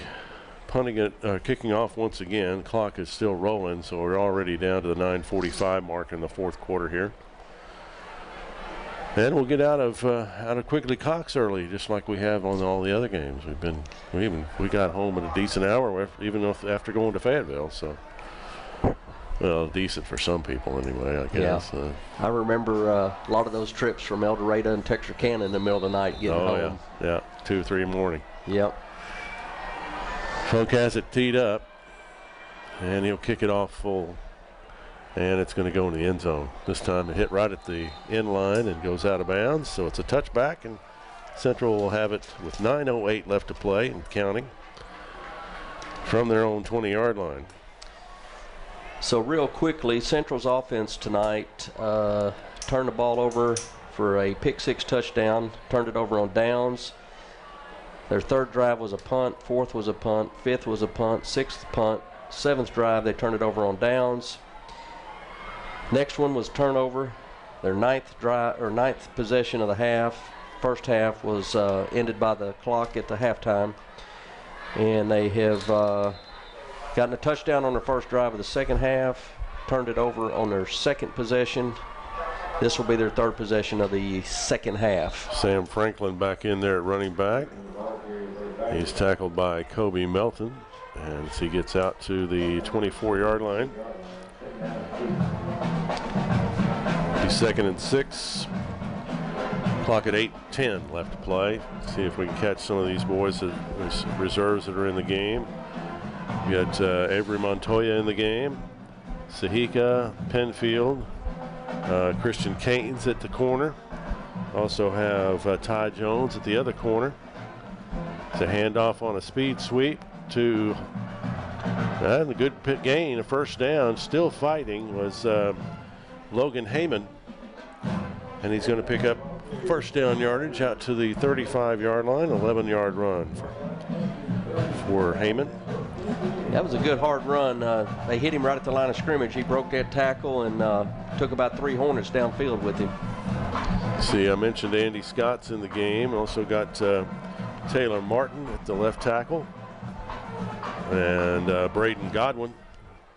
punting it, kicking off once again. Clock is still rolling, so we're already down to the 9:45 mark in the 4th quarter here. And we'll get out of Quigley Cox early, just like we have on all the other games. We got home at a decent hour, even after going to Fayetteville. So, well, decent for some people anyway, I guess. Yeah. I remember a lot of those trips from El Dorado and Texarkana in the middle of the night getting home. Yeah, 2 or 3 in the morning. Yep. Funk has it teed up, and he'll kick it off full. And it's going to go in the end zone. This time it hit right at the end line and goes out of bounds. So it's a touchback, and Central will have it with 9:08 left to play and counting from their own 20-yard line. So real quickly, Central's offense tonight turned the ball over for a pick-6 touchdown, turned it over on downs. Their third drive was a punt, fourth was a punt, fifth was a punt, sixth punt, seventh drive they turned it over on downs. Next one was turnover. Their ninth possession of the half. First half was ended by the clock at the halftime. And they have gotten a touchdown on their first drive of the second half, turned it over on their second possession. This will be their third possession of the second half. Sam Franklin back in there at running back. He's tackled by Kobe Melton as he gets out to the 24-yard line. Be 2nd and 6. Clock at 8:10 left to play. See if we can catch some of these boys, reserves that are in the game. You got Avery Montoya in the game, Sahika, Penfield, Christian Canes at the corner. Also have Ty Jones at the other corner. It's a handoff on a speed sweep to and a good gain, a first down. Still fighting was Logan Heyman, and he's going to pick up first down yardage out to the 35-yard line, 11-yard run for Heyman. That was a good hard run. They hit him right at the line of scrimmage. He broke that tackle and took about 3 Hornets downfield with him. See, I mentioned Andy Scott's in the game. Also got Taylor Martin at the left tackle. And Braden Godwin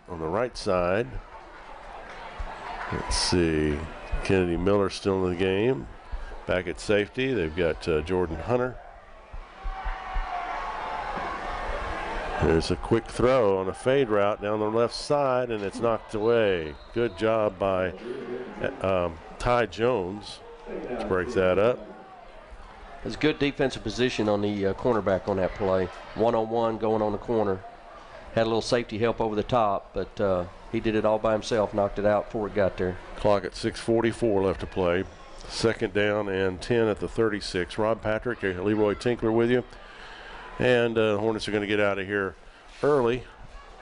on the right side. Let's see. Kennedy Miller still in the game. Back at safety, they've got Jordan Hunter. There's a quick throw on a fade route down the left side, and it's knocked away. Good job by Ty Jones to break that up. It's good defensive position on the cornerback on that play. One-on-one going on the corner. Had a little safety help over the top, but he did it all by himself, knocked it out before it got there. Clock at 6:44 left to play. 2nd down and 10 at the 36. Rob Patrick, Leroy Tinkler with you. And the Hornets are going to get out of here early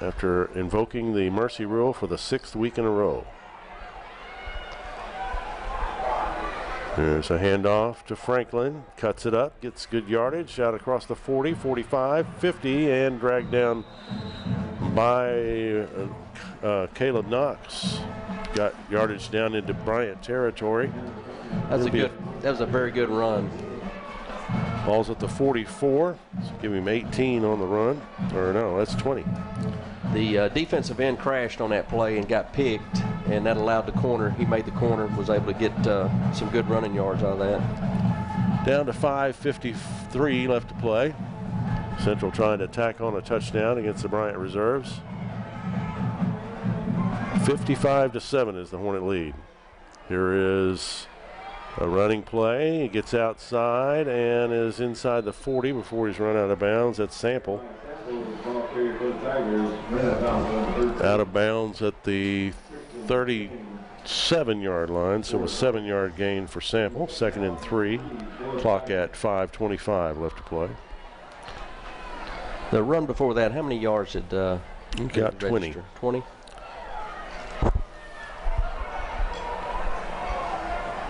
after invoking the mercy rule for the 6th week in a row. There's a handoff to Franklin. Cuts it up, gets good yardage out across the 40, 45, 50, and dragged down by Caleb Knox. Got yardage down into Bryant territory. That was a very good run. Ball's at the 44. So give him 18 on the run. Or no, that's 20. The defensive end crashed on that play and got picked, and that allowed the corner. He made the corner, was able to get some good running yards out of that. Down to 5:53 left to play. Central trying to tack on a touchdown against the Bryant reserves. 55-7 is the Hornet lead. Here is a running play. He gets outside and is inside the 40 before he's run out of bounds. That's Sample. Out of bounds at the 37-yard line, so a 7-yard gain for Sample. 2nd and 3. Clock at 5:25 left to play. The run before that, how many yards did got 20. 20.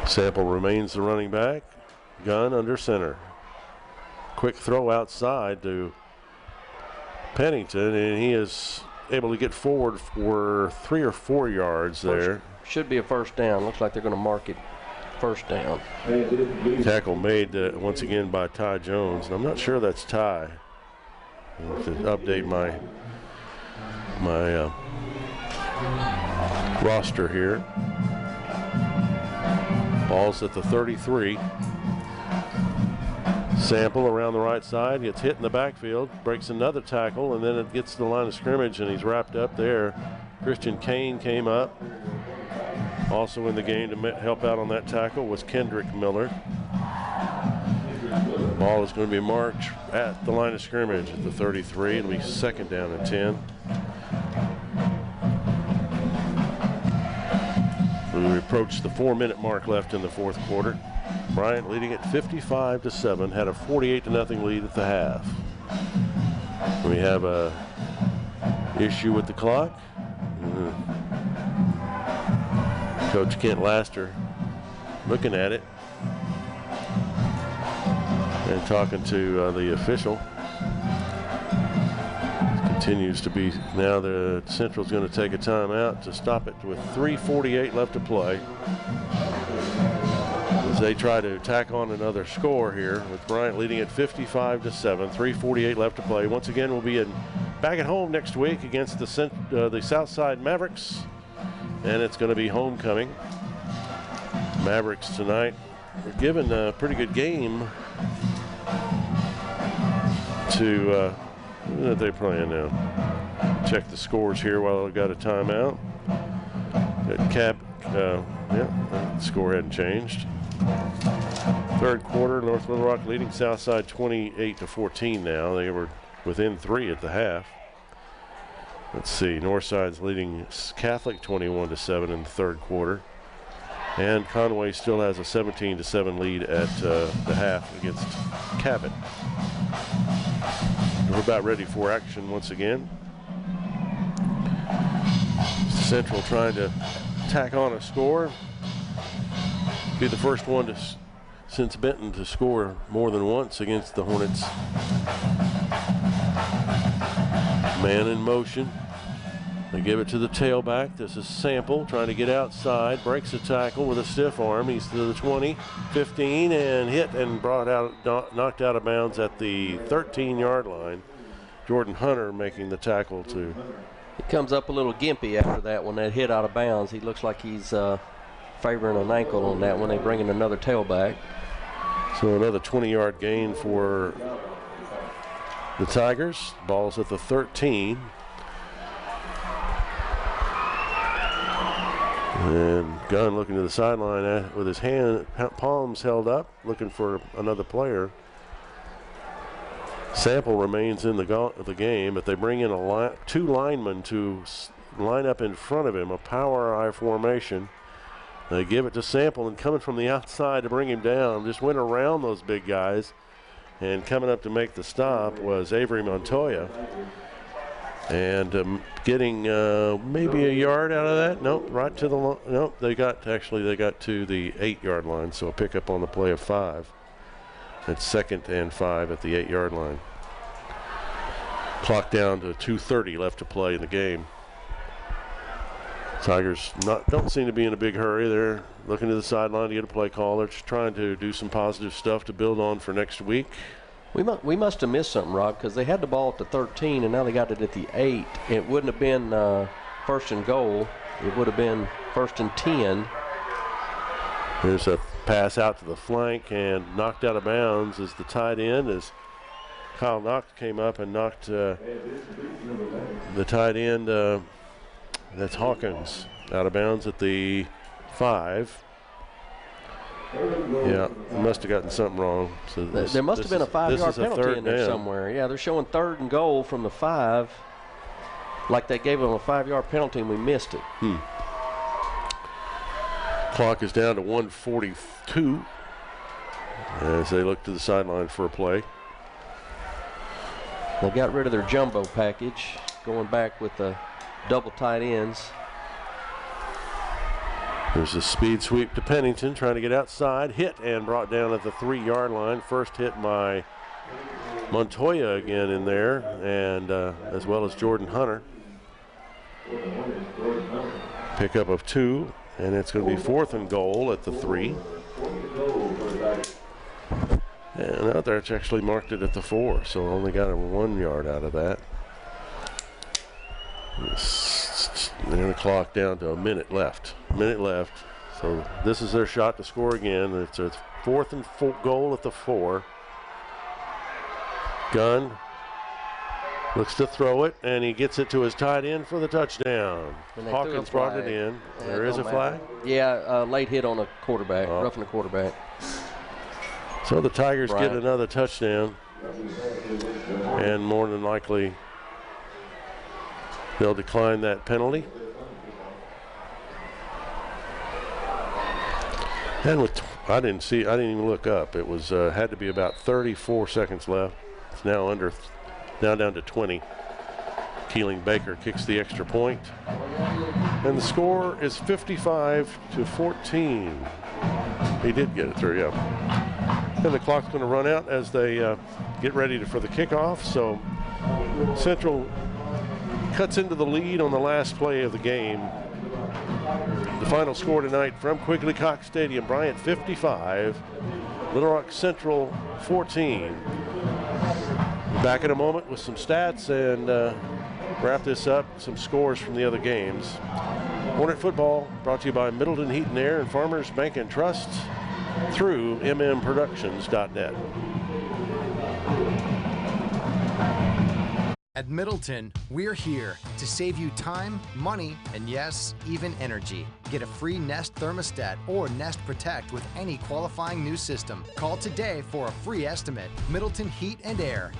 Sample remains the running back. Gun under center. Quick throw outside to Pennington, and he is able to get forward for 3 or 4 yards there. Should be a first down. Looks like they're going to mark it first down. Tackle made once again by Ty Jones. And I'm not sure that's Ty. I have to update my roster here. Ball's at the 33. Sample around the right side, gets hit in the backfield, breaks another tackle, and then it gets to the line of scrimmage, and he's wrapped up there. Christian Kane came up. Also in the game to help out on that tackle was Kendrick Miller. Ball is going to be marked at the line of scrimmage at the 33. It'll be 2nd down and 10. We approach the 4-minute mark left in the 4th quarter. Bryant leading at 55-7, had a 48-0 lead at the half. We have a issue with the clock. Coach Kent Laster looking at it and talking to the official. Continues to be, now the Central's going to take a timeout to stop it with 3:48 left to play, as they try to tack on another score here, with Bryant leading at 55-7, 3:48 left to play. Once again, we'll be back at home next week against the Southside Mavericks, and it's going to be homecoming. Mavericks tonight were given a pretty good game to who are they playing now? Check the scores here while I've got a timeout. The score hadn't changed. 3rd quarter, North Little Rock leading Southside 28-14 now. They were within 3 at the half. Let's see, Northside's leading Catholic 21-7 in the 3rd quarter. And Conway still has a 17-7 lead at the half against Cabot. We're about ready for action once again. Central trying to tack on a score. Be the first one since Benton to score more than once against the Hornets. Man in motion. They give it to the tailback. This is Sample trying to get outside. Breaks a tackle with a stiff arm. He's to the 20, 15, and hit and knocked out of bounds at the 13-yard line. Jordan Hunter making the tackle too. He comes up a little gimpy after that one. That hit out of bounds. He looks like he's favoring an ankle on that one. They bring in another tailback. So another 20-yard gain for the Tigers. Ball's at the 13. And Gunn looking to the sideline with his palms held up, looking for another player. Sample remains in the game, but they bring in 2 linemen to line up in front of him, a power I formation. They give it to Sample, and coming from the outside to bring him down, just went around those big guys. And coming up to make the stop was Avery Montoya. And getting maybe a yard out of that. Nope, right to the nope. They got to the 8-yard line, so a pickup on the play of 5. It's 2nd and 5 at the 8-yard line. Clock down to 2:30 left to play in the game. Tigers don't seem to be in a big hurry. They're looking to the sideline to get a play call. They're just trying to do some positive stuff to build on for next week. We must have missed something, Rob, because they had the ball at the 13, and now they got it at the 8. It wouldn't have been 1st and goal. It would have been 1st and 10. There's a pass out to the flank and knocked out of bounds as the tight end, as Kyle Knox came up and knocked the tight end, that's Hawkins, out of bounds at the 5. Yeah, must have gotten something wrong. So there must have been a 5-yard penalty in there somewhere. Yeah, they're showing 3rd and goal from the 5, like they gave them a 5-yard penalty and we missed it. Clock is down to 1:42 as they look to the sideline for a play. They got rid of their jumbo package, going back with the double tight ends. There's a speed sweep to Pennington, trying to get outside, hit and brought down at the 3-yard line. First hit by Montoya again in there, and as well as Jordan Hunter. Pickup of 2, and it's going to be 4th and goal at the 3. And out there, it's actually marked it at the 4, so only got a 1 yard out of that. They're going to clock down to a minute left. So this is their shot to score again. It's a 4th and goal at the 4. Gunn looks to throw it, and he gets it to his tight end for the touchdown. Hawkins brought it in. There is a flag? Yeah, late hit on a quarterback, roughing a quarterback. So the Tigers Bryant. get another touchdown, and more than likely they'll decline that penalty. And with I didn't even look up. It was had to be about 34 seconds left. It's now down to 20. Keeling Baker kicks the extra point, and the score is 55-14. He did get it through, yeah. And the clock's going to run out as they get ready for the kickoff. So Central cuts into the lead on the last play of the game. The final score tonight from Quigley Cox Stadium: Bryant 55, Little Rock Central 14. Back in a moment with some stats and wrap this up, some scores from the other games. Hornet football brought to you by Middleton Heat and Air and Farmers Bank and Trust through mmproductions.net. At Middleton, we're here to save you time, money, and yes, even energy. Get a free Nest thermostat or Nest Protect with any qualifying new system. Call today for a free estimate. Middleton Heat and Air.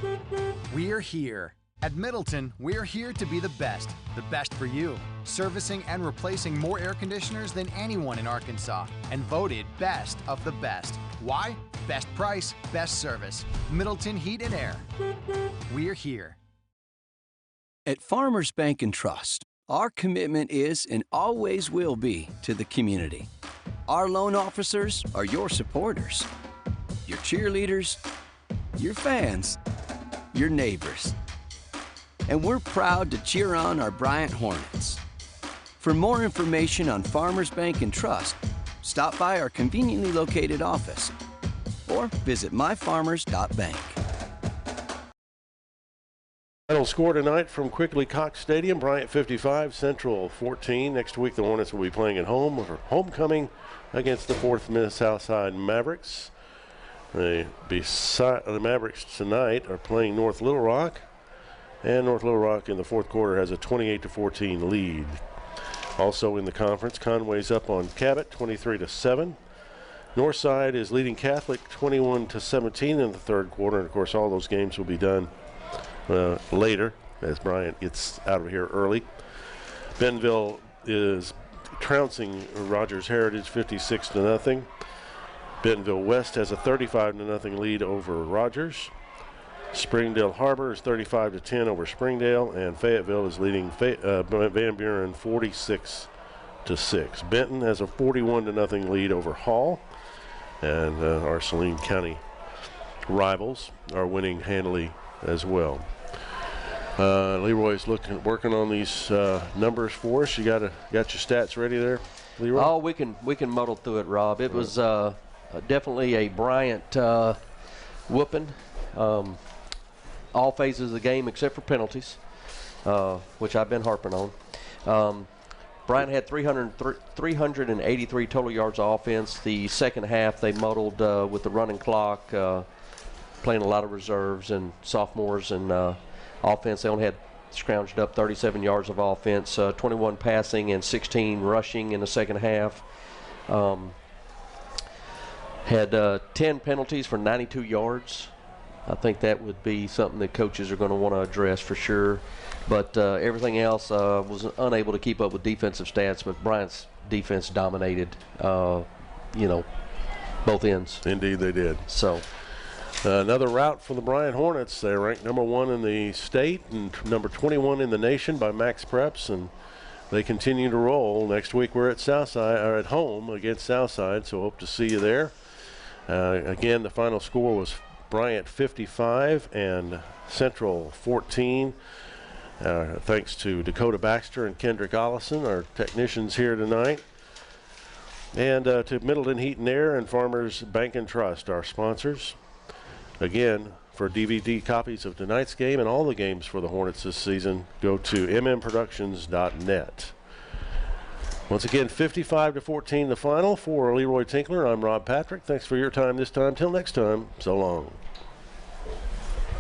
We're here. At Middleton, we're here to be the best for you. Servicing and replacing more air conditioners than anyone in Arkansas, and voted best of the best. Why? Best price, best service. Middleton Heat and Air. We're here. At Farmers Bank and Trust, our commitment is and always will be to the community. Our loan officers are your supporters, your cheerleaders, your fans, your neighbors. And we're proud to cheer on our Bryant Hornets. For more information on Farmers Bank and Trust, stop by our conveniently located office or visit myfarmers.bank. Final score tonight from Quigley Cox Stadium: Bryant 55, Central 14. Next week the Hornets will be playing at home for homecoming against the 4th Miss Southside Mavericks. The Mavericks tonight are playing North Little Rock, and North Little Rock in the 4th quarter has a 28-14 lead. Also in the conference, Conway's up on Cabot 23-7. Northside is leading Catholic 21-17 in the 3rd quarter, and of course all those games will be done later as Bryant gets out of here early. Bentonville is trouncing Rogers Heritage 56-0. Bentonville West has a 35-0 lead over Rogers. Springdale Harbor is 35-10 over Springdale, and Fayetteville is leading Van Buren 46-6. Benton has a 41-0 lead over Hall, and our Saline County rivals are winning handily as well. Leroy's working on these numbers for us. You got your stats ready there, Leroy? Oh, we can muddle through it, Rob. It was definitely a Bryant whooping. All phases of the game except for penalties, which I've been harping on. Bryant had 383 total yards of offense. The second half they muddled with the running clock, playing a lot of reserves and sophomores and offense. They only had scrounged up 37 yards of offense, 21 passing and 16 rushing in the second half. Had 10 penalties for 92 yards. I think that would be something that coaches are going to want to address for sure. But everything else was unable to keep up with defensive stats, but Bryant's defense dominated, both ends. Indeed they did. So another rout for the Bryant Hornets. They're ranked number 1 in the state and number 21 in the nation by Max Preps, and they continue to roll. Next week we're at Southside, or at home against Southside, so hope to see you there. Again, the final score was Bryant 55 and Central 14. Thanks to Dakota Baxter and Kendrick Ollison, our technicians here tonight. And to Middleton Heat and Air and Farmers Bank and Trust, our sponsors. Again, for DVD copies of tonight's game and all the games for the Hornets this season, go to mmproductions.net. Once again, 55-14 the final. For Leroy Tinkler, I'm Rob Patrick. Thanks for your time this time. Till next time, so long.